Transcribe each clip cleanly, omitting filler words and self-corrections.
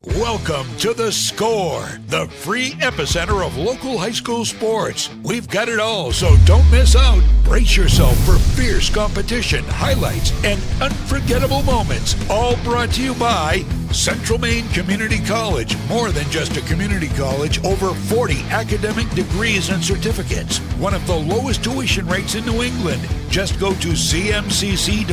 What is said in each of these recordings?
Welcome to The Score, the free epicenter of local high school sports. We've got it all, so don't miss out. Brace yourself for fierce competition, highlights, and unforgettable moments. All brought to you by Central Maine Community College. More than just a community college, over 40 academic degrees and certificates. One of the lowest tuition rates in New England. Just go to cmcc.edu.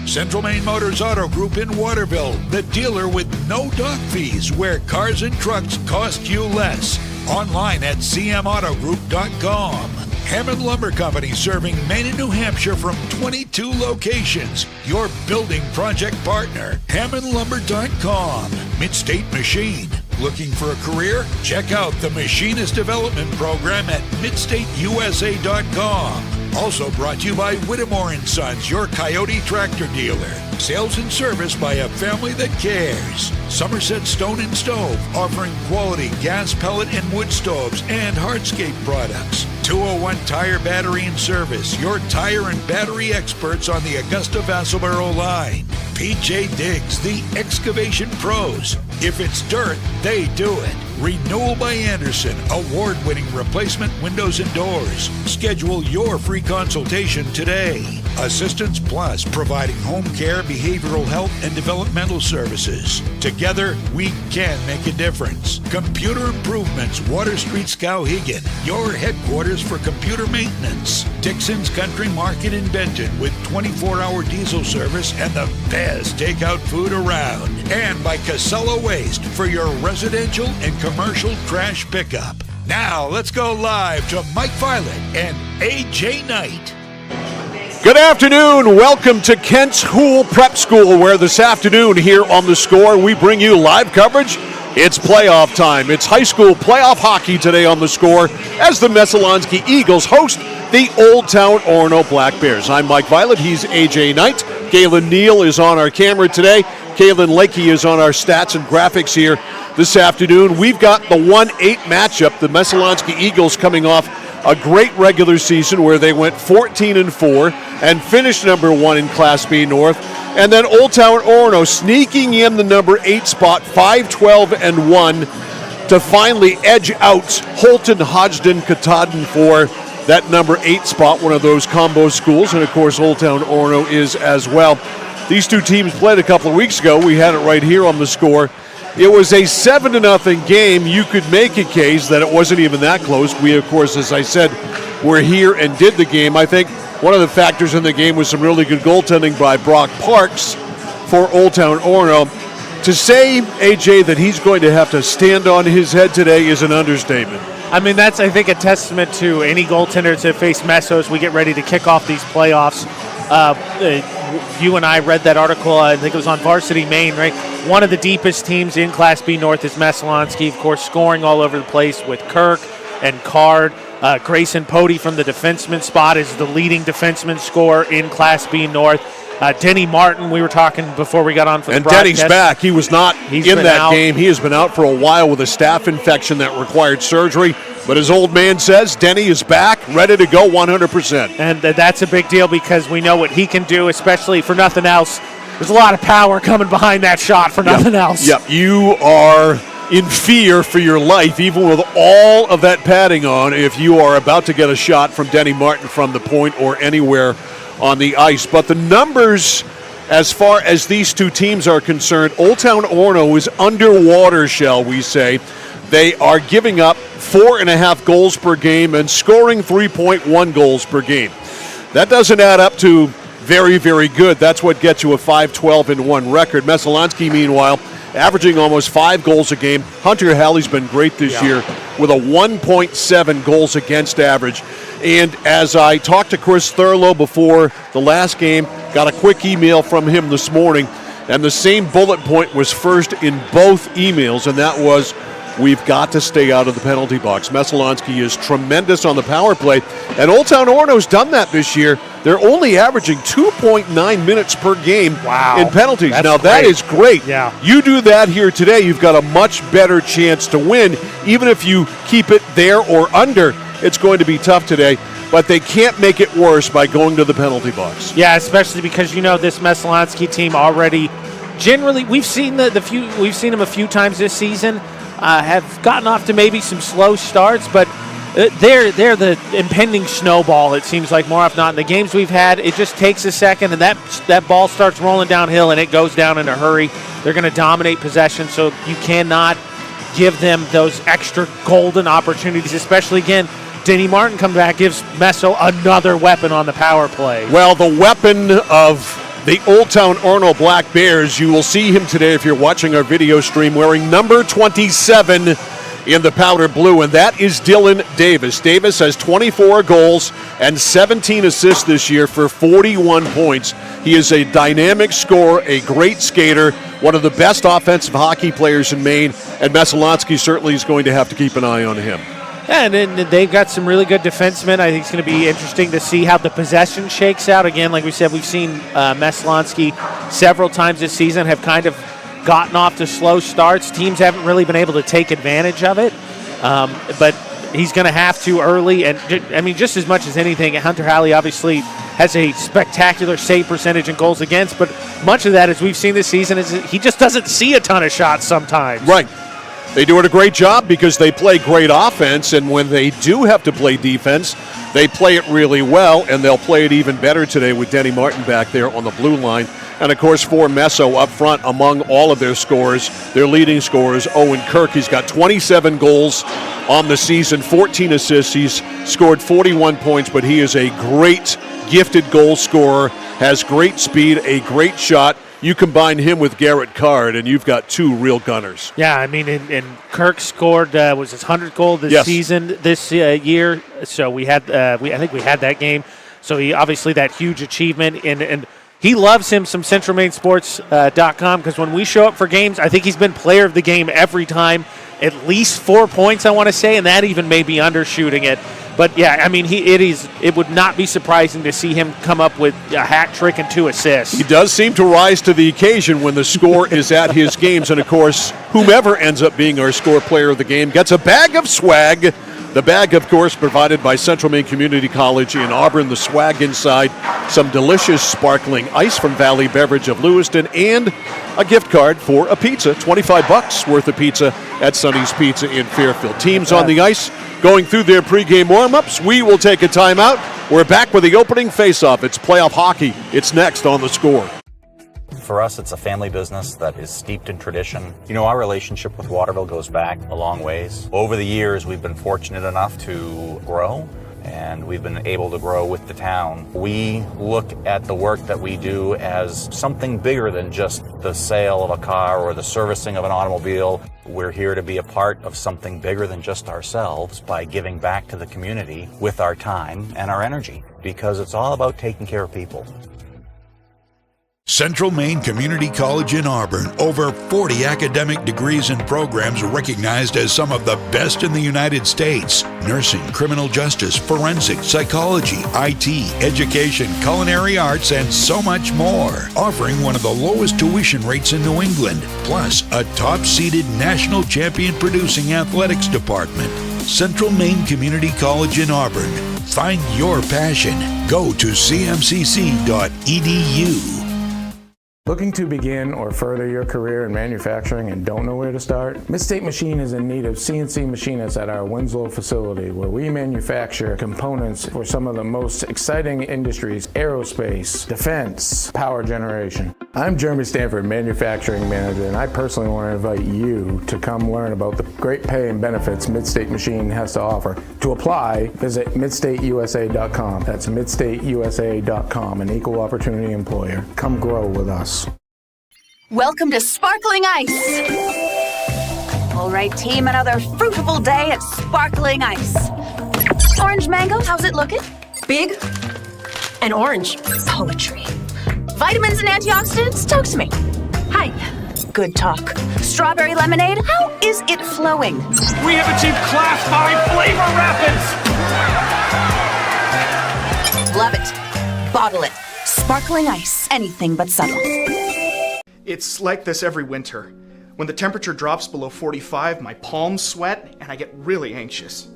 Central Maine Motors Auto Group in Waterville, the dealer with no dock fees, where cars and trucks cost you less. Online at cmautogroup.com. Hammond Lumber Company, serving Maine and New Hampshire from 22 locations. Your building project partner, hammondlumber.com. Midstate Machine. Looking for a career? Check out the Machinist Development Program at midstateusa.com. Also brought to you by Whittemore & Sons, your Coyote tractor dealer. Sales and service by a family that cares. Somerset Stone and Stove, offering quality gas, pellet, and wood stoves and hardscape products. 201 Tire, Battery, and Service, your tire and battery experts on the Augusta-Vassalboro line. PJ Diggs, the excavation pros. If it's dirt, they do it. Renewal by Anderson, award-winning replacement windows and doors. Schedule your free consultation today. Assistance Plus, providing home care, behavioral health, and developmental services. Together, we can make a difference. Computer Improvements, Water Street, Skowhegan, your headquarters for computer maintenance. Dixon's Country Market in Benton, with 24-hour diesel service and the best takeout food around. And by Casella Waste, for your residential and commercial trash pickup. Now, let's go live to Mike Violet and AJ Knight. Good afternoon. Welcome to Kent's Hool Prep School, where this afternoon here on The Score, we bring you live coverage. It's playoff time. It's high school playoff hockey today on The Score as the Messalonskee Eagles host the Old Town Orono Black Bears. I'm Mike Violet. He's AJ Knight. Galen Neal is on our camera today. Kaylin Lakey is on our stats and graphics here this afternoon. We've got the 1-8 matchup. The Messalonskee Eagles coming off a great regular season where they went 14-4 and finished number 1 in Class B North. And then Old Town Orono sneaking in the number 8 spot, 5-12-1, to finally edge out Holton, Hodgdon, Katahdin for that number 8 spot, one of those combo schools. And of course, Old Town Orono is as well. These two teams played a couple of weeks ago. We had it right here on The Score. It was a 7-0 game. You could make a case that it wasn't even that close. We, of course, as I said, were here and did the game. I think one of the factors in the game was some really good goaltending by Brock Parks for Old Town Orono. To say, AJ, that he's going to have to stand on his head today is an understatement. I mean, that's, I think, a testament to any goaltender to face Messo as we get ready to kick off these playoffs. You and I read that article, I think it was on Varsity Maine, right? One of the deepest teams in Class B North is Messalonskee, of course, scoring all over the place with Kirk and Card. Grayson Pody from the defenseman spot is the leading defenseman scorer in Class B North. Denny Martin, we were talking before we got on for the broadcast. And Denny's back. He was not in that game. He has been out for a while with a staph infection that required surgery. But his old man says Denny is back, ready to go 100%. And that's a big deal because we know what he can do, especially for nothing else. There's a lot of power coming behind that shot for nothing else. Yep, you are in fear for your life, even with all of that padding on, if you are about to get a shot from Denny Martin from the point or anywhere on the ice. But the numbers, as far as these two teams are concerned, Old Town Orono is underwater, shall we say. They are giving up 4.5 goals per game and scoring 3.1 goals per game. That doesn't add up to very, very good. That's what gets you a 5-12-1 record. Messalonskee, meanwhile, averaging almost 5 goals a game. Hunter Halley's been great this year with a 1.7 goals against average. And as I talked to Chris Thurlow before the last game, got a quick email from him this morning, and the same bullet point was first in both emails, and that was, we've got to stay out of the penalty box. Messalonskee is tremendous on the power play, and Old Town Orono's done that this year. They're only averaging 2.9 minutes per game in penalties. That's now, that is great. Yeah. You do that here today, you've got a much better chance to win. Even if you keep it there or under, it's going to be tough today. But they can't make it worse by going to the penalty box. Yeah, especially because, you know, this Messalonskee team already generally, we've seen them a few times this season. Have gotten off to maybe some slow starts, but they're the impending snowball. It seems like more often than not in the games we've had. It just takes a second, and that ball starts rolling downhill, and it goes down in a hurry. They're going to dominate possession, so you cannot give them those extra golden opportunities. Especially again, Denny Martin comes back, gives Meso another weapon on the power play. Well, the weapon of the Old Town Orono Black Bears, you will see him today if you're watching our video stream, wearing number 27 in the powder blue, and that is Dylan Davis. Davis has 24 goals and 17 assists this year for 41 points. He is a dynamic scorer, a great skater, one of the best offensive hockey players in Maine, and Messalonskee certainly is going to have to keep an eye on him. Yeah, and then they've got some really good defensemen. I think it's going to be interesting to see how the possession shakes out. Again, like we said, we've seen Messalonskee several times this season have kind of gotten off to slow starts. Teams haven't really been able to take advantage of it, but he's going to have to early. And, I mean, just as much as anything, Hunter Halley obviously has a spectacular save percentage and goals against, but much of that, as we've seen this season, is he just doesn't see a ton of shots sometimes. Right. They do it a great job because they play great offense, and when they do have to play defense, they play it really well, and they'll play it even better today with Denny Martin back there on the blue line. And, of course, for Meso up front, among all of their scorers, their leading scorers, Owen Kirk. He's got 27 goals on the season, 14 assists. He's scored 41 points, but he is a great, gifted goal scorer, has great speed, a great shot. You combine him with Garrett Card, and you've got two real gunners. Yeah, I mean, and Kirk scored was his 100th goal this season, this year. So I think we had that game. So he obviously that huge achievement, and he loves him some CentralMaineSports.com because when we show up for games, I think he's been player of the game every time. At least 4 points, I want to say, and that even may be undershooting it. But yeah, I mean, it would not be surprising to see him come up with a hat trick and 2 assists. He does seem to rise to the occasion when the score is at his games. And of course, whomever ends up being our score player of the game gets a bag of swag. The bag, of course, provided by Central Maine Community College in Auburn. The swag inside, some delicious sparkling ice from Valley Beverage of Lewiston, and a gift card for a pizza, $25 worth of pizza at Sonny's Pizza in Fairfield. Teams on the ice going through their pregame warm-ups. We will take a timeout. We're back with the opening face-off. It's playoff hockey. It's next on The Score. For us, it's a family business that is steeped in tradition. You know, our relationship with Waterville goes back a long ways. Over the years, we've been fortunate enough to grow, and we've been able to grow with the town. We look at the work that we do as something bigger than just the sale of a car or the servicing of an automobile. We're here to be a part of something bigger than just ourselves by giving back to the community with our time and our energy, because it's all about taking care of people. Central Maine Community College in Auburn. Over 40 academic degrees and programs recognized as some of the best in the United States. Nursing, criminal justice, forensics, psychology, IT, education, culinary arts, and so much more. Offering one of the lowest tuition rates in New England. Plus, a top-seeded national champion producing athletics department. Central Maine Community College in Auburn. Find your passion. Go to cmcc.edu. Looking to begin or further your career in manufacturing and don't know where to start? Midstate Machine is in need of CNC machinists at our Winslow facility, where we manufacture components for some of the most exciting industries: aerospace, defense, power generation. I'm Jeremy Stanford, manufacturing manager, and I personally want to invite you to come learn about the great pay and benefits Midstate Machine has to offer. To apply, visit midstateusa.com. That's midstateusa.com, an equal opportunity employer. Come grow with us. Welcome to Sparkling Ice. All right, team, another fruitful day at Sparkling Ice. Orange mango, how's it looking? Big and orange. Poetry. Vitamins and antioxidants, talk to me. Hi. Good talk. Strawberry lemonade, how is it flowing? We have achieved Class 5 flavor rapids. Love it. Bottle it. Sparkling Ice, anything but subtle. It's like this every winter. When the temperature drops below 45, my palms sweat and I get really anxious.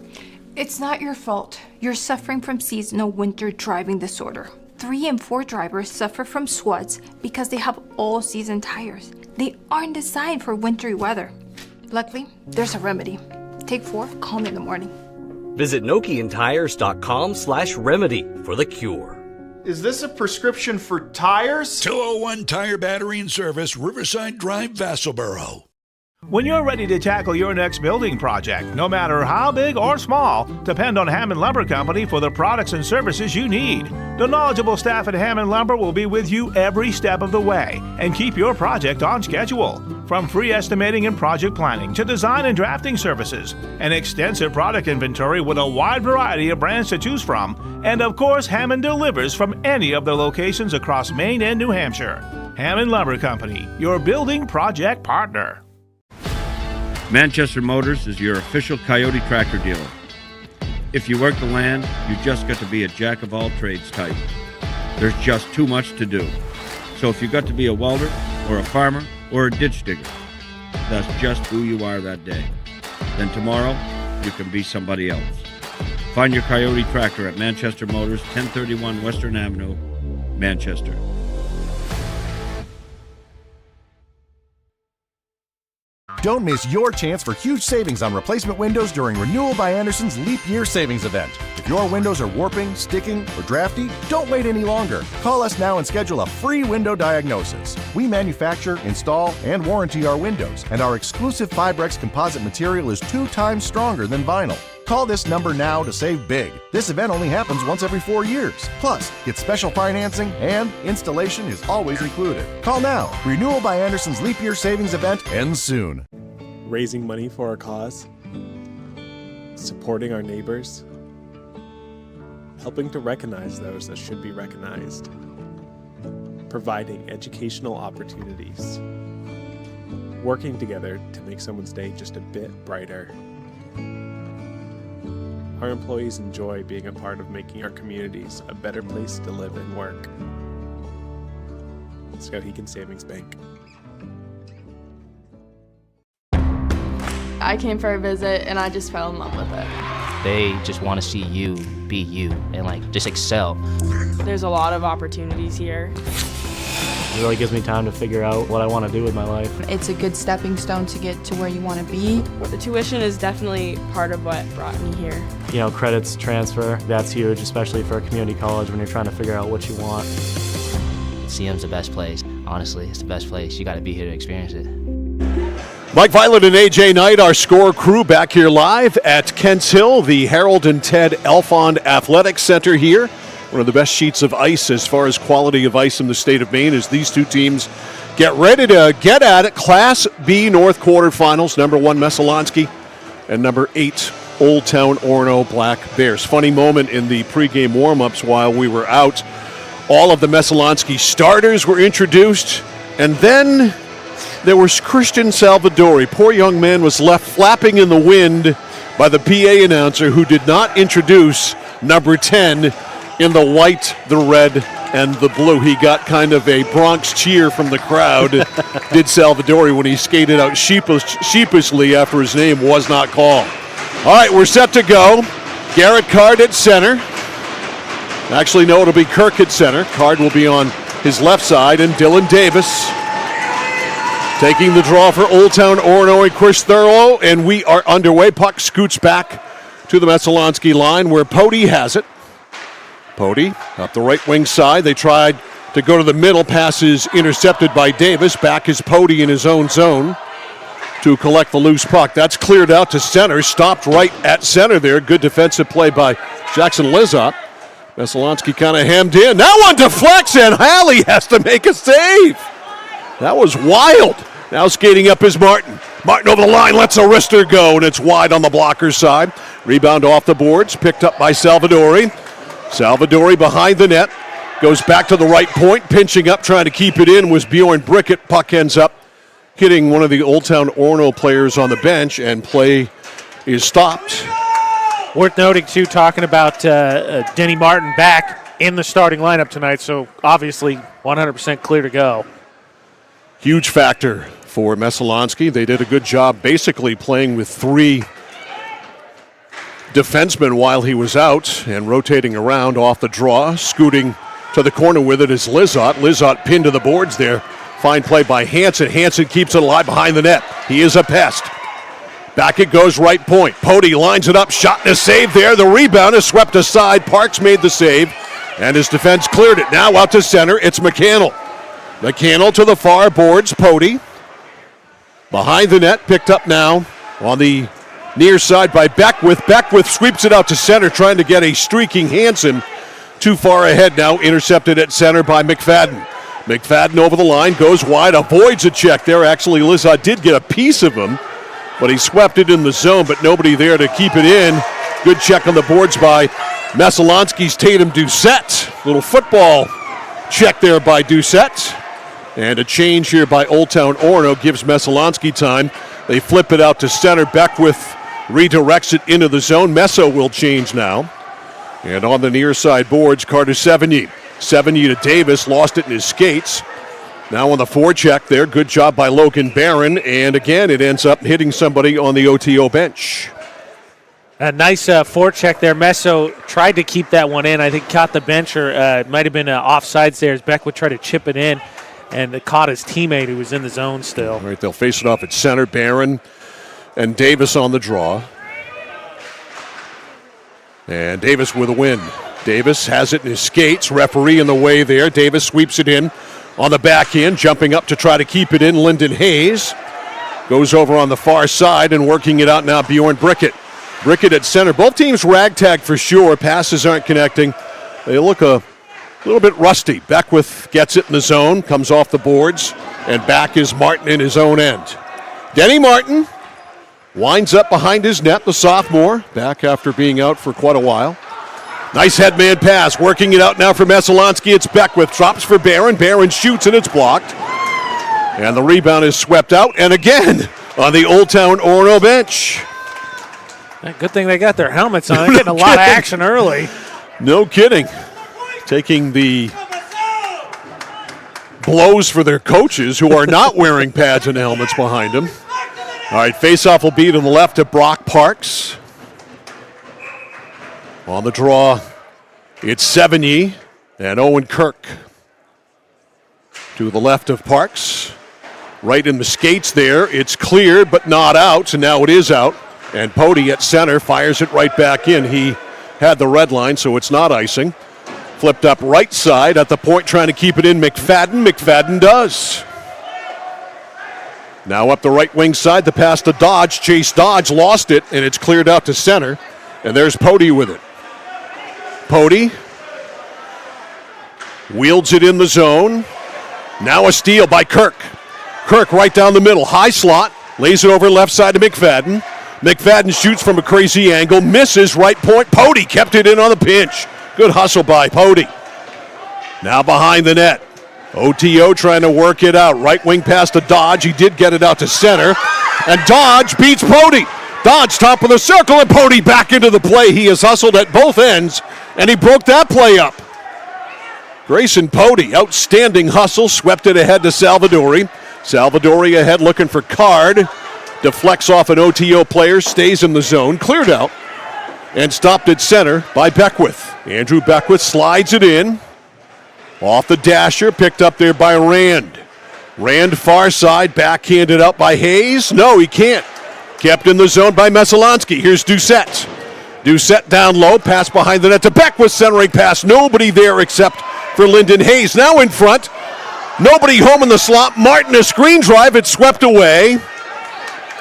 It's not your fault. You're suffering from seasonal winter driving disorder. 3 and 4 drivers suffer from sweats because they have all-season tires. They aren't designed for wintry weather. Luckily, there's a remedy. Take 4, call me in the morning. Visit NokianTires.com/remedy for the cure. Is this a prescription for tires? 201 Tire Battery and Service, Riverside Drive, Vassalboro. When you're ready to tackle your next building project, no matter how big or small, depend on Hammond Lumber Company for the products and services you need. The knowledgeable staff at Hammond Lumber will be with you every step of the way and keep your project on schedule. From free estimating and project planning to design and drafting services, an extensive product inventory with a wide variety of brands to choose from, and of course, Hammond delivers from any of their locations across Maine and New Hampshire. Hammond Lumber Company, your building project partner. Manchester Motors is your official Coyote tractor dealer. If you work the land, you just got to be a jack of all trades type. There's just too much to do. So if you got to be a welder or a farmer or a ditch digger, that's just who you are that day. Then tomorrow, you can be somebody else. Find your Coyote tractor at Manchester Motors, 1031 Western Avenue, Manchester. Don't miss your chance for huge savings on replacement windows during Renewal by Andersen's Leap Year Savings Event. If your windows are warping, sticking, or drafty, don't wait any longer. Call us now and schedule a free window diagnosis. We manufacture, install, and warranty our windows, and our exclusive Fibrex composite material is 2 times stronger than vinyl. Call this number now to save big. This event only happens once every 4 years. Plus, get special financing and installation is always included. Call now. Renewal by Andersen's Leap Year Savings Event ends soon. Raising money for our cause, supporting our neighbors, helping to recognize those that should be recognized, providing educational opportunities, working together to make someone's day just a bit brighter. Our employees enjoy being a part of making our communities a better place to live and work. Skowhegan Savings Bank. I came for a visit and I just fell in love with it. They just want to see you be you and just excel. There's a lot of opportunities here. It really gives me time to figure out what I want to do with my life. It's a good stepping stone to get to where you want to be. The tuition is definitely part of what brought me here. You know, credits transfer, that's huge, especially for a community college when you're trying to figure out what you want. CM's the best place. Honestly, it's the best place. You got to be here to experience it. Mike Violet and AJ Knight, our score crew, back here live at Kents Hill, the Harold and Ted Elfond Athletic Center here. One of the best sheets of ice as far as quality of ice in the state of Maine as these two teams get ready to get at it. Class B North quarterfinals, number 1 Messalonskee and number 8 Old Town Orono Black Bears. Funny moment in the pregame warm-ups while we were out. All of the Messalonskee starters were introduced, and then there was Christian Salvadori. Poor young man was left flapping in the wind by the PA announcer who did not introduce number 10 in the white, the red, and the blue. He got kind of a Bronx cheer from the crowd, did Salvadori, when he skated out sheepishly after his name was not called. All right, we're set to go. Garrett Card at center. Actually, no, it'll be Kirk at center. Card will be on his left side, and Dylan Davis taking the draw for Old Town Orono and Chris Thurlow, and we are underway. Puck scoots back to the Messalonskee line where Pody has it. Pody up the right wing side. They tried to go to the middle. Passes intercepted by Davis. Back is Pody in his own zone to collect the loose puck. That's cleared out to center. Stopped right at center there. Good defensive play by Jackson Lizotte. Messalonskee kind of hemmed in. That one deflects, and Halley has to make a save. That was wild. Now skating up is Martin. Martin over the line, lets a wrister go, and it's wide on the blocker's side. Rebound off the boards, picked up by Salvadori. Salvadori behind the net, goes back to the right point, pinching up, trying to keep it in was Bjorn Brickett. Puck ends up hitting one of the Old Town Orono players on the bench, and play is stopped. Worth noting, too, talking about Denny Martin back in the starting lineup tonight, so obviously 100% clear to go. Huge factor for Messalonskee. They did a good job basically playing with 3 defensemen while he was out and rotating around off the draw, scooting To the corner with it is Lizotte. Lizotte pinned to the boards there. Fine play by Hansen. Hansen keeps it alive behind the net. He is a pest. Back it goes, right point. Pody lines it up. Shot and a save there. The rebound is swept aside. Parks made the save, and his defense cleared it. Now out to center. It's McCannell. McCannell to the far boards. Pody behind the net. Picked up now on the near side by Beckwith. Beckwith sweeps it out to center, trying to get a streaking Hansen. Too far ahead now. Intercepted at center by McFadden. McFadden over the line, goes wide, avoids a check there. Actually, Lizotte did get a piece of him, but he swept it in the zone, but nobody there to keep it in. Good check on the boards by Messalonskee's Tatum Doucette. Little football check there by Doucette. And a change here by Old Town Orono gives Messalonskee time. They flip it out to center. Beckwith redirects it into the zone. Messo will change now. And on the near side boards, Carter Sevigny. Sevigny to Davis, lost it in his skates. Now on the forecheck there, good job by Logan Barron, and again it ends up hitting somebody on the OTO bench. A nice forecheck there. Messo tried to keep that one in. I think caught the bench, or it might have been offsides there as Beckwith tried to chip it in, and it caught his teammate who was in the zone still. All right, they'll face it off at center. Barron and Davis on the draw. And Davis with a win. Davis has it in his skates. Referee in the way there. Davis sweeps it in on the back end, jumping up to try to keep it in. Lyndon Hayes goes over on the far side and working it out now. Bjorn Brickett. Brickett at center. Both teams ragtag for sure. Passes aren't connecting. They look a little bit rusty. Beckwith gets it in the zone, comes off the boards, and back is Martin in his own end. Denny Martin winds up behind his net, the sophomore, back after being out for quite a while. Nice headman pass, working it out now for Messalonskee. It's Beckwith, drops for Barron. Barron shoots and it's blocked. And the rebound is swept out, and again on the Old Town Orono bench. Good thing they got their helmets on. They're getting a lot of action early. No kidding. Taking the blows for their coaches who are not wearing pads and helmets behind them. All right, face-off will be to the left of Brock Parks. On the draw, it's Sevigny and Owen Kirk. To the left of Parks. Right in the skates there. It's cleared but not out, and now it is out. And Pody at center fires it right back in. He had the red line, so it's not icing. Flipped up right side at the point, trying to keep it in. McFadden. McFadden does. Now up the right wing side, the pass to Dodge. Chase Dodge lost it, and it's cleared out to center. And there's Pody with it. Pody wields it in the zone. Now a steal by Kirk. Kirk right down the middle. High slot. Lays it over left side to McFadden. McFadden shoots from a crazy angle. Misses right point. Pody kept it in on the pinch. Good hustle by Pody. Now behind the net. OTO trying to work it out. Right wing pass to Dodge. He did get it out to center. And Dodge beats Pody. Dodge top of the circle, and Pody back into the play. He has hustled at both ends, and he broke that play up. Grayson Pody, outstanding hustle, swept it ahead to Salvadori. Salvadori ahead looking for Card. Deflects off an OTO player, stays in the zone, cleared out, and stopped at center by Beckwith. Andrew Beckwith slides it in. Off the dasher, picked up there by Rand. Rand far side, backhanded out by Hayes. No, he can't. Kept in the zone by Messalonskee. Here's Doucette. Doucette down low, pass behind the net to Beckwith, centering pass. Nobody there except for Lyndon Hayes. Now in front. Nobody home in the slot. Martin, a screen drive. It's swept away.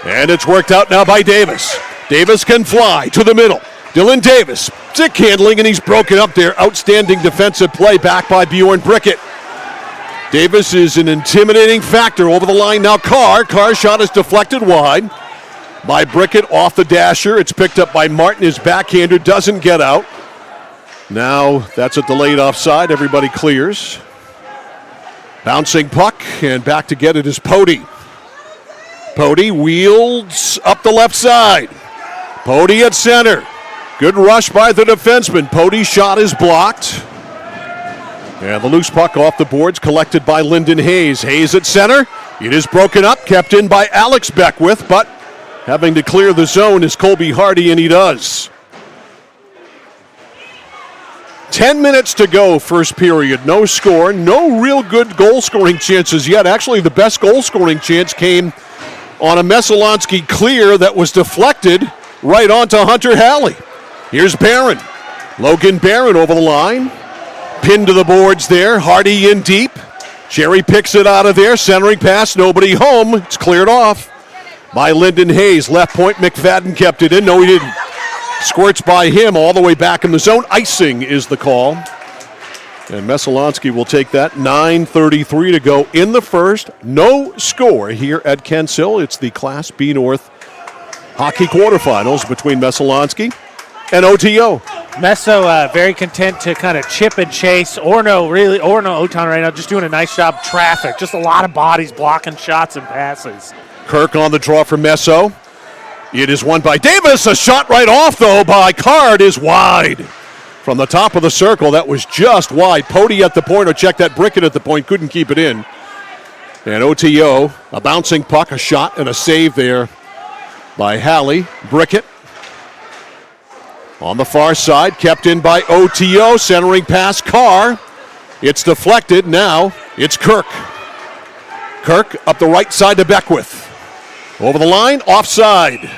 And it's worked out now by Davis. Davis can fly to the middle. Dylan Davis, stick handling, and he's broken up there. Outstanding defensive play back by Bjorn Brickett. Davis is an intimidating factor over the line now. Carr's shot is deflected wide by Brickett off the dasher. It's picked up by Martin. His backhander doesn't get out. Now that's a delayed offside. Everybody clears. Bouncing puck, and back to get it is Pody. Pody wields up the left side. Pody at center. Good rush by the defenseman. Pody's shot is blocked. And the loose puck off the boards, collected by Lyndon Hayes. Hayes at center. It is broken up, kept in by Alex Beckwith, but having to clear the zone is Colby Hardy, and he does. 10 minutes to go, first period. No score, no real good goal-scoring chances yet. Actually, the best goal-scoring chance came on a Messalonskee clear that was deflected right onto Hunter Halley. Here's Barron. Logan Barron over the line. Pinned to the boards there. Hardy in deep. Jerry picks it out of there. Centering pass, nobody home. It's cleared off by Lyndon Hayes. Left point, McFadden kept it in. No, he didn't. Squirts by him all the way back in the zone. Icing is the call. And Messalonskee will take that. 9:33 to go in the first. No score here at Kents Hill. It's the Class B North hockey quarterfinals between Messalonskee and OTO. Messo very content to kind of chip and chase. Orono, Oton right now just doing a nice job. Traffic, just a lot of bodies blocking shots and passes. Kirk on the draw for Messo. It is won by Davis. A shot right off, though, by Card is wide. From the top of the circle, that was just wide. Pody at the point, or check that Brickett at the point, couldn't keep it in. And OTO, a bouncing puck, a shot, and a save there by Halley. Brickett on the far side, kept in by OTO, centering pass, Carr. It's deflected, now it's Kirk. Kirk up the right side to Beckwith. Over the line, offside.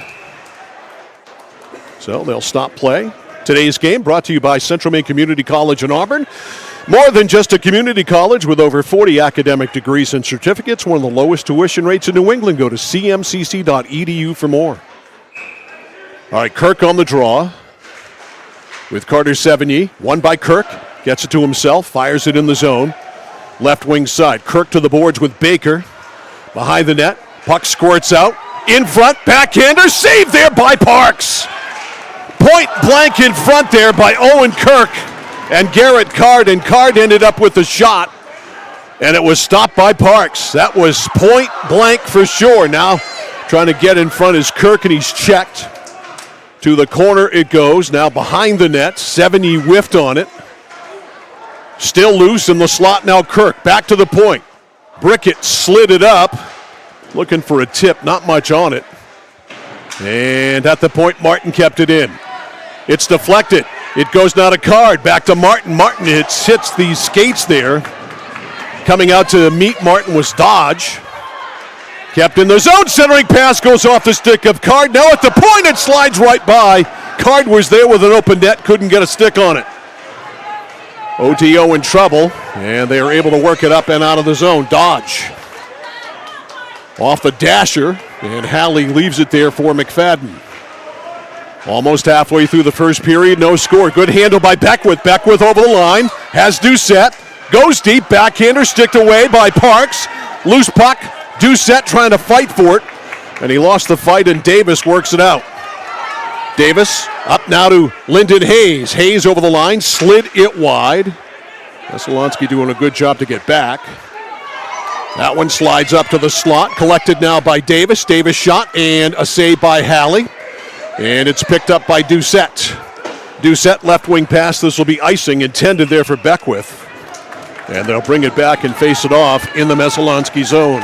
So they'll stop play. Today's game brought to you by Central Maine Community College in Auburn. More than just a community college with over 40 academic degrees and certificates, one of the lowest tuition rates in New England. Go to cmcc.edu for more. All right, Kirk on the draw with Carter Sevigny. Won by Kirk. Gets it to himself, fires it in the zone. Left wing side. Kirk to the boards with Baker. Behind the net. Puck squirts out. In front. Backhander. Saved there by Parks. Point blank in front there by Owen Kirk and Garrett Card. And Card ended up with the shot. And it was stopped by Parks. That was point blank for sure. Now trying to get in front is Kirk, and he's checked. To the corner it goes. Now behind the net. Sevigny whiffed on it. Still loose in the slot now. Kirk back to the point. Brickett slid it up. Looking for a tip. Not much on it. And at the point, Martin kept it in. It's deflected. It goes now to Card. Back to Martin. Martin hits the skates there. Coming out to meet Martin was Dodge. Kept in the zone. Centering pass goes off the stick of Card. Now at the point, it slides right by. Card was there with an open net. Couldn't get a stick on it. OTO in trouble, and they are able to work it up and out of the zone. Dodge off the dasher, and Halley leaves it there for McFadden. Almost halfway through the first period, no score. Good handle by Beckwith. Beckwith over the line, has Doucette, goes deep, backhander, sticked away by Parks. Loose puck, Doucette trying to fight for it, and he lost the fight, and Davis works it out. Davis up now to Lyndon Hayes. Hayes over the line, slid it wide. Messalonskee doing a good job to get back. That one slides up to the slot, collected now by Davis. Davis shot, and a save by Halley. And it's picked up by Doucette. Doucette left wing pass. This will be icing intended there for Beckwith. And they'll bring it back and face it off in the Messalonskee zone.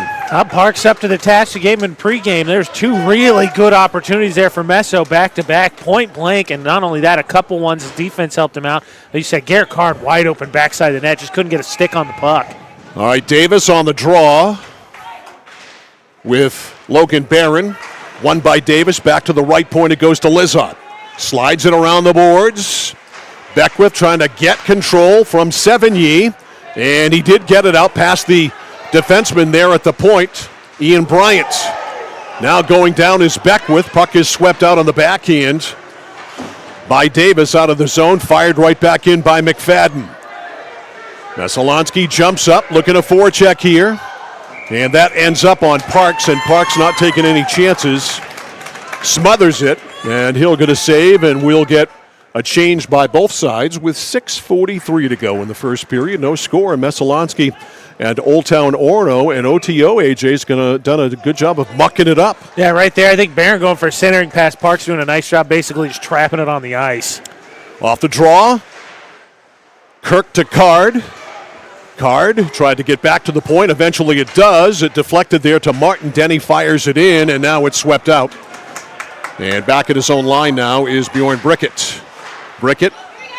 Parks up to the task. The game in pregame. There's two really good opportunities there for Messo, back-to-back, point blank, and not only that, a couple ones. His defense helped him out. Like you said, Garrett Card wide open backside of the net, just couldn't get a stick on the puck. All right, Davis on the draw with Logan Barron. Won by Davis. Back to the right point. It goes to Lizotte. Slides it around the boards. Beckwith trying to get control from Sevigny. And he did get it out past the defenseman there at the point, Ian Bryant. Now going down is Beckwith. Puck is swept out on the backhand by Davis out of the zone. Fired right back in by McFadden. Messalonskee jumps up, looking a forecheck here. And that ends up on Parks, and Parks not taking any chances. Smothers it, and he'll get a save, and we'll get a change by both sides with 6:43 to go in the first period. No score. Messalonskee and Old Town Orono, and OTO AJ's done a good job of mucking it up. Yeah, right there. I think Barron going for a centering pass. Parks doing a nice job basically just trapping it on the ice. Off the draw. Kirk to Card. Card tried to get back to the point. Eventually it does. It deflected there to Martin. Denny fires it in, and now it's swept out. And back at his own line now is Bjorn Brickett. Brickett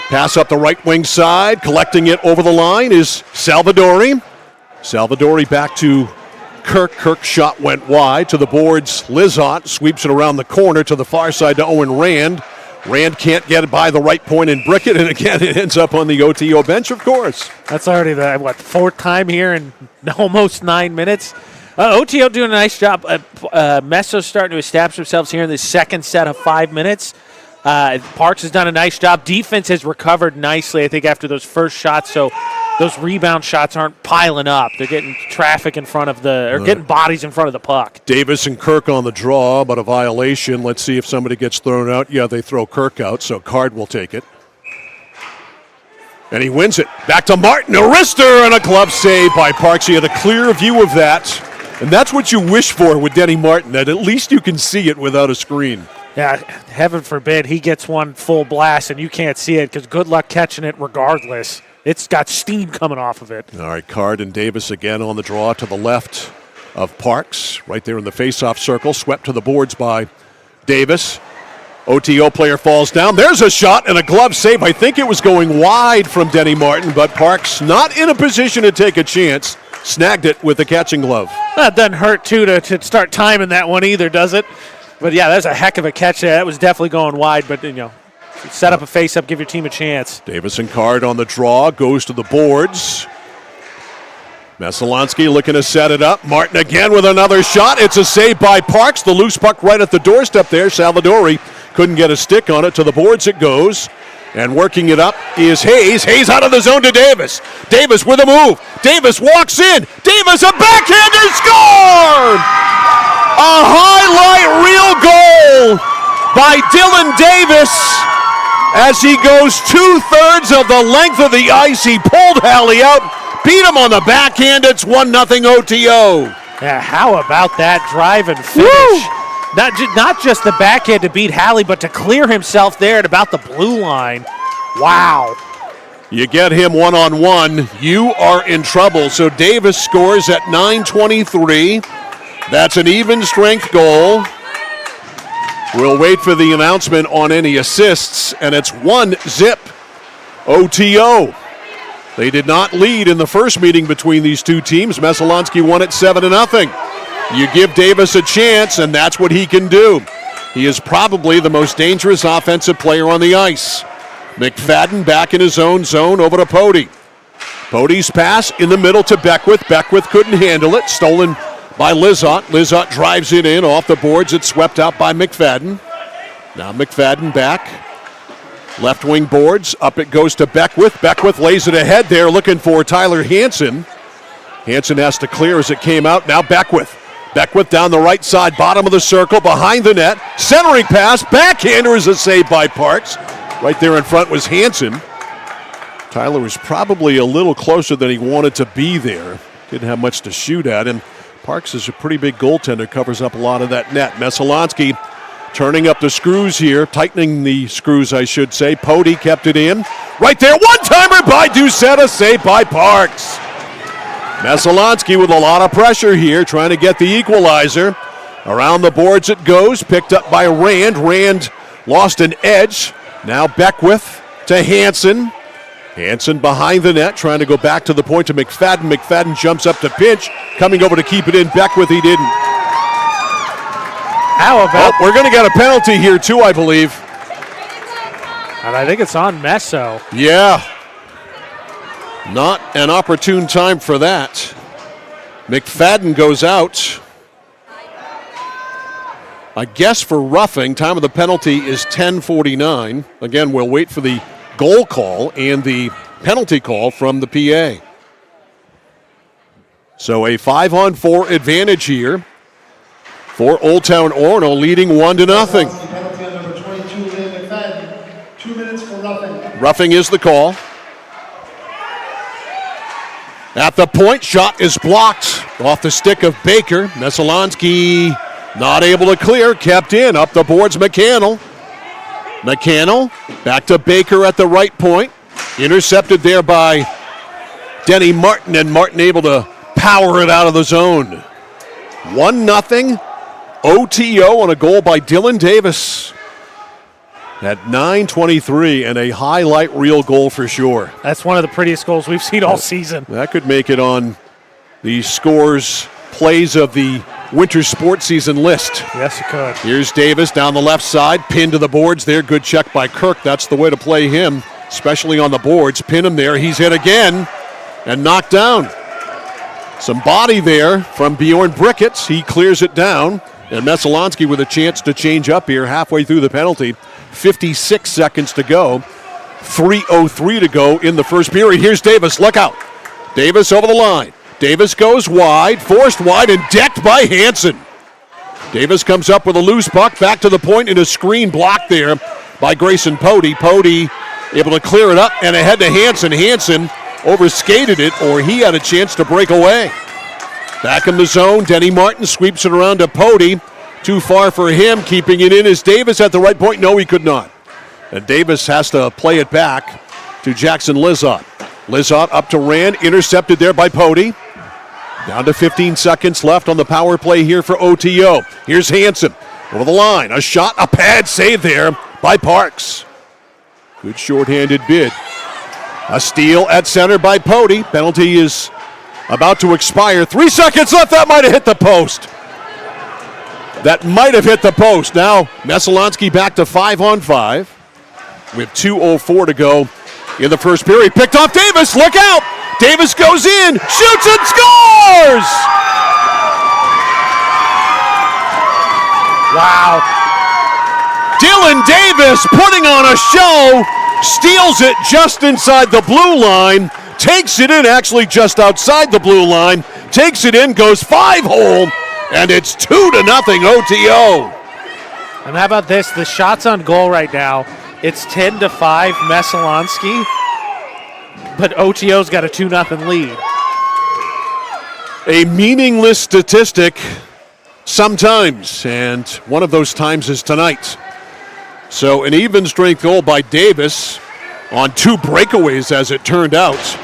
Pass up the right wing side. Collecting it over the line is Salvadori. Salvadori back to Kirk. Kirk's shot went wide. To the boards, Lizotte sweeps it around the corner to the far side to Owen Rand. Rand can't get it by the right point and brick it, and again it ends up on the OTO bench, of course. That's already the, fourth time here in almost 9 minutes. OTO doing a nice job. Messo's starting to establish themselves here in the second set of 5 minutes. Parks has done a nice job. Defense has recovered nicely, I think, after those first shots, so those rebound shots aren't piling up. They're getting traffic in front of getting bodies in front of the puck. Davis and Kirk on the draw, but a violation. Let's see if somebody gets thrown out. Yeah, they throw Kirk out, so Card will take it. And he wins it. Back to Martin, a wrister, and a glove save by Parks. He had a clear view of that, and that's what you wish for with Denny Martin, that at least you can see it without a screen. Yeah, heaven forbid he gets one full blast and you can't see it, because good luck catching it regardless. It's got steam coming off of it. All right, Card and Davis again on the draw to the left of Parks. Right there in the face-off circle, swept to the boards by Davis. OTO player falls down. There's a shot and a glove save. I think it was going wide from Denny Martin, but Parks not in a position to take a chance. Snagged it with the catching glove. That doesn't hurt, too, to start timing that one either, does it? But, yeah, that's a heck of a catch there. That was definitely going wide, but, set up a face-up, give your team a chance. Davis and Card on the draw, goes to the boards. Messalonskee looking to set it up. Martin again with another shot. It's a save by Parks. The loose puck right at the doorstep there. Salvadori couldn't get a stick on it. To the boards it goes. And working it up is Hayes. Hayes out of the zone to Davis. Davis with a move. Davis walks in. Davis, a backhander, score! A highlight reel goal by Dylan Davis. As he goes 2/3 of the length of the ice, he pulled Halley out, beat him on the backhand. It's 1-0 OTO. Yeah, how about that drive and finish? Woo! Not just the backhand to beat Halley, but to clear himself there at about the blue line. Wow. You get him one-on-one, you are in trouble. So Davis scores at 9:23. That's an even strength goal. We'll wait for the announcement on any assists, and it's 1-0 OTO. They did not lead in the first meeting between these two teams. Messalonskee won it 7-0. You give Davis a chance, and that's what he can do. He is probably the most dangerous offensive player on the ice. McFadden back in his own zone over to Pody. Pody's pass in the middle to Beckwith. Beckwith couldn't handle it. Stolen by Lizotte. Lizotte drives it in off the boards. It's swept out by McFadden. Now McFadden back. Left wing boards. Up it goes to Beckwith. Beckwith lays it ahead there looking for Tyler Hansen. Hansen has to clear as it came out. Now Beckwith. Beckwith down the right side, bottom of the circle, behind the net. Centering pass. Backhander is a save by Parks. Right there in front was Hansen. Tyler was probably a little closer than he wanted to be there. Didn't have much to shoot at, and Parks is a pretty big goaltender, covers up a lot of that net. Messalonskee turning up the screws here, tightening the screws, I should say. Pody kept it in. Right there, one-timer by Doucette, a save by Parks. Messalonskee with a lot of pressure here, trying to get the equalizer. Around the boards it goes, picked up by Rand. Rand lost an edge. Now Beckwith to Hansen. Hansen behind the net, trying to go back to the point to McFadden. McFadden jumps up to pinch, coming over to keep it in. Beckwith, he didn't. How about... we're going to get a penalty here, too, I believe. And I think it's on Messo. Yeah. Not an opportune time for that. McFadden goes out. I guess for roughing, time of the penalty is 10:49. Again, we'll wait for the goal call and the penalty call from the PA. So a 5-on-4 advantage here for Old Town Orono, leading 1-0. Penalty on number 22, Liam McFadden. 2 minutes for roughing. Roughing is the call. At the point, shot is blocked off the stick of Baker. Messalonskee not able to clear, kept in. Up the boards, McCannell. McCannell back to Baker at the right point. Intercepted there by Denny Martin, and Martin able to power it out of the zone. 1-0 OTO on a goal by Dylan Davis. at 9:23, and a highlight reel goal for sure. That's one of the prettiest goals we've seen all season. That could make it on the scores plays of the winter sports season list. Yes, it could. Here's Davis down the left side, pinned to the boards there. Good check by Kirk. That's the way to play him, especially on the boards. Pin him there. He's hit again and knocked down. Some body there from Bjorn Bricketts. He clears it down. And Messalonskee with a chance to change up here halfway through the penalty. 56 seconds to go. 3:03 to go in the first period. Here's Davis. Look out. Davis over the line. Davis goes wide, forced wide, and decked by Hansen. Davis comes up with a loose puck, back to the point, in a screen blocked there by Grayson Pody. Pody able to clear it up, and ahead to Hansen. Hansen overskated it, or he had a chance to break away. Back in the zone, Denny Martin sweeps it around to Pody. Too far for him, keeping it in. Is Davis at the right point? No, he could not. And Davis has to play it back to Jackson Lizotte. Lizotte up to Rand, intercepted there by Pody. Down to 15 seconds left on the power play here for OTO. Here's Hansen over the line. A shot, a pad save there by Parks. Good shorthanded bid. A steal at center by Pody. Penalty is about to expire. 3 seconds left. That might have hit the post. That might have hit the post. Now Messalonskee back to 5-on-5 with 2:04 to go in the first period. Picked off Davis. Look out. Davis goes in, shoots and scores! Wow. Dylan Davis putting on a show, steals it just inside the blue line, takes it in actually just outside the blue line, takes it in, goes 5-hole, and it's 2-0 OTO. And how about this? The shots on goal right now, it's 10-5 Messalonskee, but OTO's got a 2-0 lead. A meaningless statistic sometimes, and one of those times is tonight. So an even strength goal by Davis on 2 breakaways as it turned out.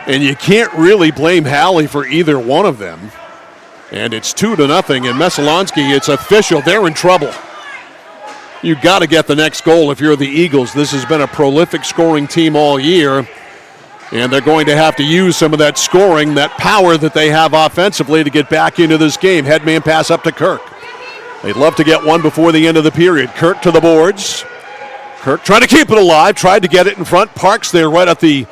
And you can't really blame Halley for either one of them. And it's 2-0, and Messalonskee, it's official, they're in trouble. You've got to get the next goal if you're the Eagles. This has been a prolific scoring team all year, and they're going to have to use some of that scoring, that power that they have offensively to get back into this game. Headman pass up to Kirk. They'd love to get one before the end of the period. Kirk to the boards. Kirk trying to keep it alive, tried to get it in front. Parks there right at the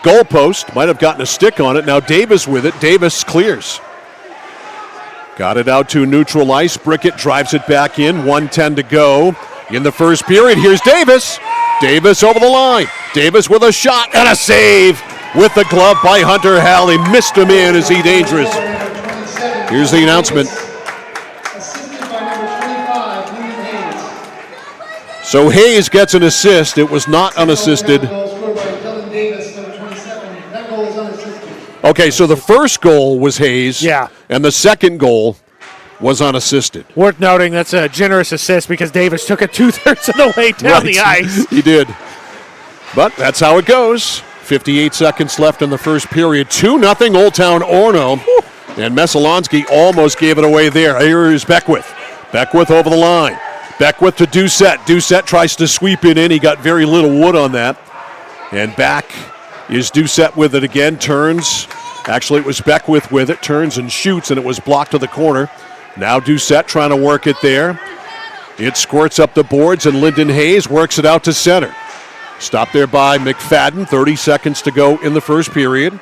goalpost. Might have gotten a stick on it. Now Davis with it. Davis clears. Got it out to neutral ice. Brickett drives it back in. 1:10 to go in the first period. Here's Davis. Davis over the line. Davis with a shot and a save with the glove by Hunter Halley. Missed him in. Is he dangerous? Here's the announcement. So Hayes gets an assist. It was not unassisted. Okay, so the first goal was Hayes. Yeah. And the second goal was unassisted. Worth noting, that's a generous assist because Davis took it 2/3 of the way down the ice. He did. But that's how it goes. 58 seconds left in the first period. 2-0 Old Town Orono. And Messalonskee almost gave it away there. Here is Beckwith. Beckwith over the line. Beckwith to Doucette. Doucette tries to sweep it in. He got very little wood on that. And back is Doucette with it again. Turns. Actually, it was Beckwith with it. Turns and shoots, and it was blocked to the corner. Now Doucette trying to work it there. It squirts up the boards, and Lyndon Hayes works it out to center. Stopped there by McFadden. 30 seconds to go in the first period.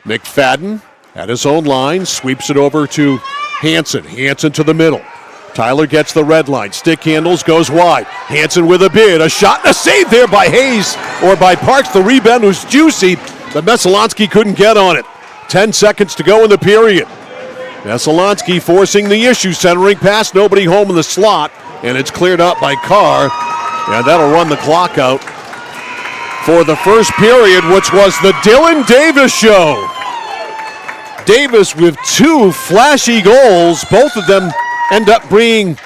McFadden at his own line. Sweeps it over to Hansen. Hansen to the middle. Tyler gets the red line. Stick handles, goes wide. Hansen with a bid. A shot and a save there by Hayes or by Parks. The rebound was juicy, but Messalonskee couldn't get on it. 10 seconds to go in the period. Messalonskee forcing the issue. Centering pass. Nobody home in the slot. And it's cleared out by Carr. And that'll run the clock out for the first period, which was the Dylan Davis show. Davis with 2 flashy goals. Both of them end up being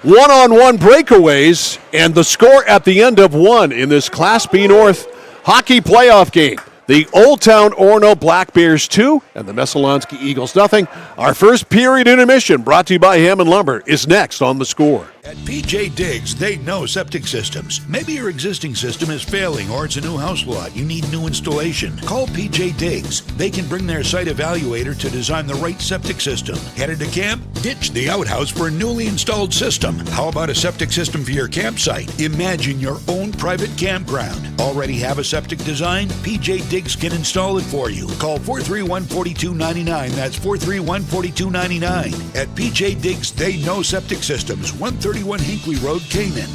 one-on-one breakaways, and the score at the end of 1 in this Class B North hockey playoff game. The Old Town Orono Black Bears 2 and the Messalonskee Eagles nothing. Our first period intermission, brought to you by Hammond Lumber, is next on The Score. At PJ Diggs, they know septic systems. Maybe your existing system is failing or it's a new house lot. You need new installation. Call PJ Diggs. They can bring their site evaluator to design the right septic system. Headed to camp? Ditch the outhouse for a newly installed system. How about a septic system for your campsite? Imagine your own private campground. Already have a septic design? PJ Diggs can install it for you. Call 431-4299. That's 431-4299. At PJ Diggs, they know septic systems. 131 Hinkley Road, Canaan.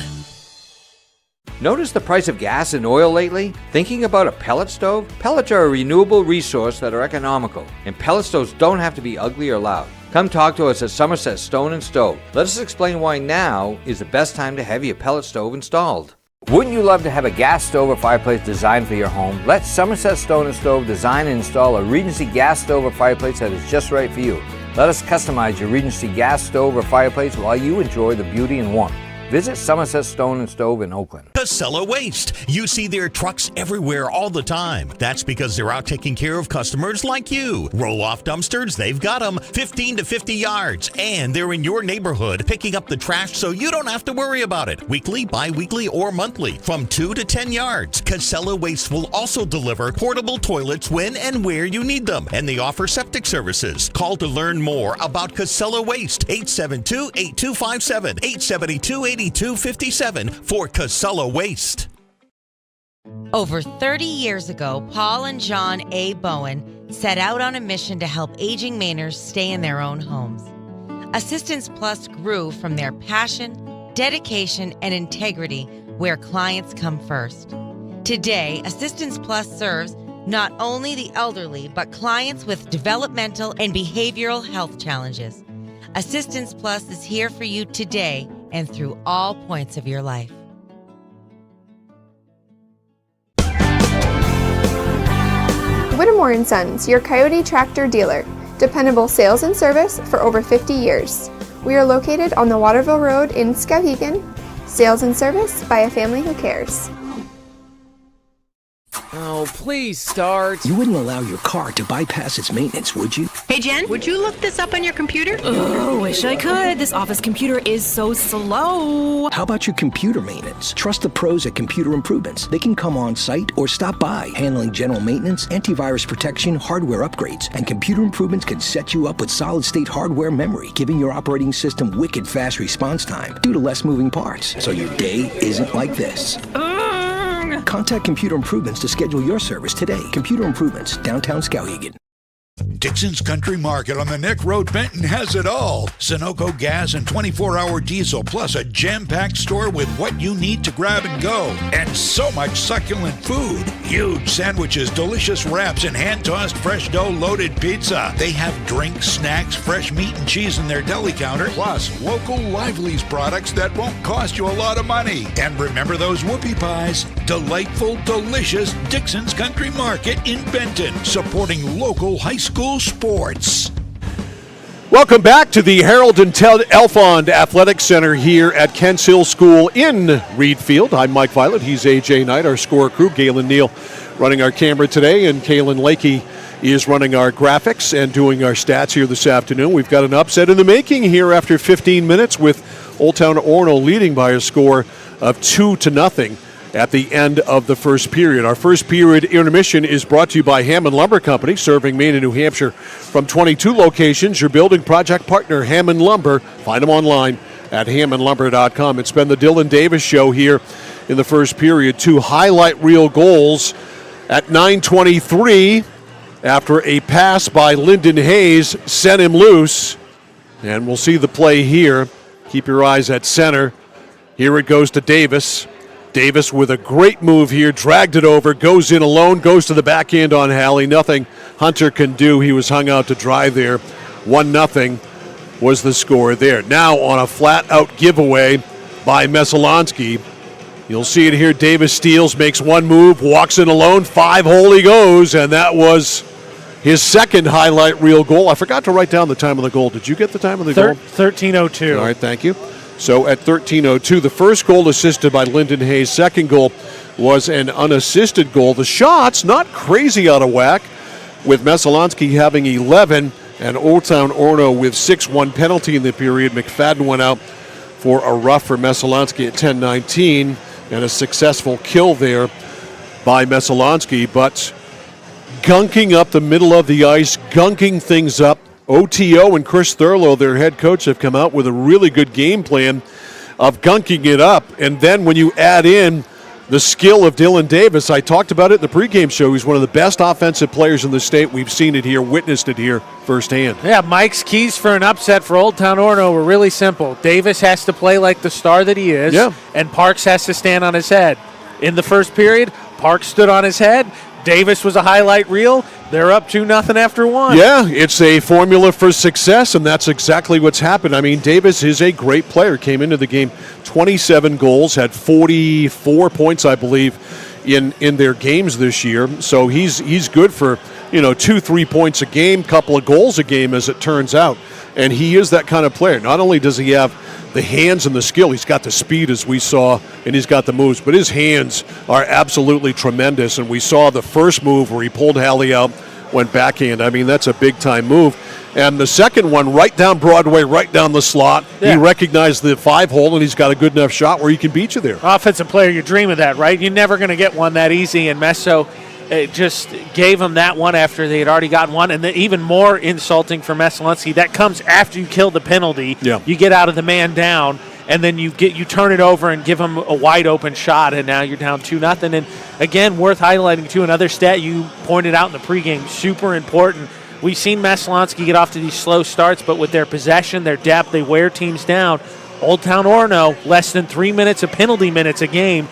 Notice the price of gas and oil lately? Thinking about a pellet stove? Pellets are a renewable resource that are economical, and pellet stoves don't have to be ugly or loud. Come talk to us at Somerset Stone & Stove. Let us explain why now is the best time to have your pellet stove installed. Wouldn't you love to have a gas stove or fireplace designed for your home? Let Somerset Stone & Stove design and install a Regency gas stove or fireplace that is just right for you. Let us customize your Regency gas stove or fireplace while you enjoy the beauty and warmth. Visit Somerset Stone & Stove in Oakland. Casella Waste. You see their trucks everywhere all the time. That's because they're out taking care of customers like you. Roll-off dumpsters, they've got them 15 to 50 yards. And they're in your neighborhood picking up the trash so you don't have to worry about it. Weekly, bi-weekly, or monthly from 2 to 10 yards. Casella Waste will also deliver portable toilets when and where you need them. And they offer septic services. Call to learn more about Casella Waste. 872-8257. 872-8257 for Casella Waste. Over 30 years ago, Paul and John A. Bowen set out on a mission to help aging Mainers stay in their own homes. Assistance Plus grew from their passion, dedication, and integrity where clients come first. Today, Assistance Plus serves not only the elderly, but clients with developmental and behavioral health challenges. Assistance Plus is here for you today and through all points of your life. Whittemore & Sons, your Coyote tractor dealer. Dependable sales and service for over 50 years. We are located on the Waterville Road in Skowhegan. Sales and service by a family who cares. Oh, please start. You wouldn't allow your car to bypass its maintenance, would you? Hey, Jen, would you look this up on your computer? Oh, wish I could. This office computer is so slow. How about your computer maintenance? Trust the pros at Computer Improvements. They can come on site or stop by, handling general maintenance, antivirus protection, hardware upgrades, and Computer Improvements can set you up with solid-state hardware memory, giving your operating system wicked fast response time due to less moving parts, so your day isn't like this. Contact Computer Improvements to schedule your service today. Computer Improvements, downtown Skowhegan. Dixon's Country Market on the Neck Road, Benton has it all. Sunoco gas and 24-hour diesel, plus a jam-packed store with what you need to grab and go. And so much succulent food. Huge sandwiches, delicious wraps, and hand-tossed fresh dough-loaded pizza. They have drinks, snacks, fresh meat and cheese in their deli counter, plus local Lively's products that won't cost you a lot of money. And remember those whoopie pies? Delightful, delicious Dixon's Country Market in Benton, supporting local high school sports. Welcome back to the Harold and Ted Elfond Athletic Center here at Kents Hill School in Reed Field. I'm Mike Violet. He's AJ Knight, our score crew. Galen Neal running our camera today, and Kaylin Lakey is running our graphics and doing our stats here this afternoon. We've got an upset in the making here after 15 minutes with Old Town Orono leading by a score of 2-0 at the end of the first period. Our first period intermission is brought to you by Hammond Lumber Company, serving Maine and New Hampshire from 22 locations. Your building project partner, Hammond Lumber. Find them online at hammondlumber.com. It's been the Dylan Davis show here in the first period. 2 highlight reel goals at 9:23 after a pass by Lyndon Hayes sent him loose. And we'll see the play here. Keep your eyes at center. Here it goes to Davis. Davis with a great move here, dragged it over, goes in alone, goes to the backhand on Halley. Nothing Hunter can do. He was hung out to dry there. 1-0 was the score there. Now on a flat-out giveaway by Messalonskee. You'll see it here. Davis steals, makes one move, walks in alone, 5-hole he goes, and that was his second highlight reel goal. I forgot to write down the time of the goal. Did you get the time of the goal? 13:02. All right, thank you. So at 13:02, the first goal assisted by Lyndon Hayes. Second goal was an unassisted goal. The shots not crazy out of whack, with Messalonskee having 11 and Old Town Orono with 6. 1 penalty in the period. McFadden went out for a rough for Messalonskee at 10-19, and a successful kill there by Messalonskee, but gunking up the middle of the ice, gunking things up. OTO and Chris Thurlow, their head coach, have come out with a really good game plan of gunking it up. And then when you add in the skill of Dylan Davis, I talked about it in the pregame show. He's one of the best offensive players in the state. We've seen it here, witnessed it here firsthand. Yeah, Mike's keys for an upset for Old Town Orono were really simple. Davis has to play like the star that he is, and Parks has to stand on his head. In the first period, Parks stood on his head. Davis was a highlight reel. They're up 2-0 after one. Yeah, it's a formula for success, and that's exactly what's happened. I mean, Davis is a great player. Came into the game 27 goals, had 44 points, I believe, in their games this year. So he's good for 2-3 points a game, couple of goals a game, as it turns out. And he is that kind of player. Not only does he have the hands and the skill, he's got the speed, as we saw, and he's got the moves, but his hands are absolutely tremendous. And we saw the first move where he pulled Halley out, went backhand. I mean, that's a big-time move. And the second one, right down Broadway, right down the slot. Yeah. He recognized the 5-hole, and he's got a good enough shot where he can beat you there. Offensive player, you dream of that, right? You're never going to get one that easy, and Messo just gave him that one after they had already gotten one. And even more insulting for Messalonskee, that comes after you kill the penalty. Yeah. You get out of the man down, and then you turn it over and give him a wide open shot, and now you're down 2-0. And again, worth highlighting too, another stat you pointed out in the pregame, super important. We've seen Messalonskee get off to these slow starts, but with their possession, their depth, they wear teams down. Old Town Orono, less than 3 minutes of penalty minutes a game,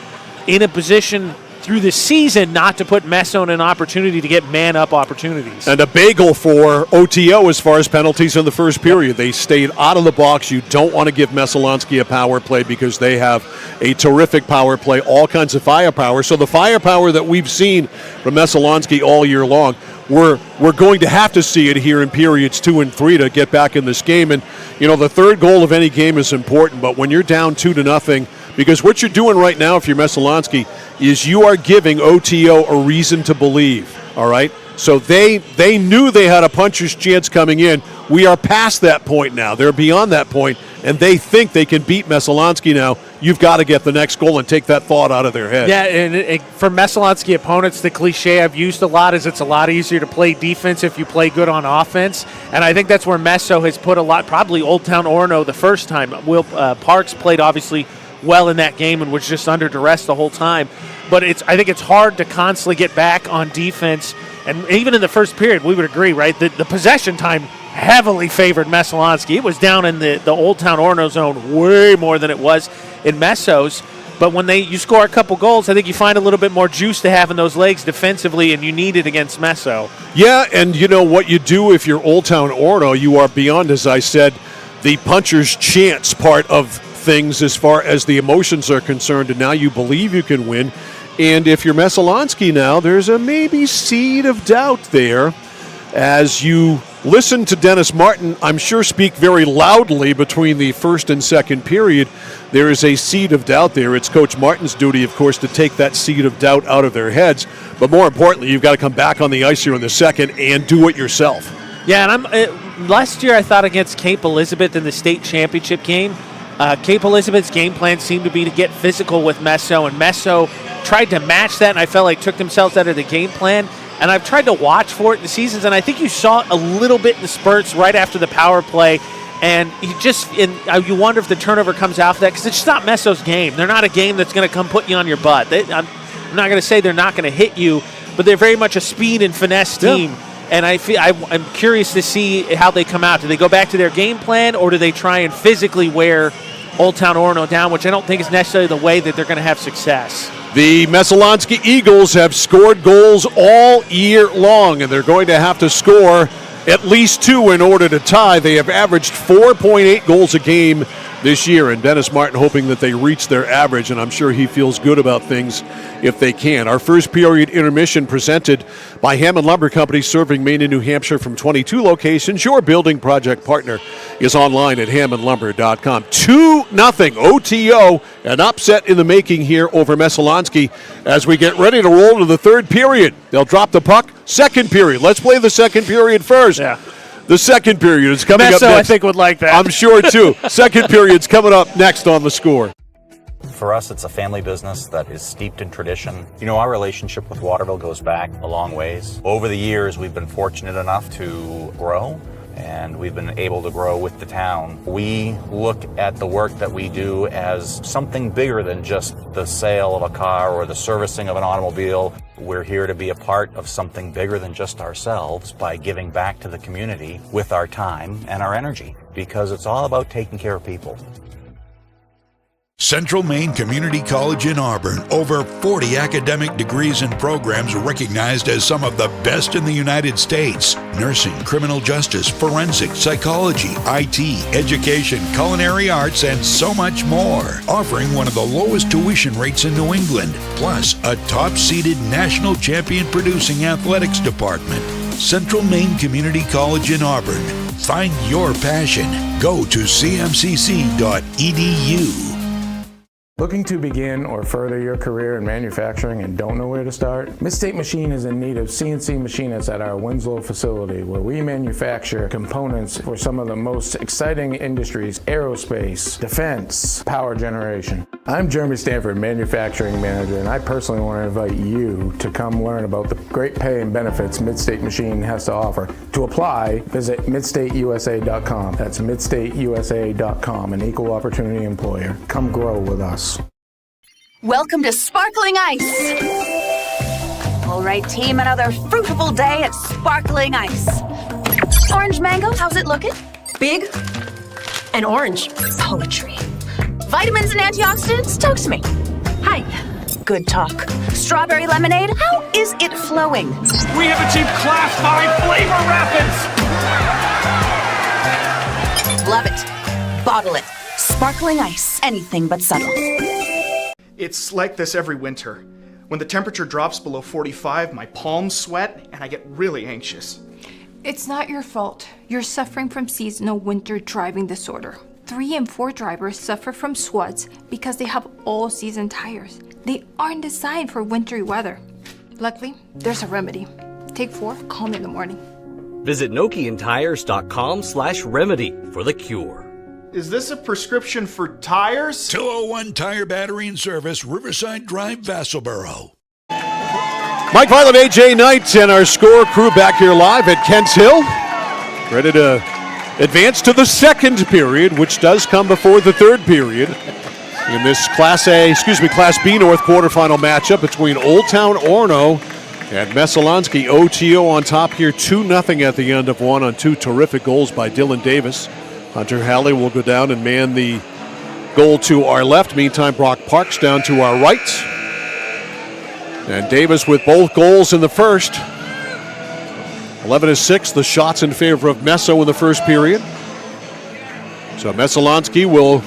in a position through the season not to put Messo in an opportunity to get man-up opportunities. And a bagel for OTO as far as penalties in the first period. They stayed out of the box. You don't want to give Messalonskee a power play because they have a terrific power play, all kinds of firepower. So the firepower that we've seen from Messalonskee all year long, we're going to have to see it here in periods 2 and 3 to get back in this game. And, the third goal of any game is important, but when you're down 2-0, because what you're doing right now, if you're Messalonskee, is you are giving OTO a reason to believe, all right? So they knew they had a puncher's chance coming in. We are past that point now. They're beyond that point, and they think they can beat Messalonskee now. You've got to get the next goal and take that thought out of their head. Yeah, and for Messalonskee opponents, the cliche I've used a lot is it's a lot easier to play defense if you play good on offense. And I think that's where Messo has put a lot, probably Old Town Orono the first time. Parks played obviously well in that game and was just under duress the whole time. But I think it's hard to constantly get back on defense. And even in the first period, we would agree, right? The possession time heavily favored Messalonskee. It was down in the Old Town Orono zone way more than it was in Messo's. But when you score a couple goals, I think you find a little bit more juice to have in those legs defensively, and you need it against Messo. Yeah, and what you do if you're Old Town Orono, you are beyond, as I said, the puncher's chance part of things as far as the emotions are concerned, and now you believe you can win. And if you're Messalonskee now, there's a maybe seed of doubt there as you listen to Dennis Martin, I'm sure, speak very loudly between the first and second period. There is a seed of doubt there. It's Coach Martin's duty, of course, to take that seed of doubt out of their heads. But more importantly, you've got to come back on the ice here in the second and do it yourself. Yeah, and last year I thought against Cape Elizabeth in the state championship game, Cape Elizabeth's game plan seemed to be to get physical with Messo, and Messo tried to match that, and I felt like took themselves out of the game plan. And I've tried to watch for it in the seasons, and I think you saw it a little bit in the spurts right after the power play. And you wonder if the turnover comes after that, because it's just not Messo's game. They're not a game that's going to come put you on your butt. I'm not going to say they're not going to hit you, but they're very much a speed and finesse team. Yeah. And I'm curious to see how they come out. Do they go back to their game plan, or do they try and physically wear Old Town Orono down, which I don't think is necessarily the way that they're going to have success. The Messalonskee Eagles have scored goals all year long, and they're going to have to score at least 2 in order to tie. They have averaged 4.8 goals a game this year, and Dennis Martin hoping that they reach their average, and I'm sure he feels good about things if they can. Our first period intermission presented by Hammond Lumber Company, serving Maine and New Hampshire from 22 locations. Your building project partner is online at hammondlumber.com. 2-0 OTO, an upset in the making here over Messalonskee as we get ready to roll to the third period. They'll drop the puck. Second period. Let's play the second period first. Yeah. The second period is coming up Messo, next. I think, would like that. I'm sure, too. Second period's coming up next on The Score. For us, it's a family business that is steeped in tradition. You know, our relationship with Waterville goes back a long ways. Over the years, we've been fortunate enough to grow, and we've been able to grow with the town. We look at the work that we do as something bigger than just the sale of a car or the servicing of an automobile. We're here to be a part of something bigger than just ourselves by giving back to the community with our time and our energy, because it's all about taking care of people. Central Maine Community College in Auburn. Over 40 academic degrees and programs recognized as some of the best in the United States. Nursing, criminal justice, forensic, psychology, IT, education, culinary arts, and so much more. Offering one of the lowest tuition rates in New England. Plus, a top-seeded national champion producing athletics department. Central Maine Community College in Auburn. Find your passion. Go to cmcc.edu. Looking to begin or further your career in manufacturing and don't know where to start? Midstate Machine is in need of CNC machinists at our Winslow facility, where we manufacture components for some of the most exciting industries: aerospace, defense, power generation. I'm Jeremy Stanford, manufacturing manager, and I personally want to invite you to come learn about the great pay and benefits Midstate Machine has to offer. To apply, visit midstateusa.com. That's midstateusa.com, an equal opportunity employer. Come grow with us. Welcome to Sparkling Ice. All right, team, another fruitful day at Sparkling Ice. Orange mango, how's it looking? Big and orange. Poetry. Vitamins and antioxidants, talk to me. Hi. Good talk. Strawberry lemonade, how is it flowing? We have achieved Class 5 flavor rapids! Love it. Bottle it. Sparkling Ice, anything but subtle. It's like this every winter. When the temperature drops below 45, my palms sweat and I get really anxious. It's not your fault. You're suffering from seasonal winter driving disorder. 3 and 4 drivers suffer from SWUDs because they have all-season tires. They aren't designed for wintry weather. Luckily, there's a remedy. Take 4, call me in the morning. Visit NokianTires.com/remedy for the cure. Is this a prescription for tires? 201 Tire Battery and Service, Riverside Drive, Vassalboro. Mike Violet, AJ Knight, and our Score crew back here live at Kents Hill. Ready to advance to the second period, which does come before the third period in this Class B North quarterfinal matchup between Old Town Orono and Messalonskee. OTO on top here, 2-0 at the end of one on 2 terrific goals by Dylan Davis. Hunter Halley will go down and man the goal to our left. Meantime, Brock Parks down to our right. And Davis with both goals in the first. 11-6, the shots in favor of Messo in the first period. So Messalonskee will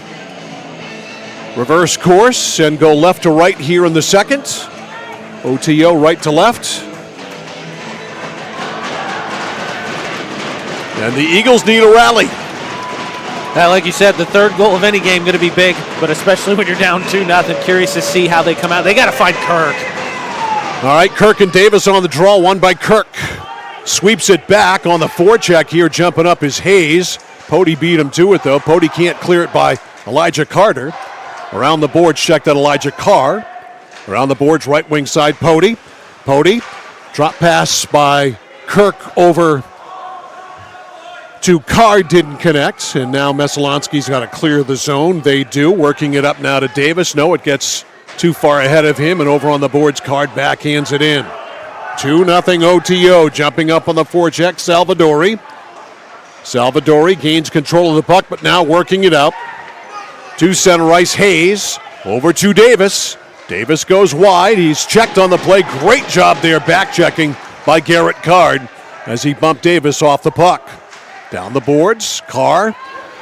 reverse course and go left to right here in the second. OTO right to left. And the Eagles need a rally. Like you said, the third goal of any game going to be big, but especially when you're down 2-0. Curious to see how they come out. They got to find Kirk. All right, Kirk and Davis on the draw, one by Kirk. Sweeps it back on the forecheck here, jumping up is Hayes. Pody beat him to it, though. Pody can't clear it by Elijah Carter. Around the boards, checked out Elijah Carr. Around the boards, right wing side, Pody. Pody, drop pass by Kirk over to Carr, didn't connect, and now Messalonskee's got to clear the zone. They do, working it up now to Davis. No, it gets too far ahead of him, and over on the boards, Carr backhands it in. 2-0 OTO, jumping up on the forecheck, Salvadori. Salvadori gains control of the puck, but now working it out. To center ice, Hayes, over to Davis. Davis goes wide, he's checked on the play. Great job there, back checking by Garrett Card as he bumped Davis off the puck. Down the boards, Carr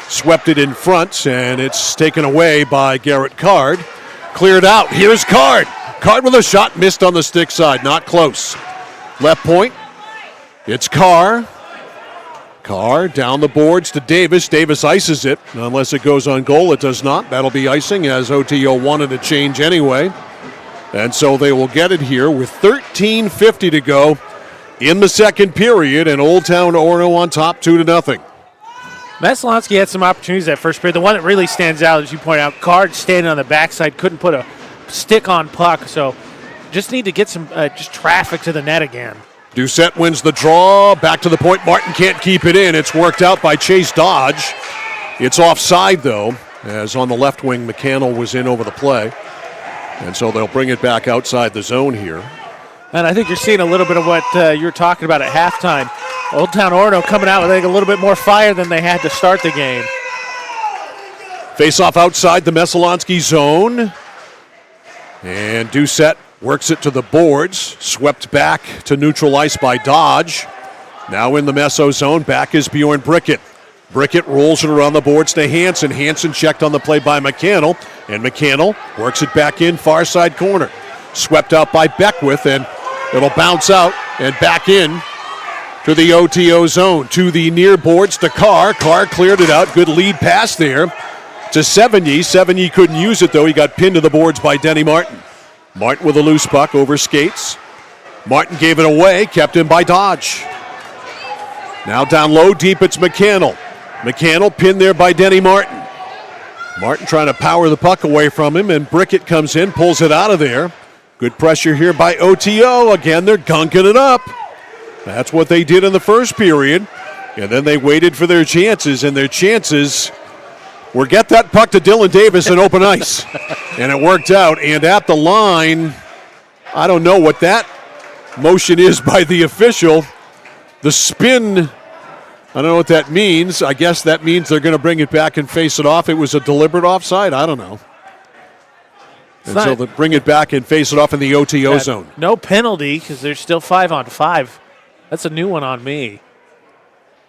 swept it in front, and it's taken away by Garrett Card. Cleared out, here's Card. Card with a shot, missed on the stick side, not close. Left point, it's Carr. Carr down the boards to Davis. Davis ices it. Unless it goes on goal, it does not. That'll be icing, as OTO wanted a change anyway. And so they will get it here with 13:50 to go in the second period, and Old Town Orono on top 2-0. Messalonskee had some opportunities that first period. The one that really stands out, as you point out, Card standing on the backside, couldn't put a stick on puck, so just need to get some just traffic to the net again. Doucette wins the draw. Back to the point. Martin can't keep it in. It's worked out by Chase Dodge. It's offside, though, as on the left wing, McCannell was in over the play. And so they'll bring it back outside the zone here. And I think you're seeing a little bit of what you were talking about at halftime. Old Town Orono coming out with a little bit more fire than they had to start the game. Face-off outside the Messalonskee zone. And Doucette works it to the boards. Swept back to neutral ice by Dodge. Now in the Messo zone, back is Bjorn Brickett. Brickett rolls it around the boards to Hansen. Hansen checked on the play by McCannell. And McCannell works it back in, far side corner. Swept out by Beckwith, and it'll bounce out and back in to the OTO zone. To the near boards to Carr. Carr cleared it out. Good lead pass there to Sevigny. Sevigny couldn't use it, though. He got pinned to the boards by Denny Martin. Martin with a loose puck over skates. Martin gave it away, kept him by Dodge. Now down low, deep, it's McCannell. McCannell pinned there by Denny Martin. Martin trying to power the puck away from him, and Brickett comes in, pulls it out of there. Good pressure here by OTO. Again, they're gunking it up. That's what they did in the first period. And then they waited for their chances, and their chances were get that puck to Dylan Davis in open ice. And it worked out. And at the line, I don't know what that motion is by the official. The spin, I don't know what that means. I guess that means they're going to bring it back and face it off. It was a deliberate offside. I don't know. And so they'll bring it back and face it off in the OTO zone. No penalty because there's still 5-on-5. That's a new one on me.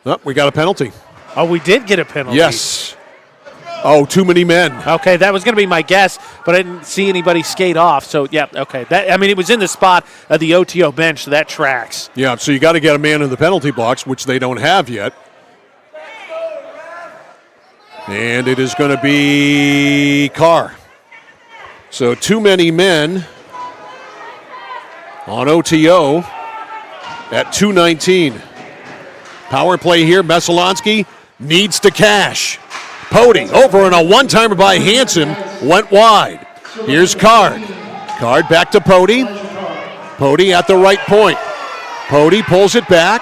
Oh, we got a penalty. Oh, we did get a penalty. Yes. Oh, too many men. Okay, that was going to be my guess, but I didn't see anybody skate off. So, yeah, okay. It was in the spot of the OTO bench, so that tracks. Yeah, so you got to get a man in the penalty box, which they don't have yet. And it is going to be Carr. So too many men on OTO at 2:19. Power play here. Messalonskee needs to cash. Pody over and a one-timer by Hansen went wide. Here's Card. Card back to Pody. Pody at the right point. Pody pulls it back.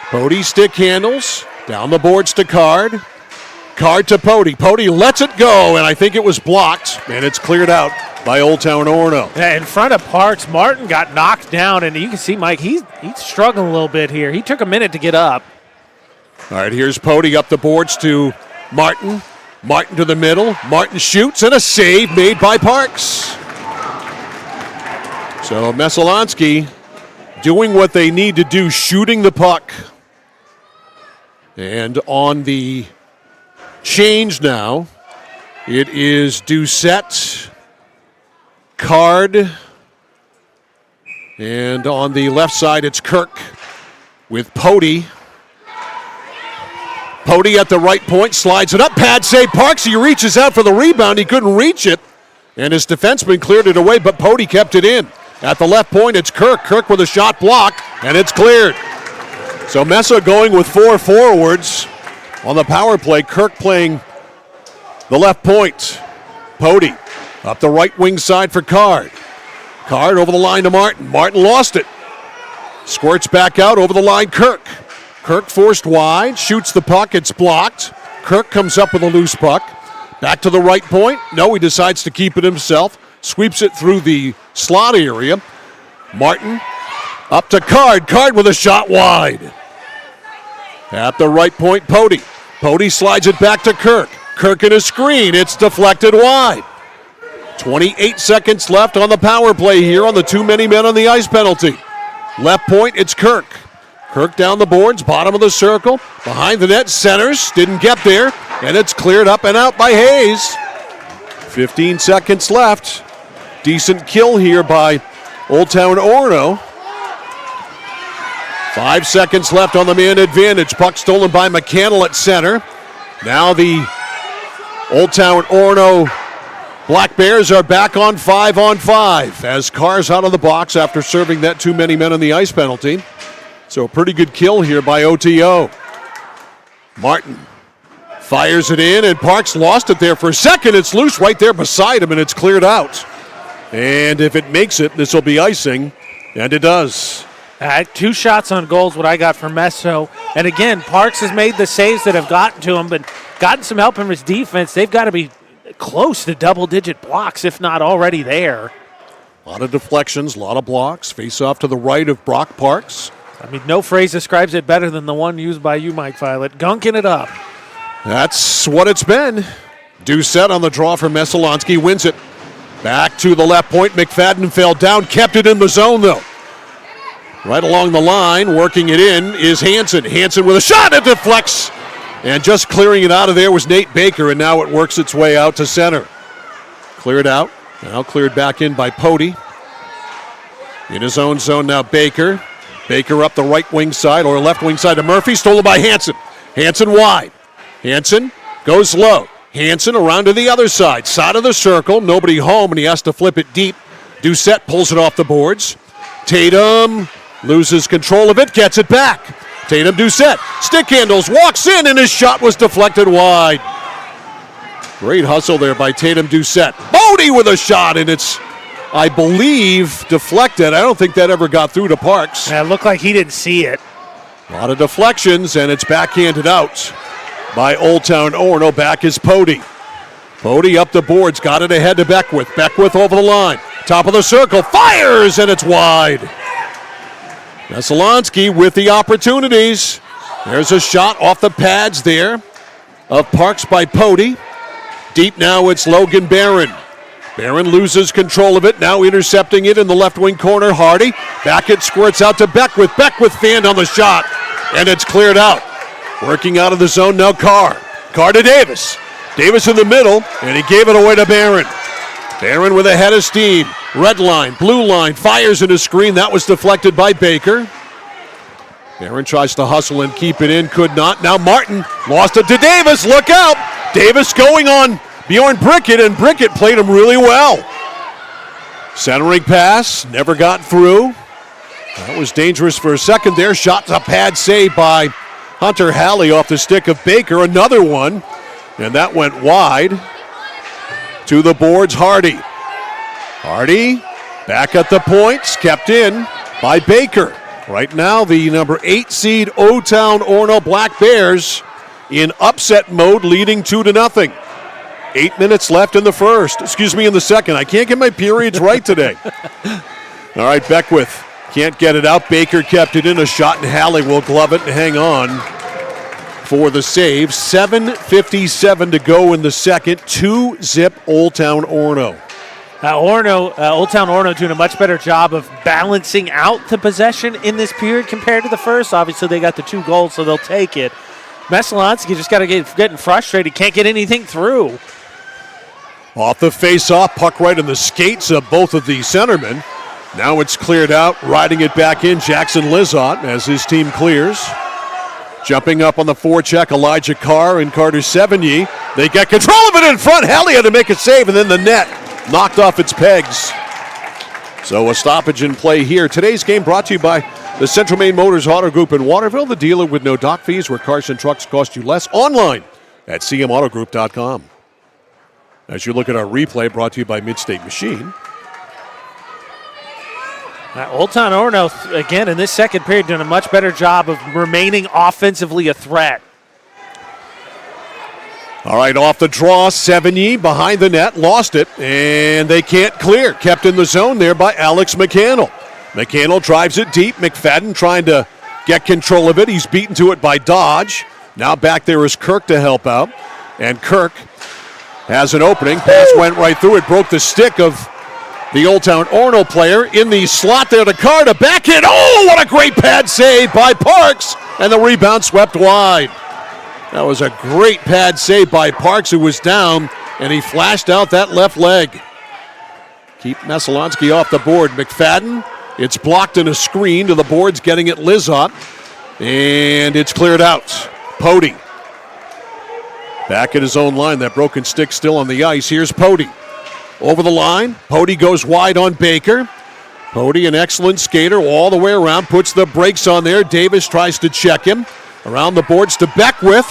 Pody stick handles. Down the boards to Card. Card to Pody. Pody lets it go, and I think it was blocked, and it's cleared out by Old Town Orono. Yeah, in front of Parks, Martin got knocked down, and you can see, Mike, he's struggling a little bit here. He took a minute to get up. All right, here's Pody up the boards to Martin. Martin to the middle. Martin shoots, and a save made by Parks. So Messalonskee doing what they need to do, shooting the puck. And on the change now, it is Doucette, Card, and on the left side it's Kirk with Pody. Pody at the right point, slides it up, pad save Parks. He reaches out for the rebound, he couldn't reach it, and his defenseman cleared it away, but Pody kept it in. At the left point it's Kirk. Kirk with a shot block, and it's cleared. So Messa going with 4 forwards on the power play. Kirk playing the left point. Pody up the right wing side for Card. Card over the line to Martin. Martin lost it. Squirts back out over the line, Kirk. Kirk forced wide, shoots the puck, it's blocked. Kirk comes up with a loose puck. Back to the right point. No, he decides to keep it himself. Sweeps it through the slot area. Martin up to Card. Card with a shot wide. At the right point, Pody. Pody slides it back to Kirk. Kirk in a screen. It's deflected wide. 28 seconds left on the power play here on the too many men on the ice penalty. Left point, it's Kirk. Kirk down the boards, bottom of the circle. Behind the net, centers. Didn't get there. And it's cleared up and out by Hayes. 15 seconds left. Decent kill here by Old Town Orono. 5 seconds left on the man advantage. Puck stolen by McCannell at center. Now the Old Town Orono Black Bears are back on 5-on-5 as Carr's out of the box after serving that too many men on the ice penalty. So a pretty good kill here by OTO. Martin fires it in, and Parks lost it there for a second. It's loose right there beside him, and it's cleared out. And if it makes it, this will be icing, and it does. 2 shots on goal is what I got from Messo. And again, Parks has made the saves that have gotten to him, but gotten some help from his defense. They've got to be close to double-digit blocks, if not already there. A lot of deflections, a lot of blocks. Face off to the right of Brock Parks. I mean, no phrase describes it better than the one used by you, Mike Violet. Gunking it up. That's what it's been. Doucette on the draw for Messalonskee, wins it. Back to the left point. McFadden fell down, kept it in the zone, though. Right along the line, working it in, is Hansen. Hansen with a shot, it deflects. And just clearing it out of there was Nate Baker, and now it works its way out to center. Cleared out, now cleared back in by Pody. In his own zone now, Baker. Baker up the right wing side, or left wing side to Murphy, stolen by Hansen. Hansen wide. Hansen goes low. Hansen around to the other side. Side of the circle. Nobody home, and he has to flip it deep. Doucette pulls it off the boards. Tatum loses control of it, gets it back. Tatum Doucette. Stick handles, walks in, and his shot was deflected wide. Great hustle there by Tatum Doucette. Bodie with a shot, and it's, I believe, deflected. I don't think that ever got through to Parks. Yeah, it looked like he didn't see it. A lot of deflections, and it's backhanded out by Old Town Orono. Back is Pody. Pody up the boards, got it ahead to Beckwith. Beckwith over the line. Top of the circle, fires, and it's wide. Messalonskee with the opportunities. There's a shot off the pads there of Parks by Pody. Deep now, it's Logan Barron. Barron loses control of it, now intercepting it in the left wing corner. Hardy, back it squirts out to Beckwith. Beckwith fanned on the shot, and it's cleared out. Working out of the zone now, Carr. Carr to Davis. Davis in the middle, and he gave it away to Barron. Barron with a head of steam. Red line, blue line, fires in a screen. That was deflected by Baker. Barron tries to hustle and keep it in, could not. Now Martin lost it to Davis. Look out! Davis going on Bjorn Brickett, and Brickett played him really well. Centering pass, never got through. That was dangerous for a second there. Shot to pad save by Hunter Halley off the stick of Baker. Another one, and that went wide. To the boards, Hardy. Hardy back at the points, kept in by Baker. Right now, the number 8 seed O-Town Orono Black Bears in upset mode, leading 2-0. 8 minutes left in the second. I can't get my periods right today. All right, Beckwith can't get it out. Baker kept it in, a shot, and Halley will glove it and hang on for the save. 7:57 to go in the second. 2-0 Old Town Orono. Old Town Orono doing a much better job of balancing out the possession in this period compared to the first. Obviously, they got the 2 goals, so they'll take it. Messalonskee just got to getting frustrated. Can't get anything through. Off the face-off, puck right in the skates of both of the centermen. Now it's cleared out, riding it back in, Jackson Lizotte as his team clears. Jumping up on the forecheck, Elijah Carr and Carter Sevigny. They get control of it in front. Halley had to make a save, and then the net knocked off its pegs. So a stoppage in play here. Today's game brought to you by the Central Maine Motors Auto Group in Waterville, the dealer with no dock fees, where cars and trucks cost you less. Online at cmautogroup.com. As you look at our replay, brought to you by Midstate Machine. Old Town Orono, again, in this second period, doing a much better job of remaining offensively a threat. All right, off the draw, Sevigny behind the net, lost it, and they can't clear. Kept in the zone there by Alex McCannell. McCannell drives it deep. McFadden trying to get control of it. He's beaten to it by Dodge. Now back there is Kirk to help out, and Kirk has an opening. Pass went right through it, broke the stick of the Old Town Orono player in the slot there to Carr to backhand. Oh, what a great pad save by Parks, and the rebound swept wide. That was a great pad save by Parks, who was down, and he flashed out that left leg. Keep Messalonskee off the board. McFadden, it's blocked in a screen to the boards, getting it Lizotte, and it's cleared out. Pody back at his own line. That broken stick still on the ice. Here's Pody. Over the line. Pody goes wide on Baker. Pody, an excellent skater all the way around, puts the brakes on there. Davis tries to check him. Around the boards to Beckwith.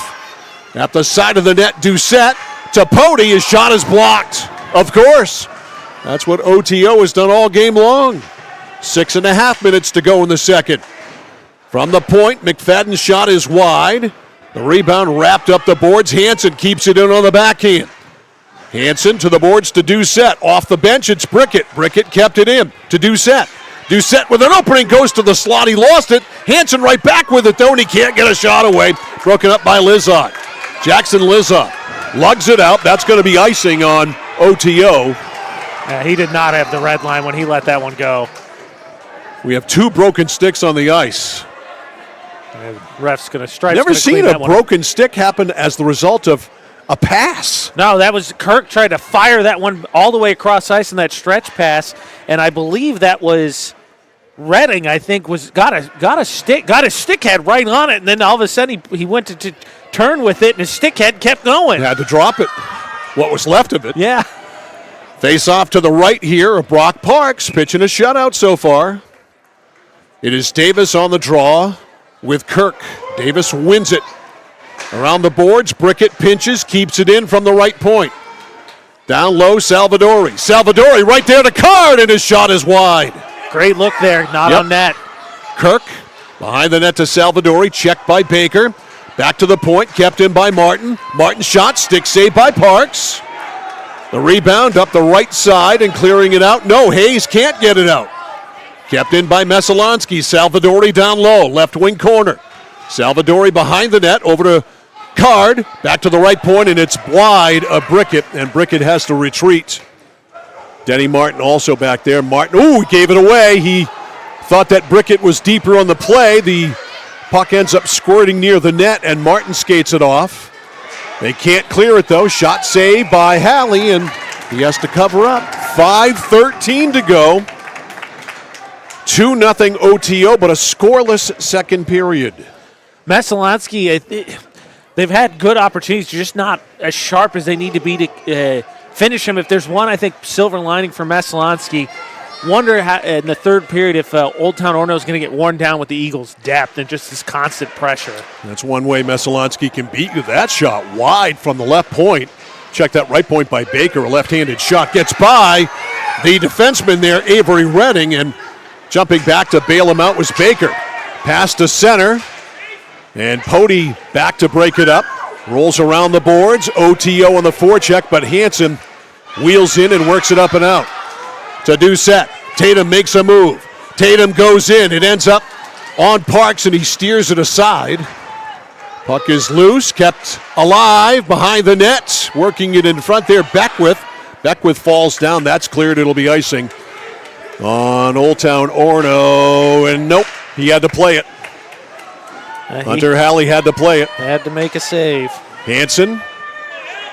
At the side of the net, Doucette to Pody. His shot is blocked. Of course. That's what OTO has done all game long. 6.5 minutes to go in the second. From the point, McFadden's shot is wide. The rebound wrapped up the boards. Hansen keeps it in on the backhand. Hansen to the boards to Doucette. Off the bench, it's Brickett. Brickett kept it in to Doucette. Doucette with an opening, goes to the slot. He lost it. Hansen right back with it, though, and he can't get a shot away. Broken up by Lizotte. Jackson Lizotte lugs it out. That's going to be icing on OTO. Yeah, he did not have the red line when he let that one go. We have 2 broken sticks on the ice. And ref's going to strike. Never seen a broken stick happen as the result of a pass. No, that was Kirk tried to fire that one all the way across ice in that stretch pass, and I believe that was Redding. I think got his stick head right on it, and then all of a sudden he went to turn with it, and his stick head kept going. He had to drop it. What was left of it. Yeah. Face off to the right here of Brock Parks, pitching a shutout so far. It is Davis on the draw with Kirk. Davis wins it. Around the boards, Brickett pinches, keeps it in from the right point. Down low, Salvadori. Salvadori right there to Card, and his shot is wide. Great look there, not on net. Kirk behind the net to Salvadori, checked by Baker. Back to the point, kept in by Martin. Martin's shot, stick saved by Parks. The rebound up the right side and clearing it out. No, Hayes can't get it out. Kept in by Messalonskee. Salvadori down low, left wing corner. Salvadori behind the net, over to Card, back to the right point, and it's wide of Brickett, and Brickett has to retreat. Denny Martin also back there. Martin, he gave it away. He thought that Brickett was deeper on the play. The puck ends up squirting near the net, and Martin skates it off. They can't clear it, though. Shot saved by Halley, and he has to cover up. 5:13 to go. 2-0 OTO, but a scoreless second period. Messalonskee, they've had good opportunities, just not as sharp as they need to be to finish them. If there's one, I think, silver lining for Messalonskee, wonder how, in the third period if Old Town Orono is going to get worn down with the Eagles' depth and just this constant pressure. That's one way Messalonskee can beat you. That shot wide from the left point. Check that right point by Baker. A left-handed shot gets by the defenseman there, Avery Redding, and jumping back to bail him out was Baker. Pass to center. And Pody back to break it up. Rolls around the boards. OTO on the forecheck, but Hansen wheels in and works it up and out. To Doucette. Tatum makes a move. Tatum goes in. It ends up on Parks, and he steers it aside. Puck is loose, kept alive behind the net. Working it in front there, Beckwith. Beckwith falls down. That's cleared. It'll be icing on Old Town Orono. And nope, he had to play it. Hunter Halley had to play it. Had to make a save. Hansen,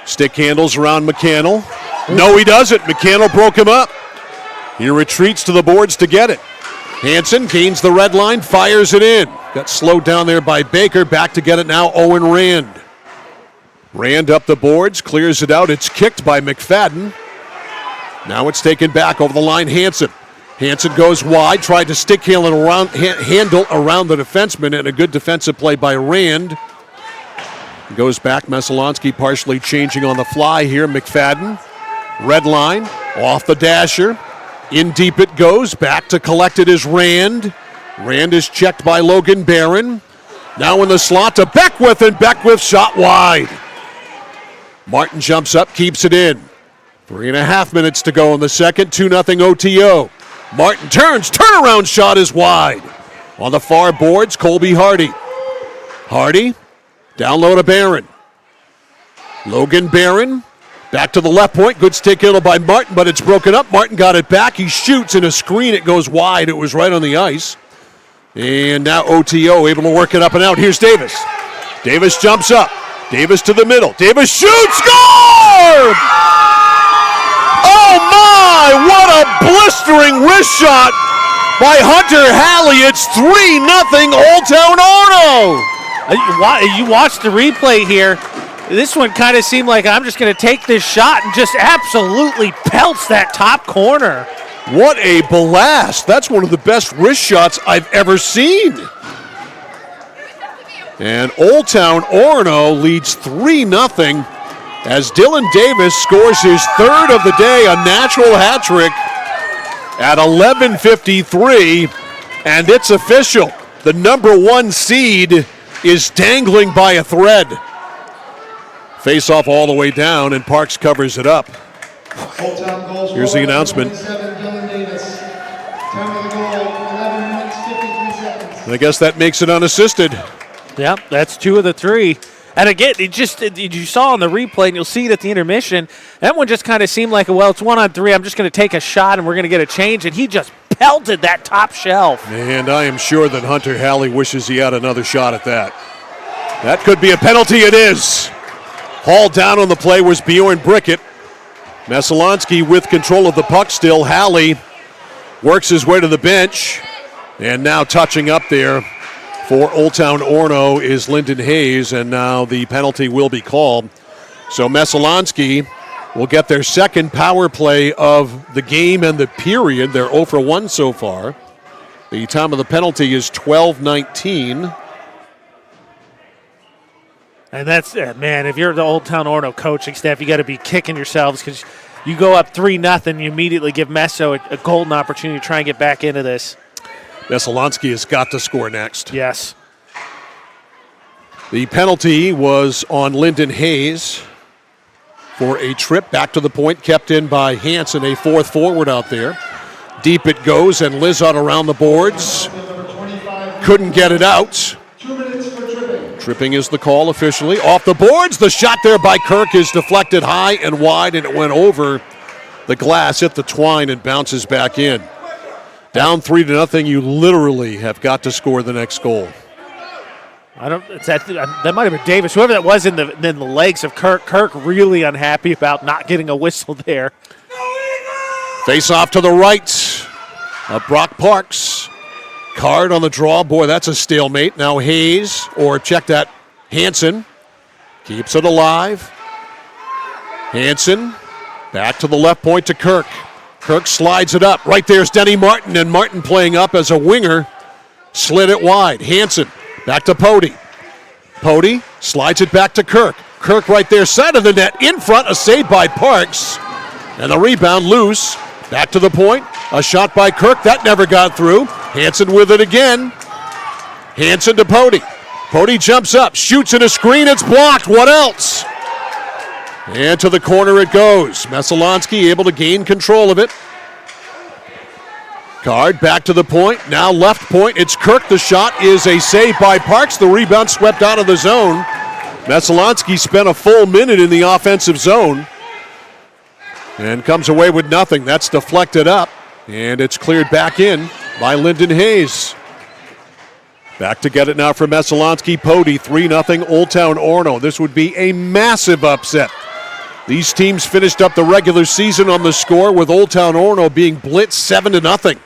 stick handles around McCannell. No, he doesn't. McCannell broke him up. He retreats to the boards to get it. Hansen gains the red line, fires it in. Got slowed down there by Baker. Back to get it now, Owen Rand. Rand up the boards, clears it out. It's kicked by McFadden. Now it's taken back over the line, Hansen. Hansen goes wide, tried to stick handle around the defenseman, and a good defensive play by Rand. Goes back, Messalonskee partially changing on the fly here. McFadden, red line, off the dasher. In deep it goes, back to collect it is Rand. Rand is checked by Logan Barron. Now in the slot to Beckwith, and Beckwith shot wide. Martin jumps up, keeps it in. 3.5 minutes to go in the second, 2-0 OTO. Martin turns, turnaround shot is wide. On the far boards, Colby Hardy. Hardy, down low to Barron. Logan Barron, back to the left point, good stick handle by Martin, but it's broken up. Martin got it back, he shoots in a screen, it goes wide, it was right on the ice. And now OTO able to work it up and out. Here's Davis. Davis jumps up. Davis to the middle. Davis shoots, score! Oh my, what a blistering wrist shot by Hunter Halley. It's 3-0 Old Town Orono. You watch the replay here. This one kind of seemed like I'm just going to take this shot and just absolutely pelts that top corner. What a blast. That's one of the best wrist shots I've ever seen. And Old Town Orono leads 3-0 as Dylan Davis scores his third of the day, a natural hat trick at 11:53. And it's official. The number 1 seed is dangling by a thread. Face off all the way down, and Parks covers it up. Here's the announcement. And I guess that makes it unassisted. Yep, that's 2 of the 3. And again, you saw on the replay, and you'll see it at the intermission, that one just kind of seemed like, well, it's 1-on-3. I'm just going to take a shot, and we're going to get a change. And he just pelted that top shelf. And I am sure that Hunter Halley wishes he had another shot at that. That could be a penalty. It is. Hauled down on the play was Bjorn Brickett. Messalonskee with control of the puck still. Halley works his way to the bench. And now touching up there for Old Town Orono is Lyndon Hayes, and now the penalty will be called. So Messalonskee will get their second power play of the game and the period. They're 0 for 1 so far. The time of the penalty is 12:19. And that's, man, if you're the Old Town Orono coaching staff, you got to be kicking yourselves because you go up 3-0, you immediately give Messo a golden opportunity to try and get back into this. Messalonskee has got to score next. Yes. The penalty was on Lyndon Hayes for a trip back to the point kept in by Hansen, a fourth forward out there. Deep it goes, and Lizotte around the boards. Couldn't get it out. 2 minutes for tripping. Tripping is the call officially. Off the boards, the shot there by Kirk is deflected high and wide, and it went over the glass, hit the twine, and bounces back in. Down 3-0, you literally have got to score the next goal. That might have been Davis, whoever that was in the legs of Kirk. Kirk really unhappy about not getting a whistle there. Face off to the right of Brock Parks. Card on the draw. Boy, that's a stalemate. Now Hayes, or check that, Hansen, keeps it alive. Hansen back to the left point to Kirk. Kirk slides it up. Right there's Denny Martin, and Martin playing up as a winger. Slid it wide. Hansen back to Pody. Pody slides it back to Kirk. Kirk right there, side of the net, in front, a save by Parks. And the rebound loose. Back to the point. A shot by Kirk. That never got through. Hansen with it again. Hansen to Pody. Pody jumps up, shoots in a screen. It's blocked. What else? And to the corner it goes. Messalonskee able to gain control of it. Card back to the point. Now left point. It's Kirk. The shot is a save by Parks. The rebound swept out of the zone. Messalonskee spent a full minute in the offensive zone and comes away with nothing. That's deflected up, and it's cleared back in by Lyndon Hayes. Back to get it now for Messalonskee. Pody, 3-0 Old Town Orono. This would be a massive upset. These teams finished up the regular season on the score with Old Town Orono being blitzed 7-0.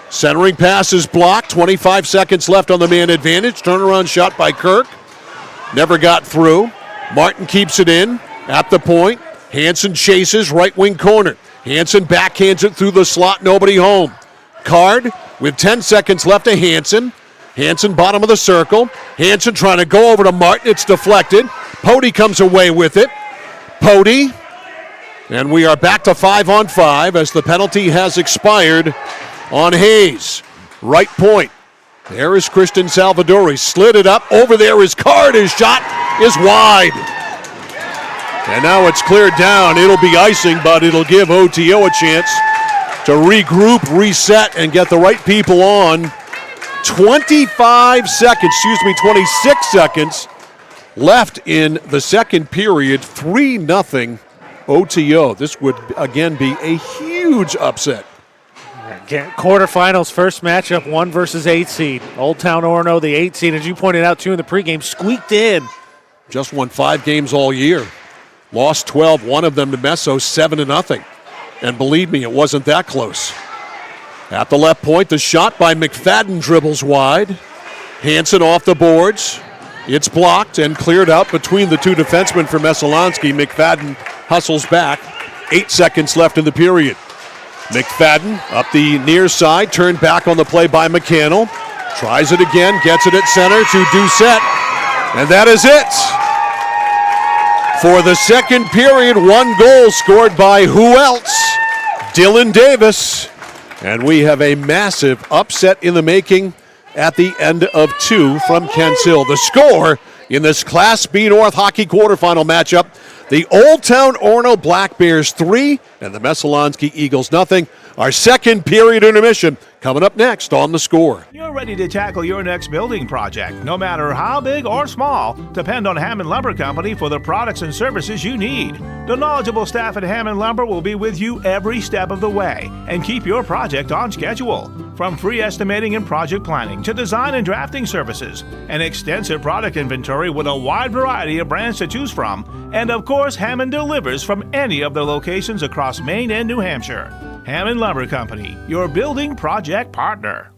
Centering pass is blocked. 25 seconds left on the man advantage. Turnaround shot by Kirk. Never got through. Martin keeps it in at the point. Hansen chases right wing corner. Hansen backhands it through the slot. Nobody home. Card with 10 seconds left to Hansen. Hansen bottom of the circle. Hansen trying to go over to Martin. It's deflected. Pody comes away with it. Pody. And we are back to 5-on-5 as the penalty has expired on Hayes. Right point. There is Christian Salvadori. Slid it up. Over there is Card. His shot is wide. And now it's cleared down. It'll be icing, but it'll give OTO a chance to regroup, reset, and get the right people on. 26 seconds left in the second period. 3-0 OTO. This would, again, be a huge upset. Again, quarterfinals, first matchup, 1 versus 8 seed. Old Town Orono, the 8 seed, as you pointed out, too, in the pregame, squeaked in. Just won 5 games all year. Lost 12, one of them to Messo, 7-0. And believe me, it wasn't that close. At the left point, the shot by McFadden dribbles wide. Hansen off the boards. It's blocked and cleared out between the two defensemen for Messalonskee. McFadden hustles back. 8 seconds left in the period. McFadden up the near side, turned back on the play by McCannell. Tries it again, gets it at center to Doucette, and that is it. For the second period, one goal scored by who else? Dylan Davis. And we have a massive upset in the making at the end of two from Kents Hill. The score in this Class B North Hockey quarterfinal matchup, the Old Town Orono Black Bears 3 and the Messalonskee Eagles nothing. Our second period intermission coming up next on The Score. You're ready to tackle your next building project, no matter how big or small. Depend on Hammond Lumber Company for the products and services you need. The knowledgeable staff at Hammond Lumber will be with you every step of the way and keep your project on schedule. From free estimating and project planning to design and drafting services, an extensive product inventory with a wide variety of brands to choose from, and of course, Hammond delivers from any of the locations across Maine and New Hampshire. Hammond Lumber Company, your building project partner.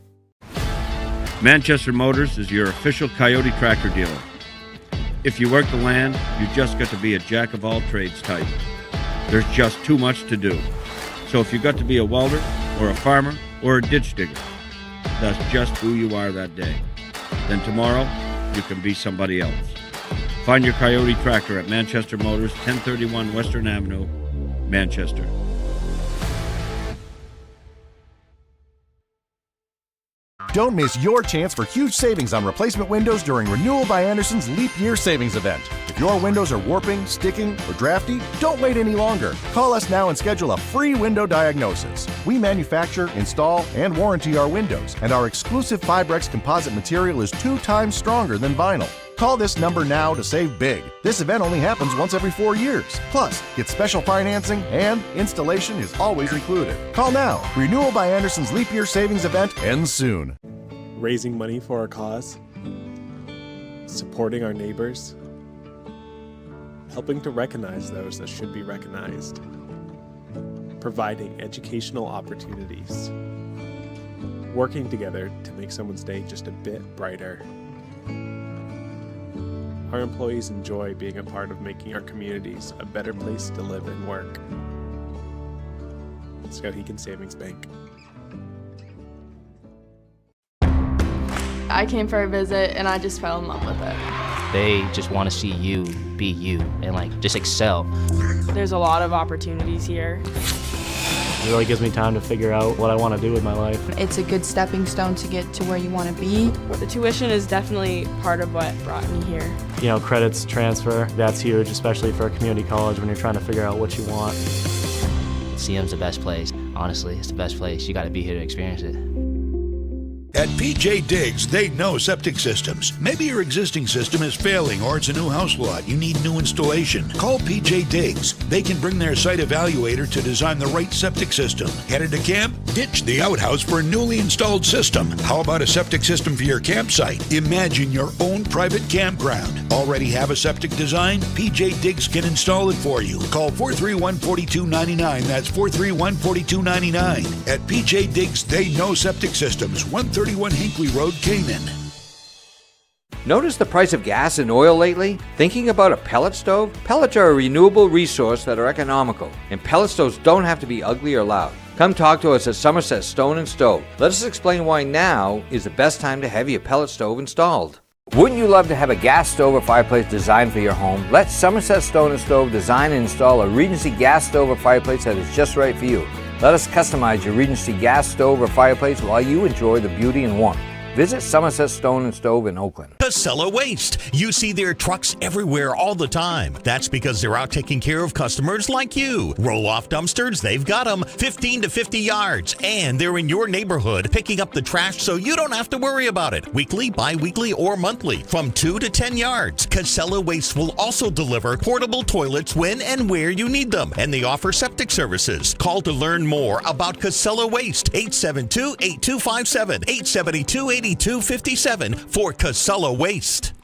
Manchester Motors is your official Coyote tractor dealer. If you work the land, you just got to be a jack of all trades type. There's just too much to do. So if you got to be a welder or a farmer or a ditch digger, that's just who you are that day. Then tomorrow, you can be somebody else. Find your Coyote tractor at Manchester Motors, 1031 Western Avenue, Manchester. Don't miss your chance for huge savings on replacement windows during Renewal by Anderson's Leap Year Savings Event. If your windows are warping, sticking, or drafty, don't wait any longer. Call us now and schedule a free window diagnosis. We manufacture, install, and warranty our windows, and our exclusive Fibrex composite material is 2 times stronger than vinyl. Call this number now to save big. This event only happens once every 4 years. Plus, get special financing and installation is always included. Call now. Renewal by Anderson's Leap Year Savings Event ends soon. Raising money for our cause, supporting our neighbors, helping to recognize those that should be recognized, providing educational opportunities, working together to make someone's day just a bit brighter. Our employees enjoy being a part of making our communities a better place to live and work. Skowhegan Savings Bank. I came for a visit and I just fell in love with it. They just want to see you be you and just excel. There's a lot of opportunities here. It really gives me time to figure out what I want to do with my life. It's a good stepping stone to get to where you want to be. The tuition is definitely part of what brought me here. You know, credits transfer, that's huge, especially for a community college when you're trying to figure out what you want. CM's the best place. Honestly, it's the best place. You got to be here to experience it. At PJ Diggs, they know septic systems. Maybe your existing system is failing or it's a new house lot. You need new installation. Call PJ Diggs. They can bring their site evaluator to design the right septic system. Headed to camp? Ditch the outhouse for a newly installed system. How about a septic system for your campsite? Imagine your own private campground. Already have a septic design? PJ Diggs can install it for you. Call 431-4299. That's 431-4299. At PJ Diggs, they know septic systems. 131 Hinkley Road, Canaan. Notice the price of gas and oil lately? Thinking about a pellet stove? Pellets are a renewable resource that are economical, and pellet stoves don't have to be ugly or loud. Come talk to us at Somerset Stone & Stove. Let us explain why now is the best time to have your pellet stove installed. Wouldn't you love to have a gas stove or fireplace designed for your home? Let Somerset Stone & Stove design and install a Regency gas stove or fireplace that is just right for you. Let us customize your Regency gas stove or fireplace while you enjoy the beauty and warmth. Visit Somerset Stone & Stove in Oakland. Casella Waste. You see their trucks everywhere all the time. That's because they're out taking care of customers like you. Roll-off dumpsters, they've got them 15 to 50 yards. And they're in your neighborhood picking up the trash so you don't have to worry about it. Weekly, bi-weekly, or monthly from 2 to 10 yards. Casella Waste will also deliver portable toilets when and where you need them. And they offer septic services. Call to learn more about Casella Waste. 872-8257. 872-8257 for Casella Waste.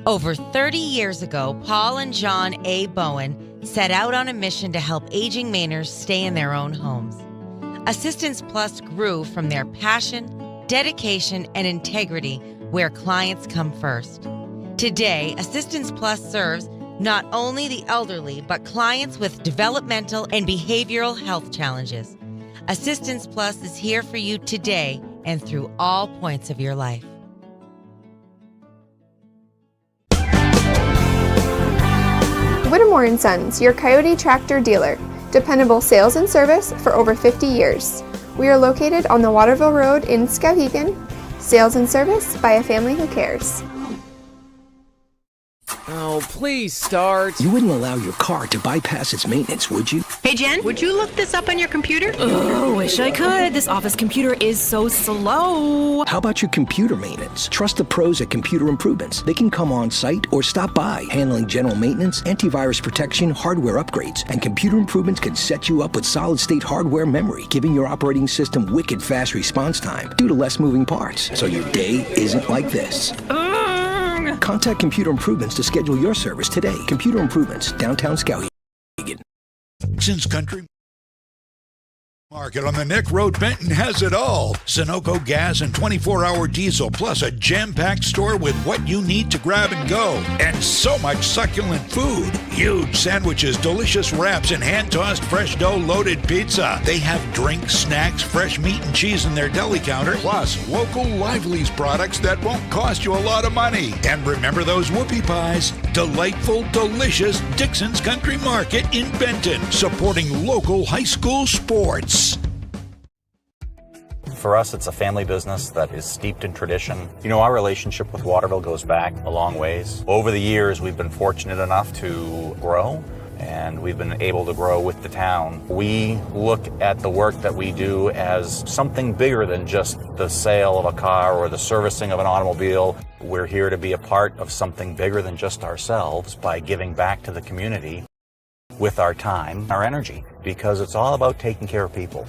Over 30 years ago, Paul and John A. Bowen set out on a mission to help aging Mainers stay in their own homes. Assistance Plus grew from their passion, dedication, and integrity where clients come first. Today, Assistance Plus serves not only the elderly, but clients with developmental and behavioral health challenges. Assistance Plus is here for you today and through all points of your life. Whittemore & Sons, your Coyote tractor dealer. Dependable sales and service for over 50 years. We are located on the Waterville Road in Skowhegan. Sales and service by a family who cares. Oh, please start. You wouldn't allow your car to bypass its maintenance, would you? Hey, Jen, would you look this up on your computer? Oh, wish I could. This office computer is so slow. How about your computer maintenance? Trust the pros at Computer Improvements. They can come on site or stop by, handling general maintenance, antivirus protection, hardware upgrades. And Computer Improvements can set you up with solid-state hardware memory, giving your operating system wicked fast response time due to less moving parts, so your day isn't like this. Contact Computer Improvements to schedule your service today. Computer Improvements, downtown Skowhegan. Since Country Market on the Neck Road, Benton has it all. Sunoco gas and 24-hour diesel, plus a jam-packed store with what you need to grab and go. And so much succulent food. Huge sandwiches, delicious wraps, and hand-tossed fresh dough-loaded pizza. They have drinks, snacks, fresh meat and cheese in their deli counter, plus local Lively's products that won't cost you a lot of money. And remember those whoopie pies? Delightful, delicious Dixon's Country Market in Benton, supporting local high school sports. For us, it's a family business that is steeped in tradition. You know, our relationship with Waterville goes back a long ways. Over the years, we've been fortunate enough to grow, and we've been able to grow with the town. We look at the work that we do as something bigger than just the sale of a car or the servicing of an automobile. We're here to be a part of something bigger than just ourselves by giving back to the community with our time, our energy, because it's all about taking care of people.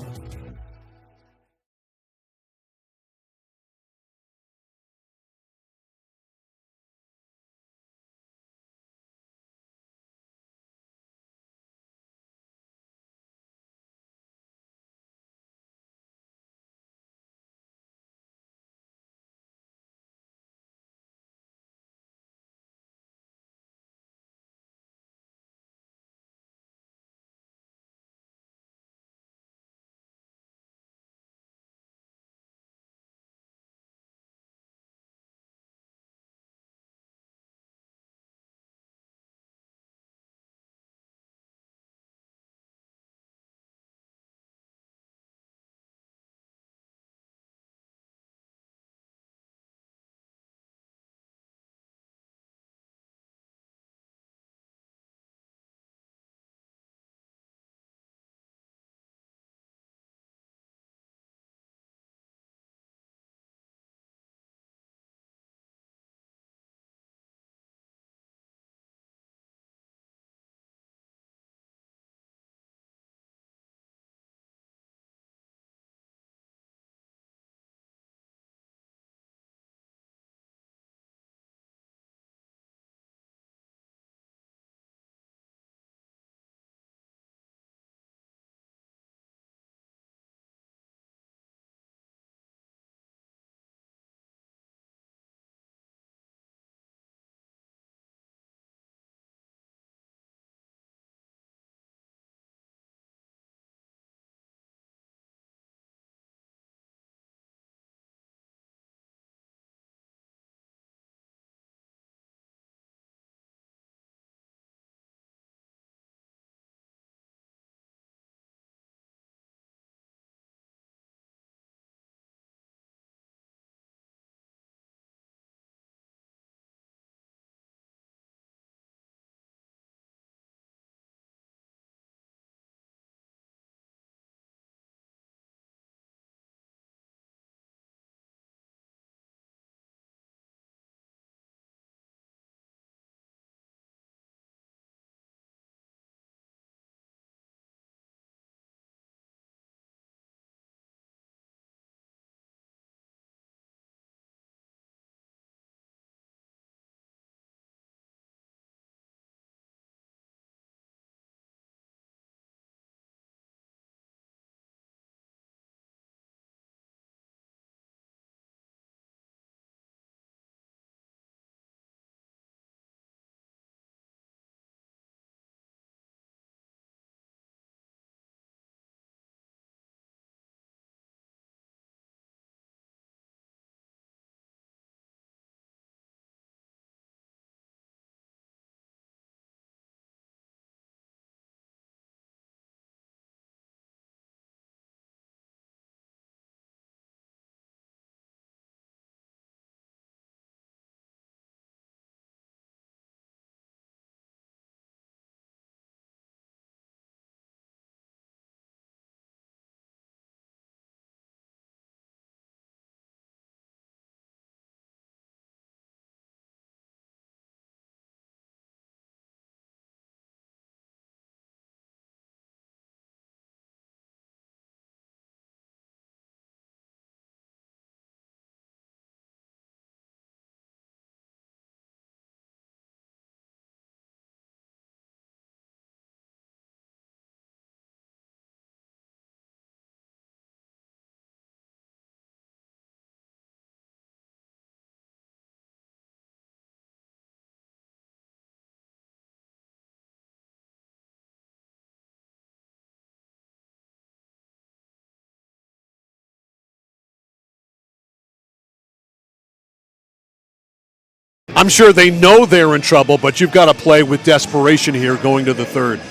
I'm sure they know they're in trouble, but you've got to play with desperation here going to the third.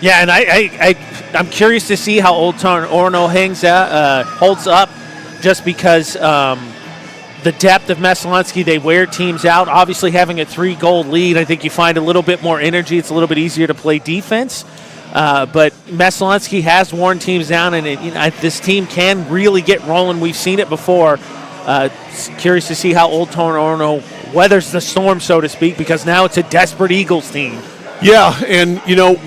Yeah, and I'm curious to see how Old Town Orono holds up, just because the depth of Messalonskee, they wear teams out. Obviously, having a 3-goal lead, I think you find a little bit more energy. It's a little bit easier to play defense. But Messalonskee has worn teams down, and this team can really get rolling. We've seen it before. Curious to see how Old Town Orono weathers the storm, so to speak, because now it's a desperate Eagles team. Yeah, and,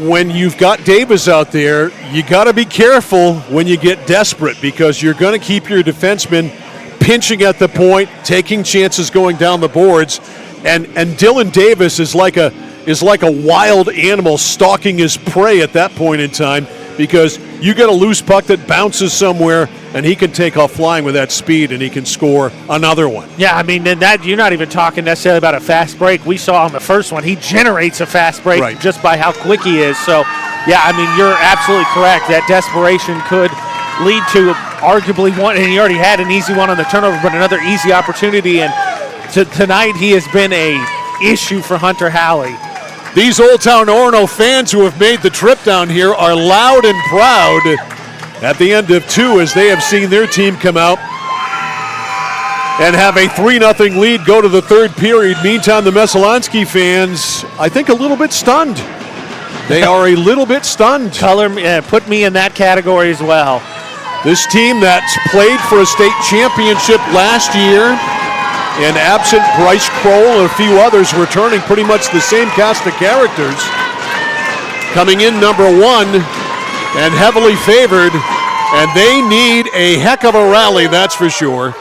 when you've got Davis out there, you got to be careful when you get desperate, because you're going to keep your defensemen pinching at the point, taking chances going down the boards, and Dylan Davis is like a wild animal stalking his prey at that point in time, because you get a loose puck that bounces somewhere, and he can take off flying with that speed, and he can score another one. Yeah, I mean, that you're not even talking necessarily about a fast break. We saw on the first one, he generates a fast break just by how quick he is. So, yeah, I mean, you're absolutely correct. That desperation could lead to arguably one, and he already had an easy one on the turnover, but another easy opportunity. And tonight he has been a issue for Hunter Halley. These Old Town Orono fans who have made the trip down here are loud and proud at the end of 2 as they have seen their team come out and have a 3-0 lead go to the third period. Meantime, the Messalonskee fans, I think, a little bit stunned. They are a little bit stunned. Put me in that category as well. This team that's played for a state championship last year, and absent Bryce Kroll and a few others, returning pretty much the same cast of characters, coming in number 1 and heavily favored, and they need a heck of a rally, that's for sure.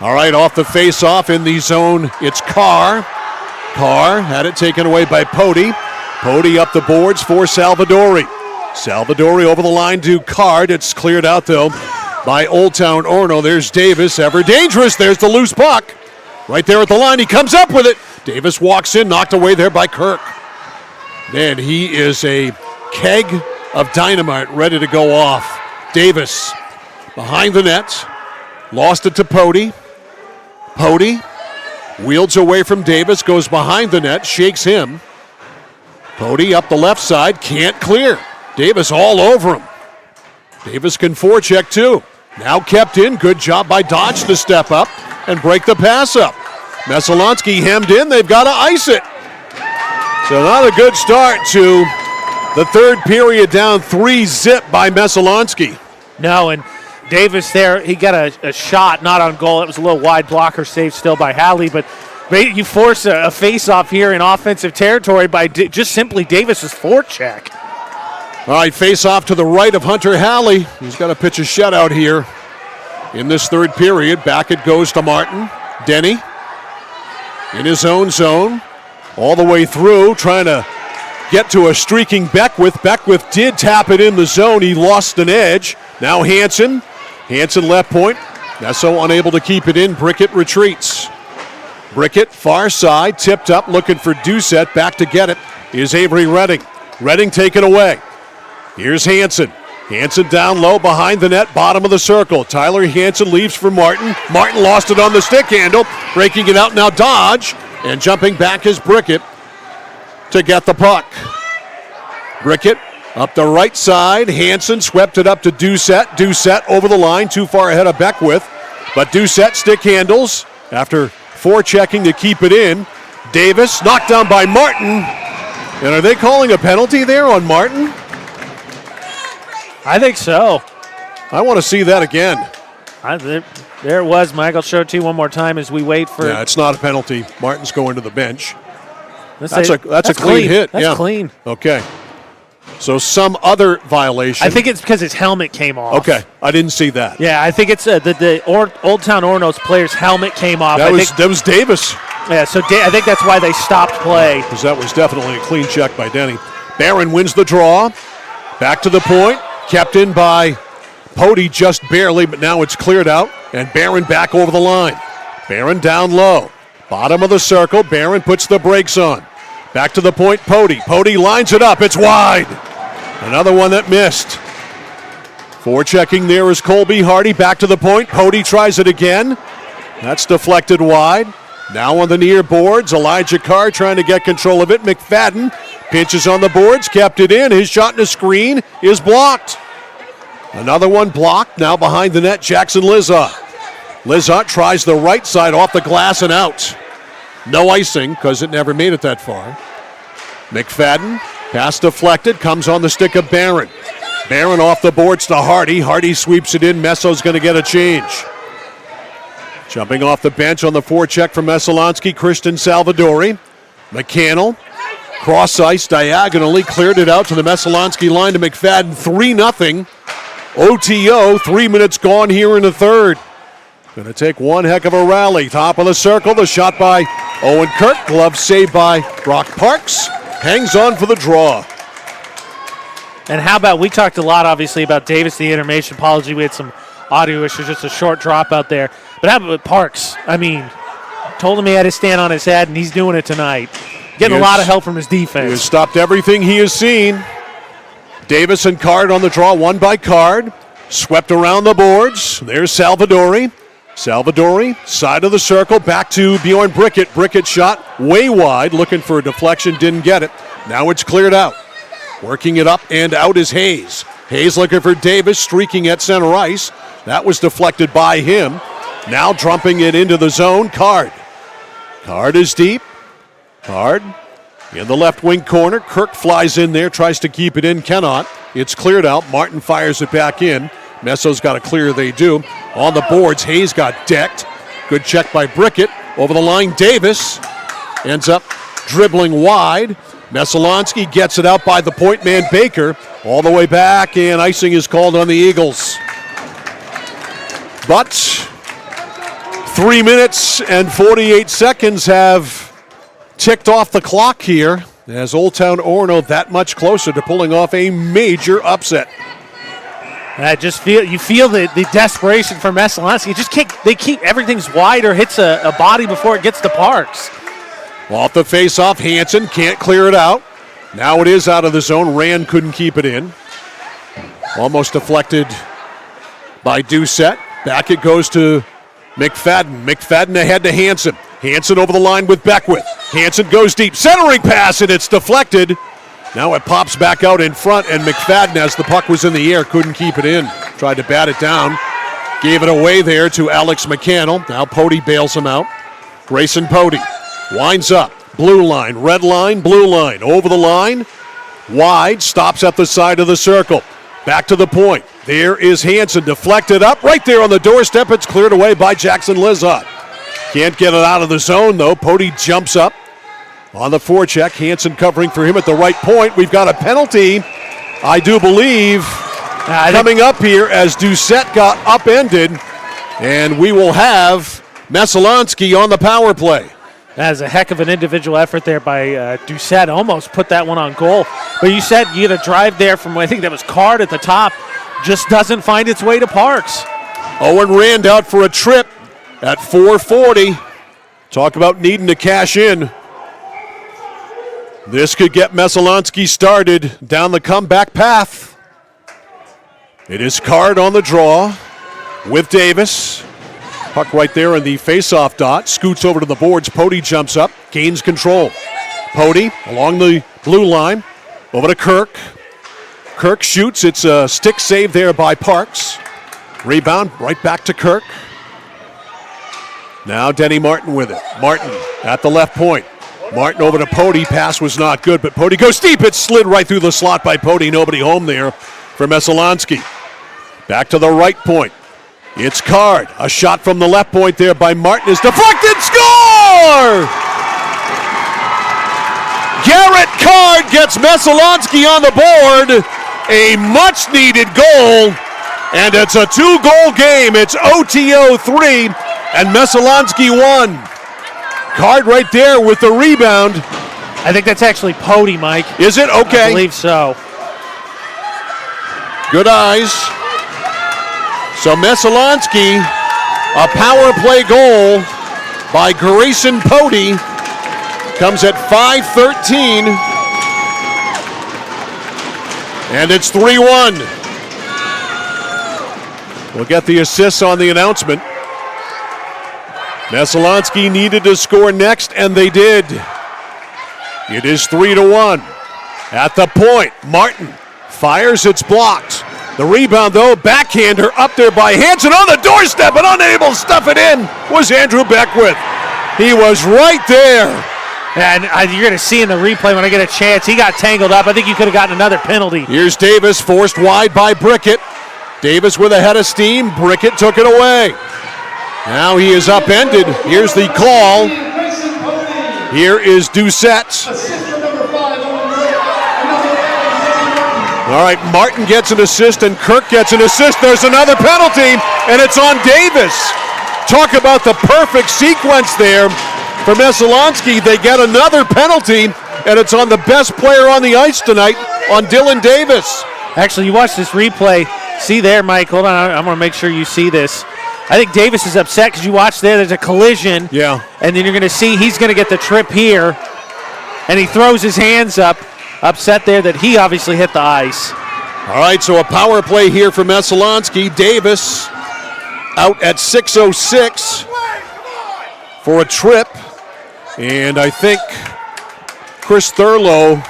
All right, off the face-off in the zone, it's Carr. Carr had it taken away by Pody. Pody up the boards for Salvadori. Salvadori over the line to Card. It's cleared out, though, by Old Town Orono. There's Davis, ever dangerous. There's the loose puck. Right there at the line, he comes up with it. Davis walks in, knocked away there by Kirk. Man, he is a keg of dynamite ready to go off. Davis behind the net, lost it to Pody. Pody wields away from Davis, goes behind the net, shakes him. Pody up the left side, can't clear. Davis all over him. Davis can forecheck too. Now kept in, good job by Dodge to step up and break the pass up. Messalonskee hemmed in, they've got to ice it. So not a good start to the third period, down 3-0 by Messalonskee. No, and Davis there, he got a shot, not on goal. It was a little wide blocker save still by Halley, but you force a face-off here in offensive territory by just simply Davis's forecheck. All right, face-off to the right of Hunter Halley. He's got to pitch a shutout here in this third period. Back it goes to Martin. Denny in his own zone, all the way through, trying to get to a streaking Beckwith. Beckwith did tap it in the zone. He lost an edge. Now Hansen. Hansen left point. Messo unable to keep it in. Brickett retreats. Brickett, far side, tipped up, looking for Doucette. Back to get it is Avery Redding. Redding taken away. Here's Hansen. Hansen down low behind the net, bottom of the circle. Tyler Hansen leaves for Martin. Martin lost it on the stick handle. Breaking it out now, Dodge. And jumping back is Brickett to get the puck. Brickett up the right side. Hansen swept it up to Doucette. Doucette over the line, too far ahead of Beckwith. But Doucette stick handles after forechecking to keep it in. Davis knocked down by Martin. And are they calling a penalty there on Martin? I think so. I want to see that again. There it was, Mike. I'll show it to you one more time as we wait for... Yeah, it's not a penalty. Martin's going to the bench. That's a clean clean hit. That's yeah. clean. Okay. So some other violation. I think it's because his helmet came off. Okay, I didn't see that. Yeah, I think it's the Old Town Orono's player's helmet came off. That was Davis. Yeah, so I think that's why they stopped play. Because that was definitely a clean check by Denny. Barron wins the draw. Back to the point. Kept in by Pody just barely, but now it's cleared out. And Barron back over the line. Barron down low. Bottom of the circle. Barron puts the brakes on. Back to the point, Pody. Pody lines it up. It's wide. Another one that missed. Forechecking there is Colby Hardy. Back to the point. Pody tries it again. That's deflected wide. Now on the near boards, Elijah Carr trying to get control of it. McFadden pinches on the boards, kept it in. His shot in the screen is blocked. Another one blocked, now behind the net, Jackson Lizotte. Lizotte tries the right side off the glass and out. No icing because it never made it that far. McFadden, pass deflected, comes on the stick of Barron. Barron off the boards to Hardy. Hardy sweeps it in. Messo's going to get a change. Jumping off the bench on the forecheck from Messalonskee, Christian Salvadori. McCannell, cross ice diagonally, cleared it out to the Messalonskee line to McFadden. 3-0. OTO, 3 minutes gone here in the third. Going to take one heck of a rally. Top of the circle, the shot by Owen Kirk. Glove saved by Brock Parks. Hangs on for the draw. And how about, we talked a lot, obviously, about Davis, the intermission. Apology, we had some audio issues, just a short drop out there. But how about with Parks? I mean, told him he had to stand on his head, and he's doing it tonight. Getting a lot of help from his defense. He has stopped everything he has seen. Davis and Card on the draw, one by Card. Swept around the boards. There's Salvadori. Salvadori, side of the circle, back to Bjorn Brickett. Brickett shot way wide, looking for a deflection, didn't get it. Now it's cleared out. Working it up and out is Hayes. Hayes looking for Davis, streaking at center ice. That was deflected by him. Now dumping it into the zone, Card. Card is deep. Card in the left wing corner. Kirk flies in there, tries to keep it in, cannot. It's cleared out. Martin fires it back in. Messo's got to clear, they do. On the boards, Hayes got decked. Good check by Brickett. Over the line, Davis ends up dribbling wide. Messalonskee gets it out by the point man, Baker. All the way back, and icing is called on the Eagles. But 3 minutes and 48 seconds have ticked off the clock here as Old Town Orono that much closer to pulling off a major upset. I just feel the desperation for Messalonskee. Just they keep everything's wide or hits a body before it gets to Parks. Off the face-off, Hansen can't clear it out. Now it is out of the zone. Rand couldn't keep it in. Almost deflected by Doucette. Back it goes to McFadden. McFadden ahead to Hansen. Hansen over the line with Beckwith. Hansen goes deep. Centering pass, and it's deflected. Now it pops back out in front, and McFadden, as the puck was in the air, couldn't keep it in. Tried to bat it down. Gave it away there to Alex McCannell. Now Pody bails him out. Grayson Pody winds up. Blue line, red line, blue line. Over the line. Wide. Stops at the side of the circle. Back to the point. There is Hansen. Deflected up. Right there on the doorstep. It's cleared away by Jackson Lizotte. Can't get it out of the zone, though. Pody jumps up. On the forecheck, Hansen covering for him at the right point. We've got a penalty, I do believe, coming up here as Doucette got upended, and we will have Messalonskee on the power play. That is a heck of an individual effort there by Doucette. Almost put that one on goal. But you said you had a drive there from, I think that was Card at the top. Just doesn't find its way to Parks. Owen Rand out for a trip at 4:40. Talk about needing to cash in. This could get Messalonskee started down the comeback path. It is Card on the draw with Davis. Puck right there in the face-off dot. Scoots over to the boards. Pody jumps up, gains control. Pody along the blue line. Over to Kirk. Kirk shoots. It's a stick save there by Parks. Rebound right back to Kirk. Now Denny Martin with it. Martin at the left point. Martin over to Pody. Pass was not good, but Pody goes deep. It slid right through the slot by Pody. Nobody home there for Messalonskee. Back to the right point. It's Card. A shot from the left point there by Martin is deflected. Score! Garrett Card gets Messalonskee on the board. A much-needed goal, and it's a 2-goal game. It's OTO 3, and Messalonskee 1. Card right there with the rebound. I think that's actually Pody, Mike. Is it? Okay. I believe so. Good eyes. So Messalonskee, a power play goal by Grayson Pody, comes at 5:13. And it's 3-1. We'll get the assists on the announcement. Messalonskee needed to score next, and they did. It is 3-1. At the point, Martin fires, it's blocked. The rebound, though, backhander up there by Hansen on the doorstep, and unable to stuff it in was Andrew Beckwith. He was right there. And you're going to see in the replay when I get a chance, he got tangled up. I think you could have gotten another penalty. Here's Davis, forced wide by Brickett. Davis with a head of steam. Brickett took it away. Now he is upended. Here's the call. Here is Doucette. All right, Martin gets an assist and Kirk gets an assist. There's another penalty, and it's on Davis. Talk about the perfect sequence there for Messalonskee. They get another penalty, and it's on the best player on the ice tonight, on Dylan Davis. Actually, you watch this replay. See there, Mike, hold on. I'm going to make sure you see this. I think Davis is upset because you watch there's a collision. Yeah. And then you're going to see he's going to get the trip here, and he throws his hands up, upset there that he obviously hit the ice. All right, so a power play here for Messalonskee. Davis out at 6:06 for a trip. And I think Chris Thurlow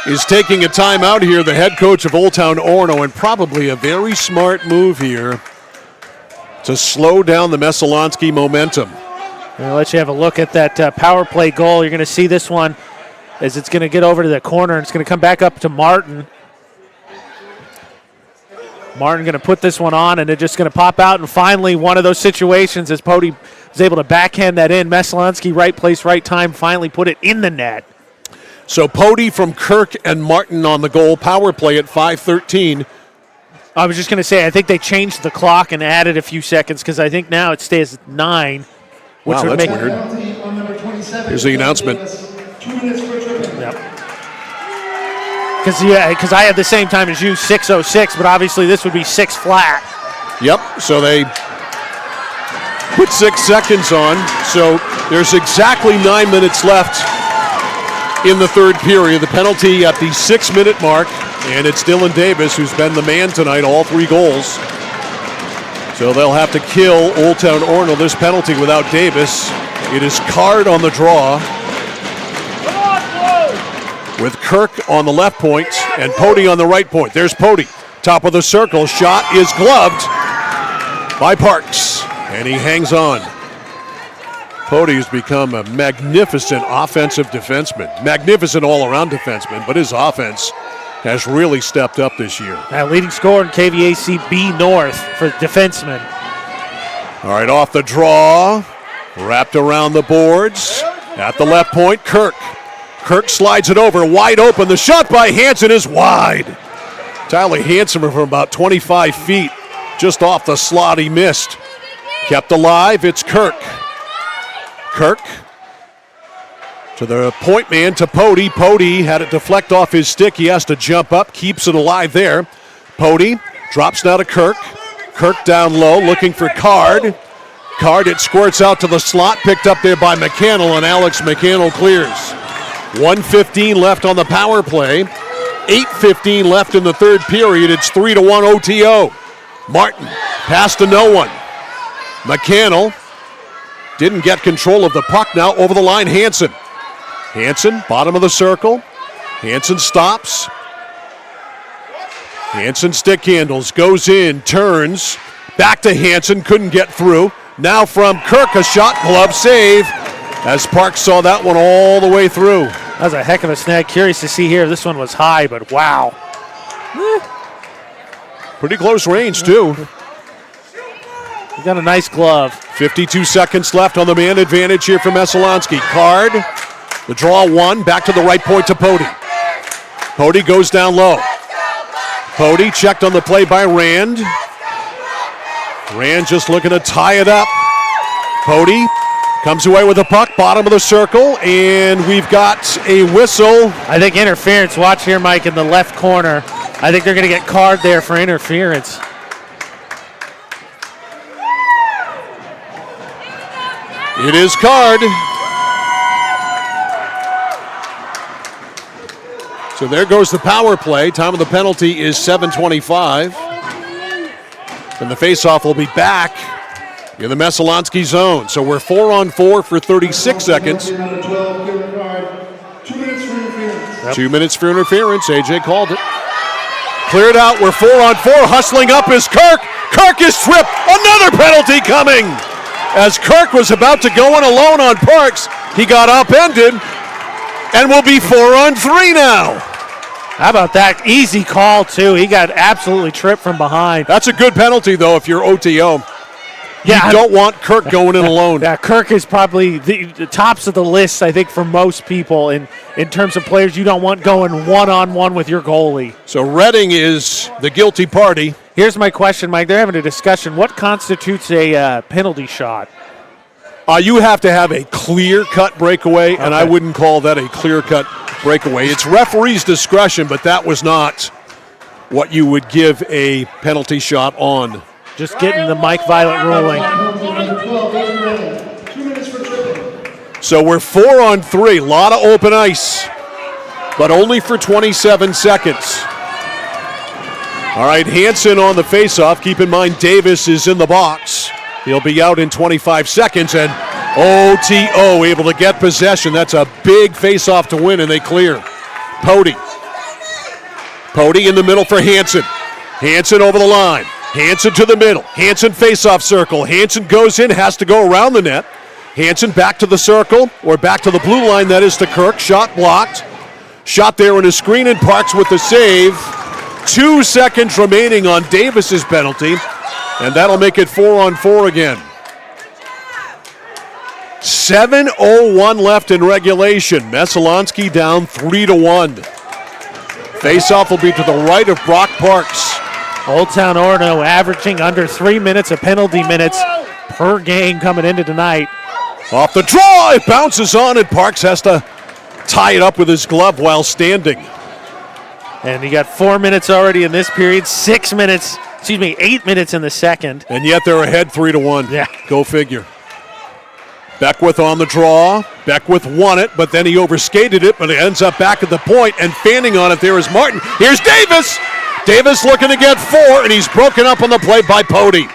is taking a timeout here, the head coach of Old Town Orono, and probably a very smart move here to slow down the Messalonskee momentum. I'll let you have a look at that power play goal. You're going to see this one as it's going to get over to the corner, and it's going to come back up to Martin. Martin going to put this one on, and it's just going to pop out, and finally one of those situations as Pody was able to backhand that in. Messalonskee, right place, right time, finally put it in the net. So Pody from Kirk and Martin on the goal, power play at 5:13. I was just going to say, I think they changed the clock and added a few seconds because I think now it stays at 9. Which wow, would that's make weird. Here's the announcement. Yep. Because I had the same time as you, 6:06, but obviously this would be 6 flat. Yep, so they put 6 seconds on. So there's exactly 9 minutes left in the third period. The penalty at the 6-minute mark, and it's Dylan Davis who's been the man tonight, all 3 goals. So they'll have to kill Old Town Orono this penalty without Davis. It is Card on the draw, with Kirk on the left point and Pody on the right point. There's Pody, top of the circle. Shot is gloved by Parks, and he hangs on. Pody has become a magnificent offensive defenseman. Magnificent all-around defenseman, but his offense has really stepped up this year. Leading scorer in KVAC B North for defensemen. All right, off the draw, wrapped around the boards. At the left point, Kirk. Kirk slides it over, wide open. The shot by Hansen is wide. Tyler Hansen from about 25 feet, just off the slot he missed. Kept alive, it's Kirk. Kirk to the point man, to Pody. Pody had it deflect off his stick. He has to jump up, keeps it alive there. Pody drops now to Kirk. Kirk down low, looking for Card. Card, it squirts out to the slot, picked up there by McCannell, and Alex McCannell clears. 1:15 left on the power play. 8:15 left in the third period. It's 3-1 OTO. Martin, pass to no one. McCannell didn't get control of the puck. Now over the line, Hansen. Hansen, bottom of the circle. Hansen stops. Hansen stick handles, goes in, turns. Back to Hansen, couldn't get through. Now from Kirk, a shot, glove save, as Parks saw that one all the way through. That was a heck of a snag. Curious to see here. This one was high, but wow. Pretty close range, too. You got a nice glove. 52 seconds left on the man advantage here for Messalonskee. Card, the draw one, back to the right point to Pody. Pody goes down low. Pody checked on the play by Rand. Rand just looking to tie it up. Pody comes away with the puck, bottom of the circle, and we've got a whistle. I think interference. Watch here, Mike, in the left corner. I think they're going to get Card there for interference. It is Card. So there goes the power play. Time of the penalty is 7:25. And the faceoff will be back in the Messalonskee zone. So we're 4-on-4 for 36 seconds. 2 minutes for interference. 2 minutes for interference. AJ called it. Cleared out. We're 4-on-4. Hustling up is Kirk. Kirk is tripped. Another penalty coming. As Kirk was about to go in alone on Parks, he got upended and will be 4-on-3 now. How about that? Easy call, too. He got absolutely tripped from behind. That's a good penalty, though, if you're OTO. Yeah, you don't want Kirk going in alone. Yeah, Kirk is probably the tops of the list, I think, for most people in terms of players you don't want going one-on-one with your goalie. So Reading is the guilty party. Here's my question, Mike. They're having a discussion. What constitutes a penalty shot? You have to have a clear-cut breakaway, and I wouldn't call that a clear-cut breakaway. It's referee's discretion, but that was not what you would give a penalty shot on. Just getting the Mike Violet ruling. 2 minutes for tripping. So we're 4-on-3. A lot of open ice, but only for 27 seconds. All right, Hansen on the faceoff. Keep in mind Davis is in the box. He'll be out in 25 seconds, and OTO able to get possession. That's a big faceoff to win, and they clear. Pody in the middle for Hansen. Hansen over the line. Hansen to the middle. Hansen faceoff circle. Hansen goes in, has to go around the net. Hansen back to the circle, or back to the blue line, that is to Kirk. Shot blocked. Shot there in a screen, and Parks with the save. 2 seconds remaining on Davis's penalty, and that'll make it 4-on-4 again. 7:01 left in regulation. Messalonskee down 3-1. Faceoff will be to the right of Brock Parks. Old Town Orono averaging under 3 minutes of penalty minutes per game coming into tonight. Off the draw, it bounces on, and Parks has to tie it up with his glove while standing. And you got 4 minutes already in this period, 8 minutes in the second. And yet they're ahead 3-1. Yeah. Go figure. Beckwith on the draw. Beckwith won it, but then he overskated it, but it ends up back at the point, and fanning on it there is Martin. Here's Davis. Davis looking to get 4, and he's broken up on the play by Pody.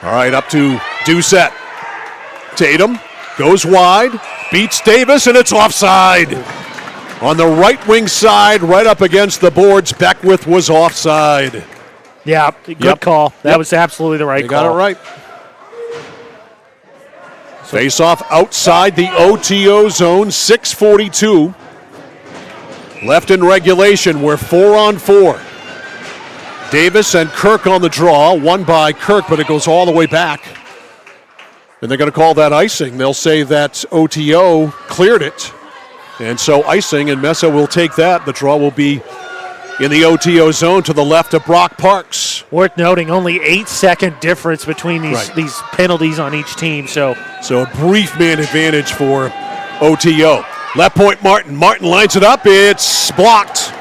All right, up to Doucette. Tatum goes wide, beats Davis, and it's offside. On the right wing side, right up against the boards, Beckwith was offside. Yeah, good call. That was absolutely the right call. Got it right. Face off outside the OTO zone, 6:42. Left in regulation, we're 4-on-4. Davis and Kirk on the draw, won by Kirk, but it goes all the way back. And they're going to call that icing. They'll say that OTO cleared it. And so icing, and Mesa will take that. The draw will be in the OTO zone to the left of Brock Parks. Worth noting, only 8-second difference between these penalties on each team. So a brief man advantage for OTO. Left point Martin. Martin lines it up. It's blocked.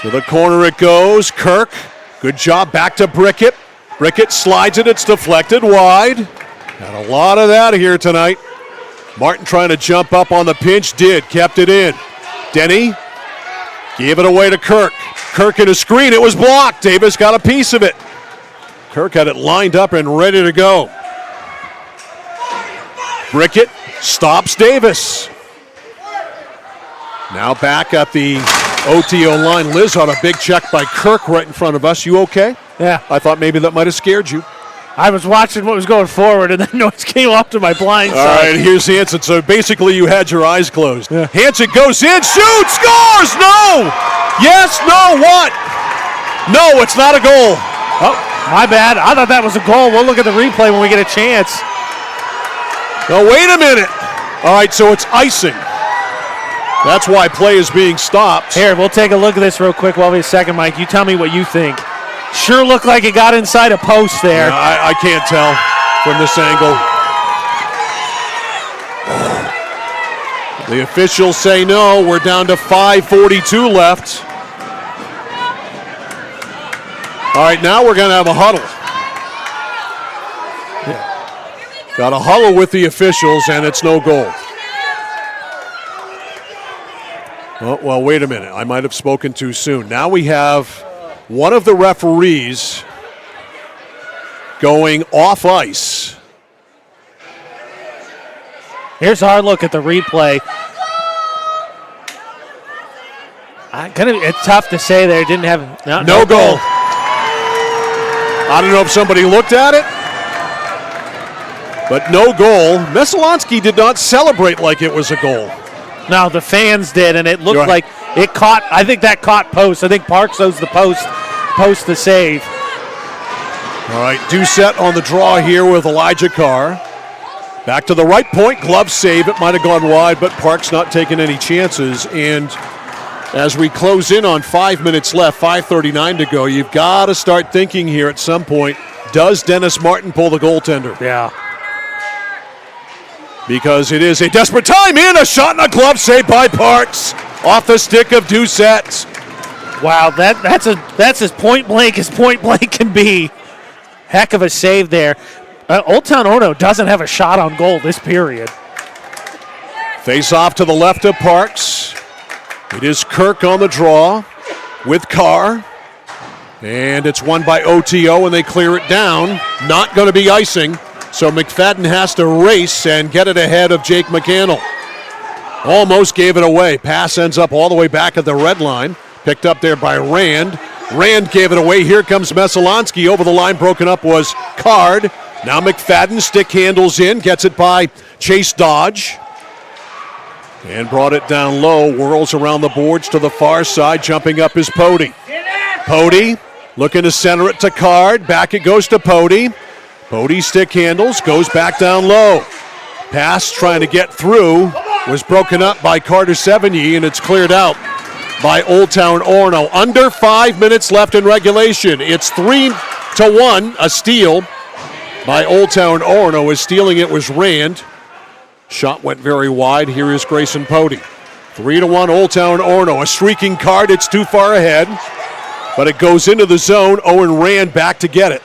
To the corner it goes. Kirk. Good job. Back to Brickett. Brickett slides it. It's deflected wide. Got a lot of that here tonight. Martin trying to jump up on the pinch. Did. Kept it in. Denny gave it away to Kirk. Kirk in a screen. It was blocked. Davis got a piece of it. Kirk had it lined up and ready to go. Brickett stops Davis. Now back at the OTO line. Liz on a big check by Kirk right in front of us. You okay? Yeah. I thought maybe that might have scared you. I was watching what was going forward, and then noise came off to my blind side. All right, here's Hansen. So basically you had your eyes closed. Yeah. Hansen goes in, shoots, scores! No! Yes, no, what? No, it's not a goal. Oh, my bad. I thought that was a goal. We'll look at the replay when we get a chance. No, wait a minute. All right, so it's icing. That's why play is being stopped. Here, we'll take a look at this real quick while we have a second, Mike. You tell me what you think. Sure looked like it got inside a post there. Yeah, I can't tell from this angle. The officials say no. We're down to 5:42 left. All right, now we're going to have a huddle. Yeah. Got a huddle with the officials, and it's no goal. Oh, well, wait a minute. I might have spoken too soon. Now we have one of the referees going off ice. Here's our look at the replay. It's tough to say there. Didn't have no goal. I don't know if somebody looked at it, but no goal. Messalonskee did not celebrate like it was a goal. No, the fans did, and it looked like it caught. I think that caught post. I think Parks owes the post the save. All right, Doucette on the draw here with Elijah Carr. Back to the right point, glove save. It might have gone wide, but Parks not taking any chances. And as we close in on 5 minutes left, 5:39 to go, you've got to start thinking here at some point, does Dennis Martin pull the goaltender? Yeah. Because it is a desperate time in, a shot and a glove save by Parks off the stick of Doucette. Wow, that's as point blank can be. Heck of a save there. Old Town Orono doesn't have a shot on goal this period. Face off to the left of Parks. It is Kirk on the draw with Carr. And it's won by OTO, and they clear it down. Not going to be icing, so McFadden has to race and get it ahead of Jake McCannell. Almost gave it away. Pass ends up all the way back at the red line. Picked up there by Rand. Rand gave it away. Here comes Messalonskee. Over the line, broken up was Card. Now McFadden stick handles in, gets it by Chase Dodge. And brought it down low, whirls around the boards to the far side, jumping up is Pody. Pody looking to center it to Card. Back it goes to Pody. Pody stick handles, goes back down low. Pass trying to get through was broken up by Carter Sevigny, and it's cleared out by Old Town Orono. Under 5 minutes left in regulation. It's 3-1, a steal by Old Town Orono. As stealing it was Rand. Shot went very wide. Here is Grayson Pody. 3-1 Old Town Orono. A streaking Card. It's too far ahead, but it goes into the zone. Owen Rand back to get it.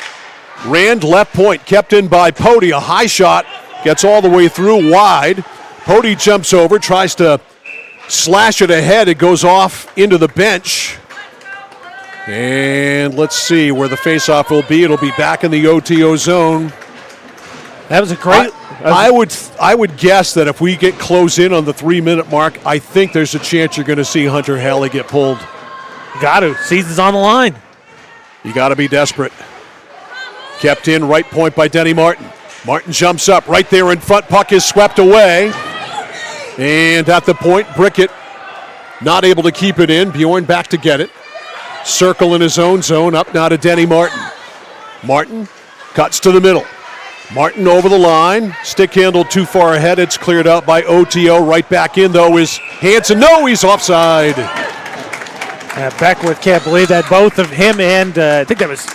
Rand left point, kept in by Pody. A high shot gets all the way through wide. Pody jumps over, tries to slash it ahead. It goes off into the bench. And let's see where the faceoff will be. It'll be back in the OTO zone. That was a great. I would guess that if we get close in on the 3-minute mark, I think there's a chance you're going to see Hunter Halley get pulled. Got to. Season's on the line. You got to be desperate. Kept in right point by Denny Martin. Martin jumps up right there in front. Puck is swept away. And at the point, Brickett not able to keep it in. Bjorn back to get it. Circle in his own zone. Up now to Denny Martin. Martin cuts to the middle. Martin over the line. Stick handle too far ahead. It's cleared out by OTO. Right back in, though, is Hansen. No, he's offside. Beckwith can't believe that both of him and I think that was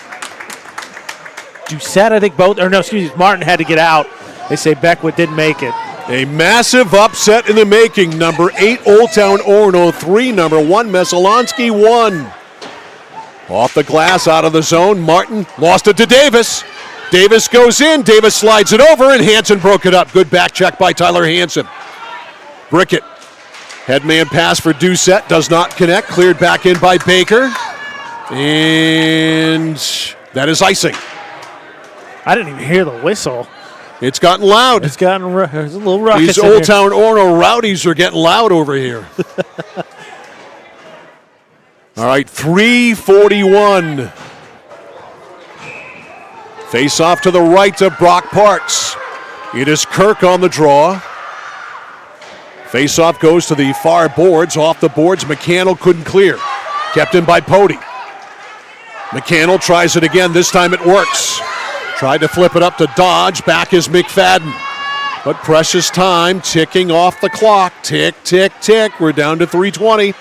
Doucette, I think both, or no, excuse me, Martin had to get out. They say Beckwith didn't make it. A massive upset in the making. Number 8, Old Town Orono 3. Number 1, Messalonskee 1. Off the glass, out of the zone. Martin lost it to Davis. Davis goes in. Davis slides it over, and Hansen broke it up. Good back check by Tyler Hansen. Brickett. Headman pass for Doucette. Does not connect. Cleared back in by Baker. And that is icing. I didn't even hear the whistle. It's gotten loud. It's a little ruckus. These Old Town Orono rowdies are getting loud over here. All right, 3:41. Face off to the right of Brock Parks. It is Kirk on the draw. Face off goes to the far boards. Off the boards, McCannell couldn't clear. Kept in by Pody. McCannell tries it again. This time it works. Tried to flip it up to Dodge. Back is McFadden. But precious time ticking off the clock. Tick, tick, tick. We're down to 3:20.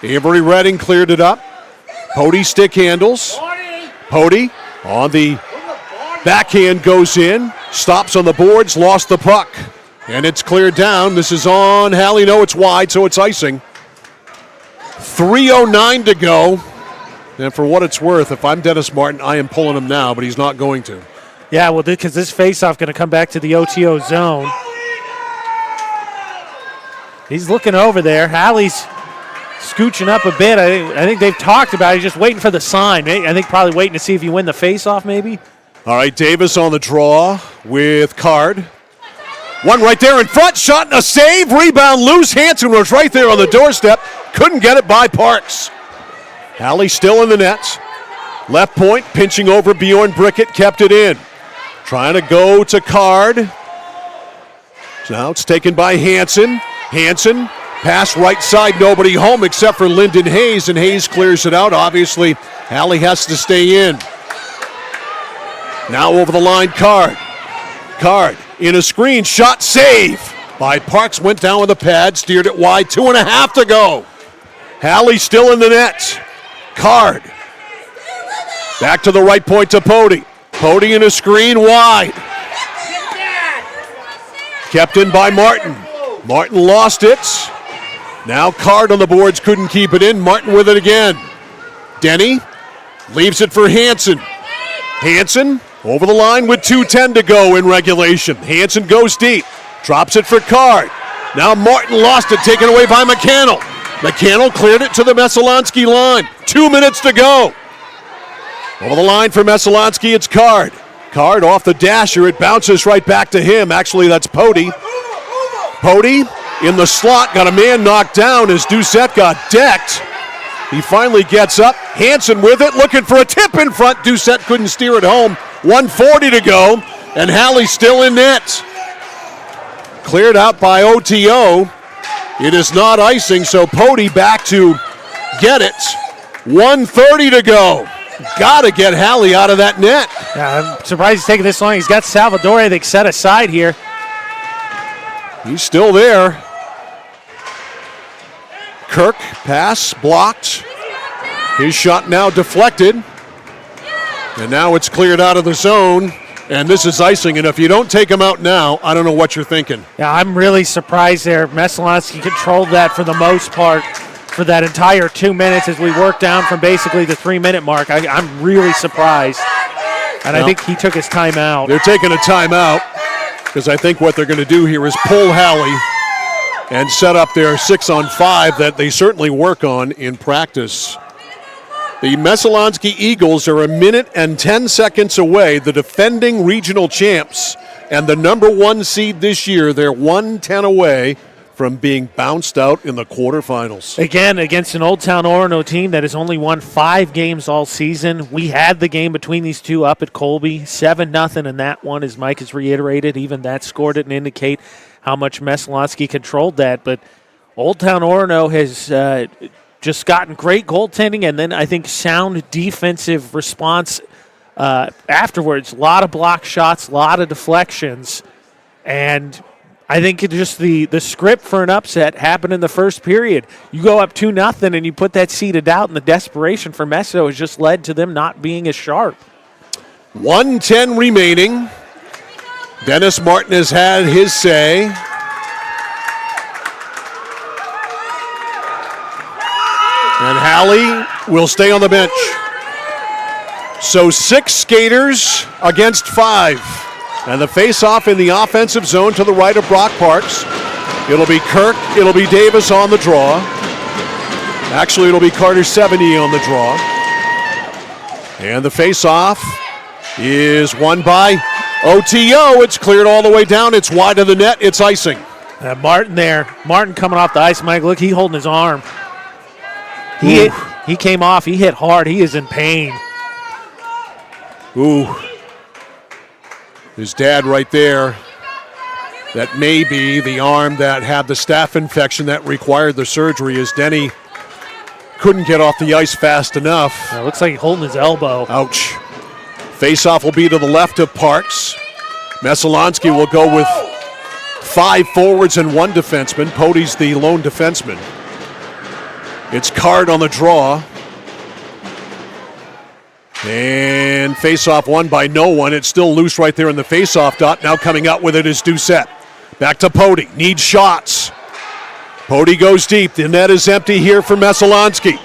Avery Redding cleared it up. Pody stick handles. Pody on the backhand goes in. Stops on the boards. Lost the puck. And it's cleared down. This is on Halley. No, it's wide, so it's icing. 3:09 to go. And for what it's worth, if I'm Dennis Martin, I am pulling him now, but he's not going to. Yeah, well, because this faceoff going to come back to the OTO zone. He's looking over there. Halley's scooching up a bit. I think they've talked about it. He's just waiting for the sign. I think probably waiting to see if you win the faceoff, maybe. All right, Davis on the draw with Card. One right there in front, shot and a save, rebound loose. Hansen was right there on the doorstep, couldn't get it by Parks. Hallie still in the net. Left point, pinching over Bjorn Brickett, kept it in. Trying to go to Card. Now it's taken by Hansen. Hansen, pass right side, nobody home except for Lyndon Hayes, and Hayes clears it out. Obviously, Hallie has to stay in. Now over the line, Card. Card in a screen, shot, save by Parks, went down with a pad, steered it wide, 2.5 to go. Hallie still in the net. Card. Back to the right point to Pody. Pody in a screen, wide. Kept in by Martin. Martin lost it. Now Card on the boards, couldn't keep it in. Martin with it again. Denny leaves it for Hansen. Hansen over the line with 2:10 to go in regulation. Hansen goes deep, drops it for Card. Now Martin lost it, taken away by McCannell. McCannell cleared it to the Messalonskee line. 2 minutes to go. Over the line for Messalonskee, it's Card. Card off the dasher, it bounces right back to him. Actually, that's Pody. Pody in the slot, got a man knocked down as Doucette got decked. He finally gets up. Hansen with it, looking for a tip in front. Doucette couldn't steer it home. 1:40 to go, and Hallie still in net. Cleared out by OTO. It is not icing, so Pody back to get it. 1:30 to go. Got to get Hallie out of that net. Yeah, I'm surprised he's taking this long. He's got Salvador, I think, set aside here. He's still there. Kirk, pass, blocked. His shot now deflected. And now it's cleared out of the zone. And this is icing. And if you don't take him out now, I don't know what you're thinking. Yeah, I'm really surprised there. Messalonskee controlled that for the most part for that entire 2 minutes as we work down from basically the 3-minute mark. I'm really surprised. And I think he took his timeout. They're taking a timeout because I think what they're going to do here is pull Hallie and set up their 6-on-5 that they certainly work on in practice. The Messalonskee Eagles are 1 minute and 10 seconds away, the defending regional champs and the number 1 seed this year. They're 1-10 away from being bounced out in the quarterfinals. Again, against an Old Town Orono team that has only won 5 games all season. We had the game between these two up at Colby, 7-0 in that one, as Mike has reiterated. Even that score didn't indicate how much Messalonskee controlled that. But Old Town Orono has just gotten great goaltending and then I think sound defensive response afterwards. A lot of block shots, a lot of deflections, and I think it just the script for an upset happened in the first period. You go up 2-0 and you put that seed of doubt, and the desperation for Messo has just led to them not being as sharp. 1:10 remaining. Dennis Martin has had his say. And Hallie will stay on the bench. So 6 skaters against 5. And the face-off in the offensive zone to the right of Brock Parks. It'll be Kirk, it'll be Davis on the draw. Actually, it'll be Carter 70 on the draw. And the face-off is won by OTO. It's cleared all the way down. It's wide of the net. It's icing. Martin there. Martin coming off the ice, Mike. Look, he holding his arm. He came off. He hit hard. He is in pain. Ooh. His dad right there. That may be the arm that had the staph infection that required the surgery, as Denny couldn't get off the ice fast enough. It looks like he's holding his elbow. Ouch. Face-off will be to the left of Parks. Messalonskee will go with 5 forwards and 1 defenseman. Pody's the lone defenseman. It's Card on the draw. And face-off won by no one. It's still loose right there in the face-off dot. Now coming out with it is Doucette. Back to Pody. Needs shots. Pody goes deep. The net is empty here for Messalonskee.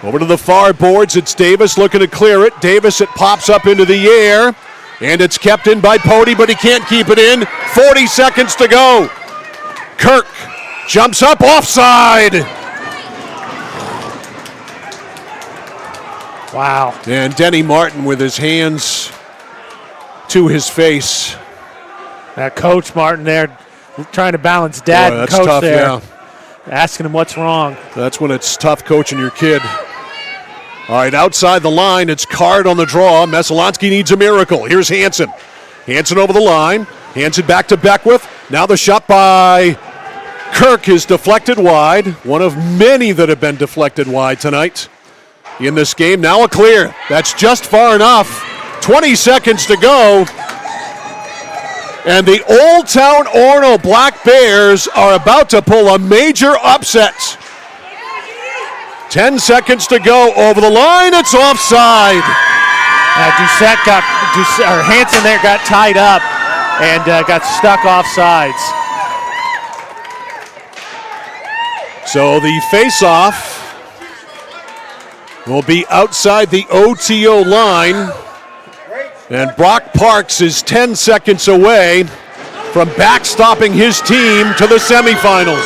Over to the far boards. It's Davis looking to clear it. Davis, it pops up into the air. And it's kept in by Pody, but he can't keep it in. 40 seconds to go. Kirk jumps up. Offside. Wow. And Denny Martin with his hands to his face. Coach Martin there trying to balance dad and coach tough, there. Yeah. Asking him what's wrong. That's when it's tough coaching your kid. All right, outside the line, it's Card on the draw. Messalonskee needs a miracle. Here's Hansen. Hansen over the line. Hansen back to Beckwith. Now the shot by Kirk is deflected wide. One of many that have been deflected wide tonight in this game. Now a clear. That's just far enough. 20 seconds to go. And the Old Town Orono Black Bears are about to pull a major upset. 10 seconds to go over the line. It's offside. Hansen there got tied up and got stuck offsides. So the face-off will be outside the OTO line. And Brock Parks is 10 seconds away from backstopping his team to the semifinals.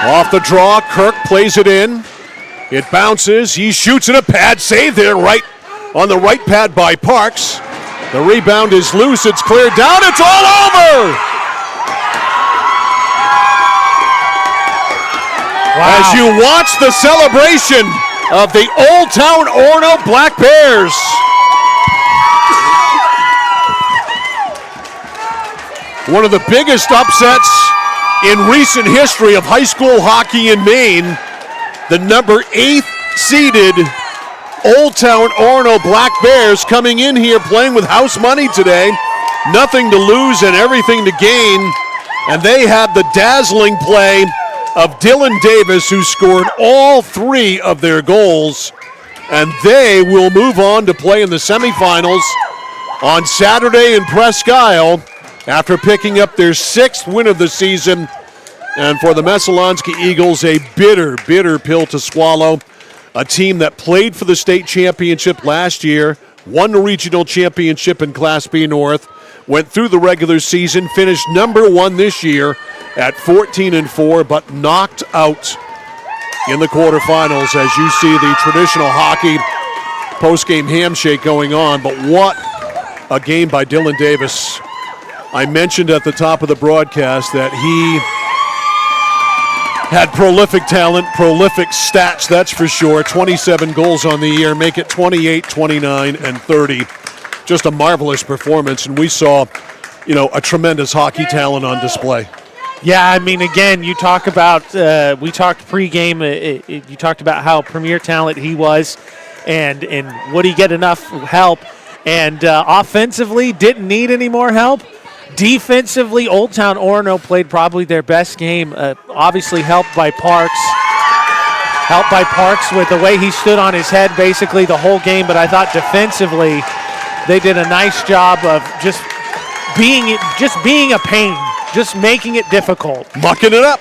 Off the draw, Kirk plays it in. It bounces. He shoots in a pad save there, right on the right pad by Parks. The rebound is loose. It's cleared down. It's all over! Wow. As you watch the celebration of the Old Town Orono Black Bears. One of the biggest upsets in recent history of high school hockey in Maine. The number 8 seeded Old Town Orono Black Bears coming in here playing with house money today. Nothing to lose and everything to gain. And they had the dazzling play of Dylan Davis, who scored all 3 of their goals. And they will move on to play in the semifinals on Saturday in Presque Isle after picking up their 6th win of the season. And for the Messalonskee Eagles, a bitter, bitter pill to swallow. A team that played for the state championship last year, won the regional championship in Class B North, went through the regular season, finished number 1 this year at 14-4, but knocked out in the quarterfinals as you see the traditional hockey post-game handshake going on. But what a game by Dylan Davis. I mentioned at the top of the broadcast that he had prolific talent, prolific stats, that's for sure. 27 goals on the year, make it 28, 29, and 30. Just a marvelous performance, and we saw, a tremendous hockey talent on display. Yeah, I mean, again, you talk about, we talked pregame, you talked about how premier talent he was, and would he get enough help? And offensively, didn't need any more help. Defensively, Old Town Orono played probably their best game, obviously helped by Parks. Helped by Parks with the way he stood on his head basically the whole game, but I thought defensively they did a nice job of just being a pain, just making it difficult. Mucking it up.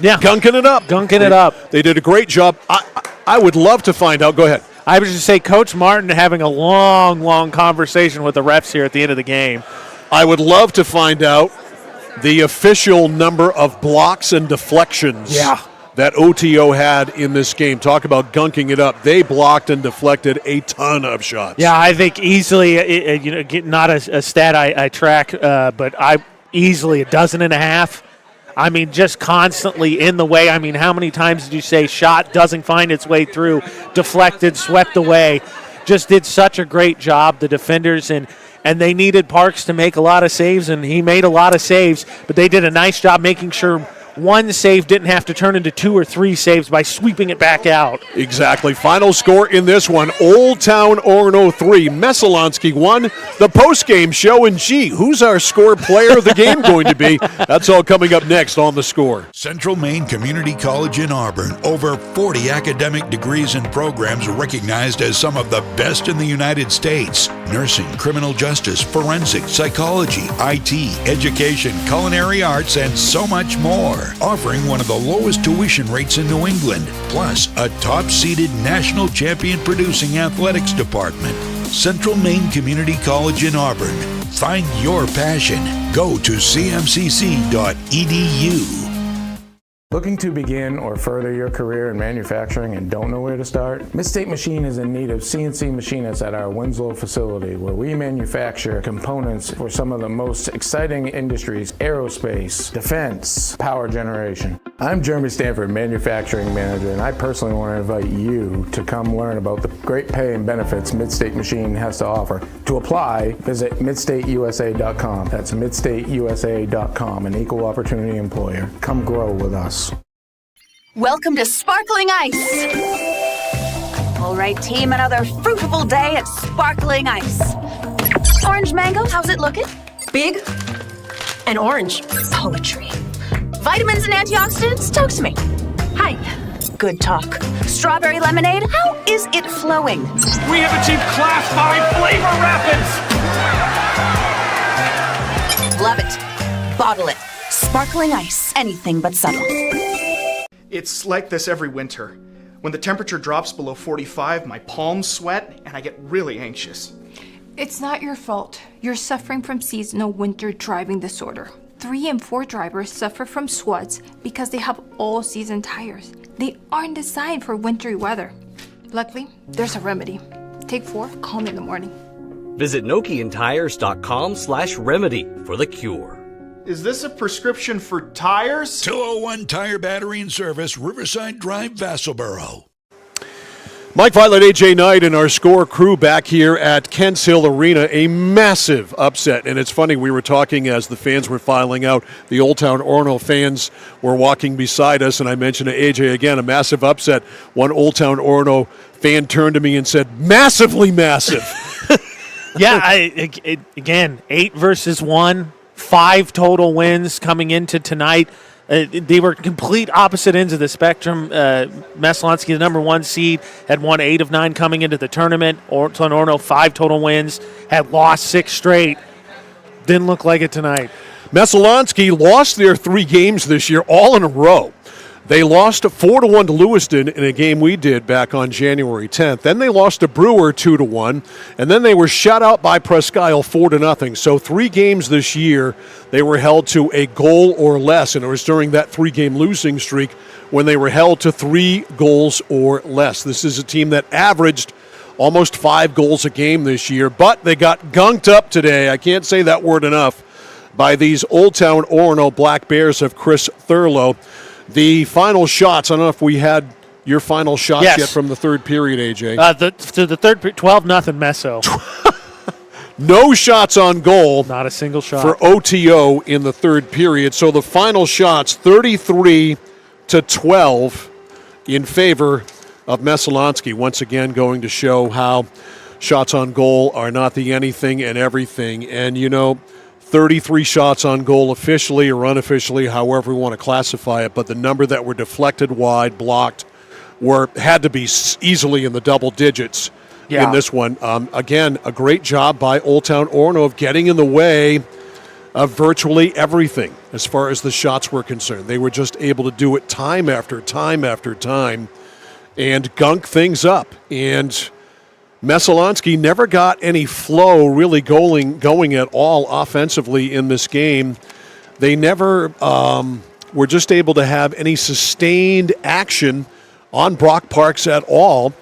Yeah. Gunking it up. Gunking it up. They did a great job. I would love to find out. Go ahead. I would just say Coach Martin having a long, long conversation with the refs here at the end of the game. I would love to find out the official number of blocks and deflections that OTO had in this game. Talk about gunking it up. They blocked and deflected a ton of shots. Yeah, I think easily, not a stat I track, but easily 12.5. I mean, just constantly in the way. I mean, how many times did you say shot doesn't find its way through, deflected, swept away? Just did such a great job, the defenders, and they needed Parks to make a lot of saves, and he made a lot of saves, but they did a nice job making sure one save didn't have to turn into 2 or 3 saves by sweeping it back out. Exactly. Final score in this one, Old Town Orono 3, Messalonskee 1. The post-game show, and who's our score player of the game going to be? That's all coming up next on The Score. Central Maine Community College in Auburn. Over 40 academic degrees and programs recognized as some of the best in the United States. Nursing, criminal justice, forensics, psychology, IT, education, culinary arts, and so much more. Offering one of the lowest tuition rates in New England, plus a top-seeded national champion producing athletics department. Central Maine Community College in Auburn. Find your passion. Go to cmcc.edu. Looking to begin or further your career in manufacturing and don't know where to start? Midstate Machine is in need of CNC machinists at our Winslow facility, where we manufacture components for some of the most exciting industries: aerospace, defense, power generation. I'm Jeremy Stanford, manufacturing manager, and I personally want to invite you to come learn about the great pay and benefits Midstate Machine has to offer. To apply, visit midstateusa.com. That's midstateusa.com, an equal opportunity employer. Come grow with us. Welcome to Sparkling Ice. All right, team, another fruitful day at Sparkling Ice. Orange mango, how's it looking? Big and orange. Poetry. Vitamins and antioxidants, talk to me. Hi. Good talk. Strawberry lemonade, how is it flowing? We have achieved Class 5 flavor rapids! Love it. Bottle it. Sparkling Ice, anything but subtle. It's like this every winter. When the temperature drops below 45, my palms sweat and I get really anxious. It's not your fault. You're suffering from seasonal winter driving disorder. 3 and 4 drivers suffer from SWUDs because they have all-season tires. They aren't designed for wintry weather. Luckily, there's a remedy. Take 4, call me in the morning. Visit NokianTires.com/remedy for the cure. Is this a prescription for tires? 201 Tire Battery and Service, Riverside Drive, Vassalboro. Mike Violet, AJ Knight, and our score crew back here at Kents Hill Arena. A massive upset. And it's funny, we were talking as the fans were filing out. The Old Town Orono fans were walking beside us, and I mentioned to AJ again, a massive upset. One Old Town Orono fan turned to me and said, massively massive. Yeah, again, 8 versus 1. 5 total wins coming into tonight. They were complete opposite ends of the spectrum. Messalonskee, the number 1 seed, had won 8 of 9 coming into the tournament. Orono, 5 total wins, had lost 6 straight. Didn't look like it tonight. Messalonskee lost their 3 games this year, all in a row. They lost 4-1 to Lewiston in a game we did back on January 10th. Then they lost to Brewer 2-1, and then they were shut out by Presque Isle 4-0. So 3 games this year, they were held to a goal or less, and it was during that 3-game losing streak when they were held to 3 goals or less. This is a team that averaged almost 5 goals a game this year, but they got gunked up today. I can't say that word enough by these Old Town Orono Black Bears of Chris Thurlow. The final shots, I don't know if we had your final shots yet from the third period, AJ. The third period, 12-0 Meso. No shots on goal. Not a single shot. For OTO in the third period. So the final shots, 33-12 in favor of Messalonskee. Once again, going to show how shots on goal are not the anything and everything. And, 33 shots on goal officially or unofficially, however we want to classify it, but the number that were deflected wide, blocked, had to be easily in the double digits in this one. Again, a great job by Old Town Orono of getting in the way of virtually everything as far as the shots were concerned. They were just able to do it time after time after time and gunk things up. And Messalonskee never got any flow really going at all offensively in this game. They never were just able to have any sustained action on Brock Parks at all.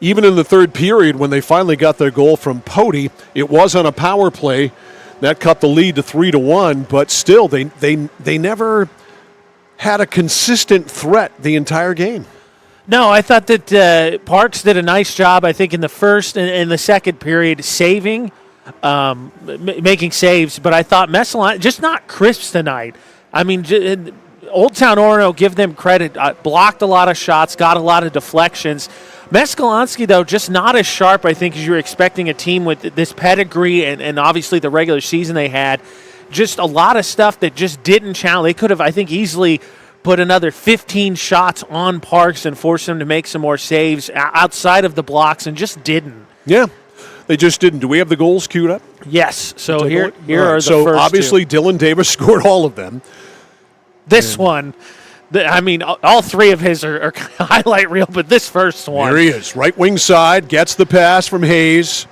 Even in the third period, when they finally got their goal from Pody, it was on a power play that cut the lead to 3-1. But still, they never had a consistent threat the entire game. No, I thought that Parks did a nice job, I think, in the first and in the second period, saving, making saves. But I thought Messalonskee, just not crisp tonight. I mean, Old Town Orono, give them credit, blocked a lot of shots, got a lot of deflections. Messalonskee, though, just not as sharp, I think, as you were expecting a team with this pedigree and obviously the regular season they had. Just a lot of stuff that just didn't challenge. They could have, I think, easily put another 15 shots on Parks and force him to make some more saves outside of the blocks, and just didn't. Yeah, they just didn't. Do we have the goals queued up? Yes. So here are the first So obviously 2. Dylan Davis scored all of them. This one, all 3 of his are highlight reel, but this first one. There he is, right wing side, gets the pass from Hayes.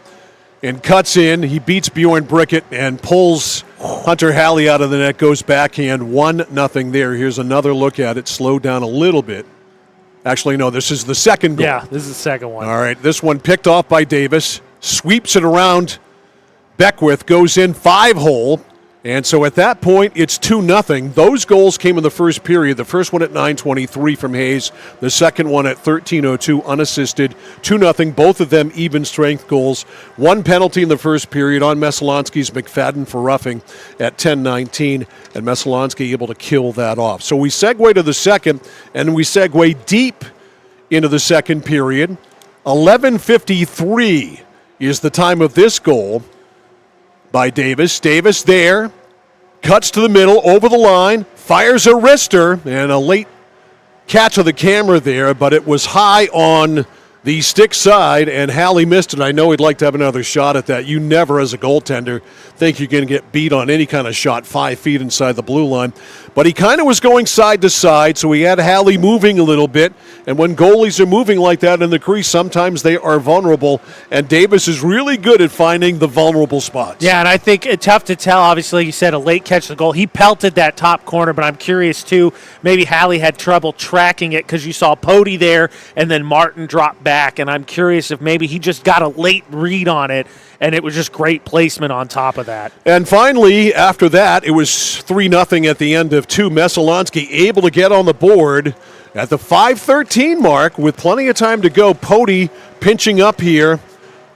and cuts in. He beats Bjorn Brickett and pulls Hunter Halley out of the net, goes backhand, 1-0 there. Here's another look at it, slowed down a little bit. Actually, no, this is the second goal. Yeah, this is the second one. All right, this one picked off by Davis, sweeps it around Beckwith, goes in 5-hole. And so at that point, it's 2-0. Those goals came in the first period. The first one at 9:23 from Hayes. The second one at 13:02, unassisted. 2-0, both of them even strength goals. One penalty in the first period on Messalonskee's McFadden for roughing at 10:19, and Messalonskee able to kill that off. So we segue to the second, and we segue deep into the second period. 11:53 is the time of this goal by Davis. Davis there, cuts to the middle, over the line, fires a wrister, and a late catch of the camera there, but it was high on the stick side, and Halley missed it. I know he'd like to have another shot at that. You never, as a goaltender, think you're going to get beat on any kind of shot 5 feet inside the blue line. But he kind of was going side to side, so he had Halley moving a little bit. And when goalies are moving like that in the crease, sometimes they are vulnerable. And Davis is really good at finding the vulnerable spots. Yeah, and I think it's tough to tell. Obviously, you said a late catch the goal. He pelted that top corner, but I'm curious, too, maybe Halley had trouble tracking it because you saw Pody there and then Martin drop back. And I'm curious if maybe he just got a late read on it, and it was just great placement on top of that. And finally, after that, it was 3-0 at the end of two. Messalonskee able to get on the board at the 5:13 mark with plenty of time to go. Pody pinching up here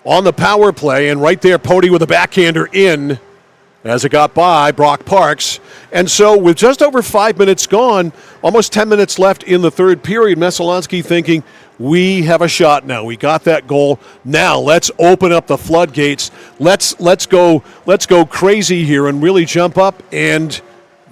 on the power play, and right there, Pody with a backhander in as it got by Brock Parks. And so with just over 5 minutes gone, almost 10 minutes left in the third period, Messalonskee thinking, we have a shot now. We got that goal. Now let's open up the floodgates. Let's go crazy here and really jump up, and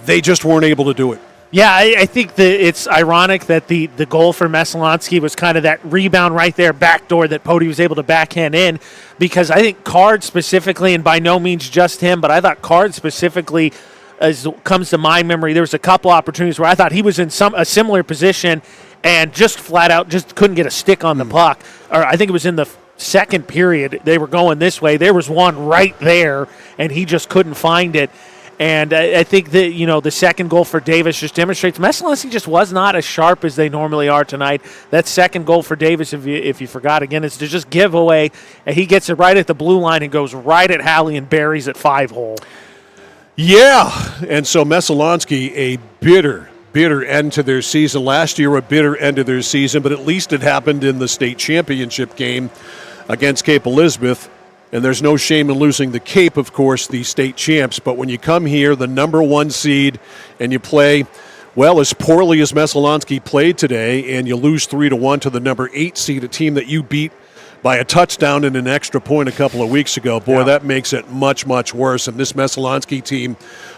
they just weren't able to do it. Yeah, I think that it's ironic that the goal for Messalonskee was kind of that rebound right there, backdoor that Pody was able to backhand in, because I think Card specifically, and by no means just him, but I thought Card specifically, as comes to my memory, there was a couple opportunities where I thought he was in a similar position and just flat out just couldn't get a stick on the puck. Or I think it was in the second period. They were going this way. There was one right there, and he just couldn't find it. And I think that, the second goal for Davis just demonstrates Messalonskee just was not as sharp as they normally are tonight. That second goal for Davis, if you forgot again, is to just give away. And he gets it right at the blue line and goes right at Halley and buries it 5-hole. Yeah, and so Messalonskee, a bitter end to their season. Last year, a bitter end to their season, but at least it happened in the state championship game against Cape Elizabeth. And there's no shame in losing the Cape, of course, the state champs. But when you come here, the number 1 seed, and you play, well, as poorly as Messalonskee played today, and you lose 3-1 to the number 8 seed, a team that you beat by a touchdown and an extra point a couple of weeks ago, boy, that makes it much, much worse. And this Messalonskee team,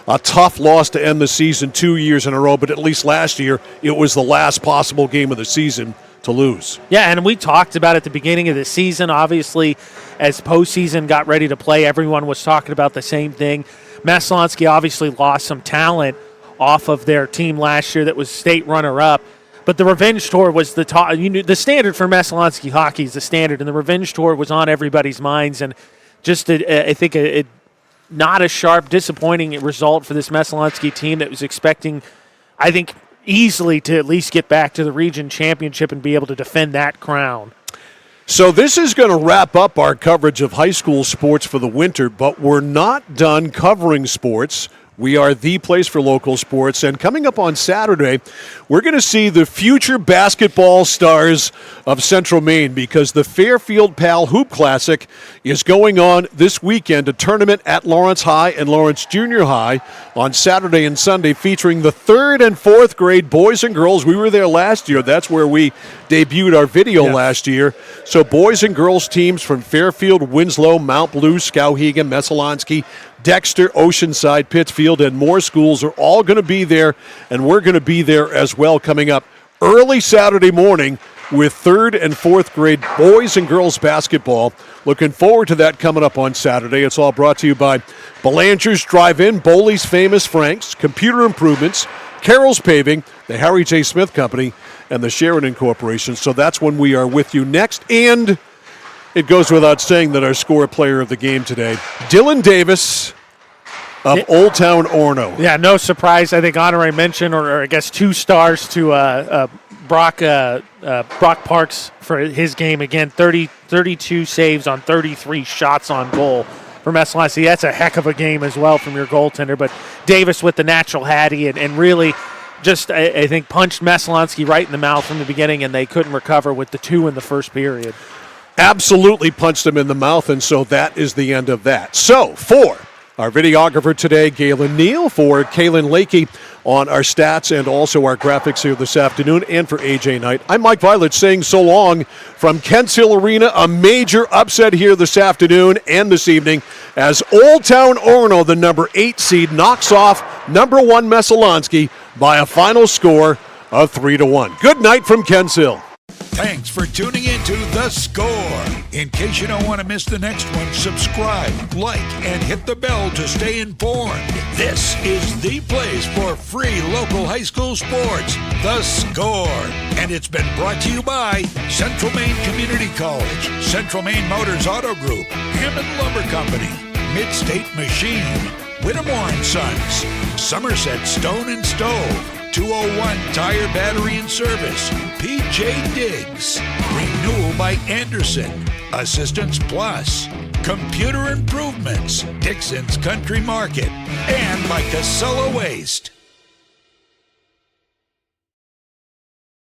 a tough loss to end the season 2 years in a row, but at least last year, it was the last possible game of the season to lose. Yeah, and we talked about at the beginning of the season, obviously, as postseason got ready to play, everyone was talking about the same thing. Messalonskee obviously lost some talent off of their team last year that was state runner-up, but the Revenge Tour was the top. The standard for Messalonskee hockey is the standard, and the Revenge Tour was on everybody's minds, and just I think a not a sharp, disappointing result for this Messalonskee team that was expecting, I think, easily to at least get back to the region championship and be able to defend that crown. So this is going to wrap up our coverage of high school sports for the winter, but we're not done covering sports. We are the place for local sports, and coming up on Saturday, we're going to see the future basketball stars of Central Maine, because the Fairfield Pal Hoop Classic is going on this weekend, a tournament at Lawrence High and Lawrence Junior High on Saturday and Sunday, featuring the 3rd and 4th grade boys and girls. We were there last year. That's where we debuted our video last year. So boys and girls teams from Fairfield, Winslow, Mount Blue, Skowhegan, Messalonskee, Dexter, Oceanside, Pittsfield, and more schools are all going to be there, and we're going to be there as well coming up early Saturday morning with 3rd and 4th grade boys and girls basketball. Looking forward to that coming up on Saturday. It's all brought to you by Belanger's Drive-In, Boley's Famous Franks, Computer Improvements, Carroll's Paving, the Harry J. Smith Company, and the Sheridan Corporation. So that's when we are with you next. And It goes without saying that our score player of the game today, Dylan Davis of Old Town Orono. Yeah, no surprise. I think honorary mention, or I guess 2 stars to Brock Parks for his game. Again, 32 saves on 33 shots on goal for Messalonskee. That's a heck of a game as well from your goaltender. But Davis with the natural hattie and really just, I think, punched Messalonskee right in the mouth from the beginning, and they couldn't recover with the 2 in the first period. Absolutely punched him in the mouth, and so that is the end of that. So, for our videographer today, Galen Neal, for Kaylin Lakey on our stats and also our graphics here this afternoon, and for AJ Knight, I'm Mike Violet saying so long from Kents Hill Arena. A major upset here this afternoon and this evening as Old Town Orono, the number 8 seed, knocks off number 1 Messalonskee by a final score of 3-1. Good night from Kents Hill. Thanks for tuning in to The Score. In case you don't want to miss the next one, subscribe, like, and hit the bell to stay informed. This is the place for free local high school sports, The Score. And it's been brought to you by Central Maine Community College, Central Maine Motors Auto Group, Hammond Lumber Company, Mid-State Machine, Whittemore & Sons, Somerset Stone and Stove, 201 Tire Battery and Service, PJ Diggs, Renewal by Anderson, Assistance Plus, Computer Improvements, Dixon's Country Market, and by Casella Waste.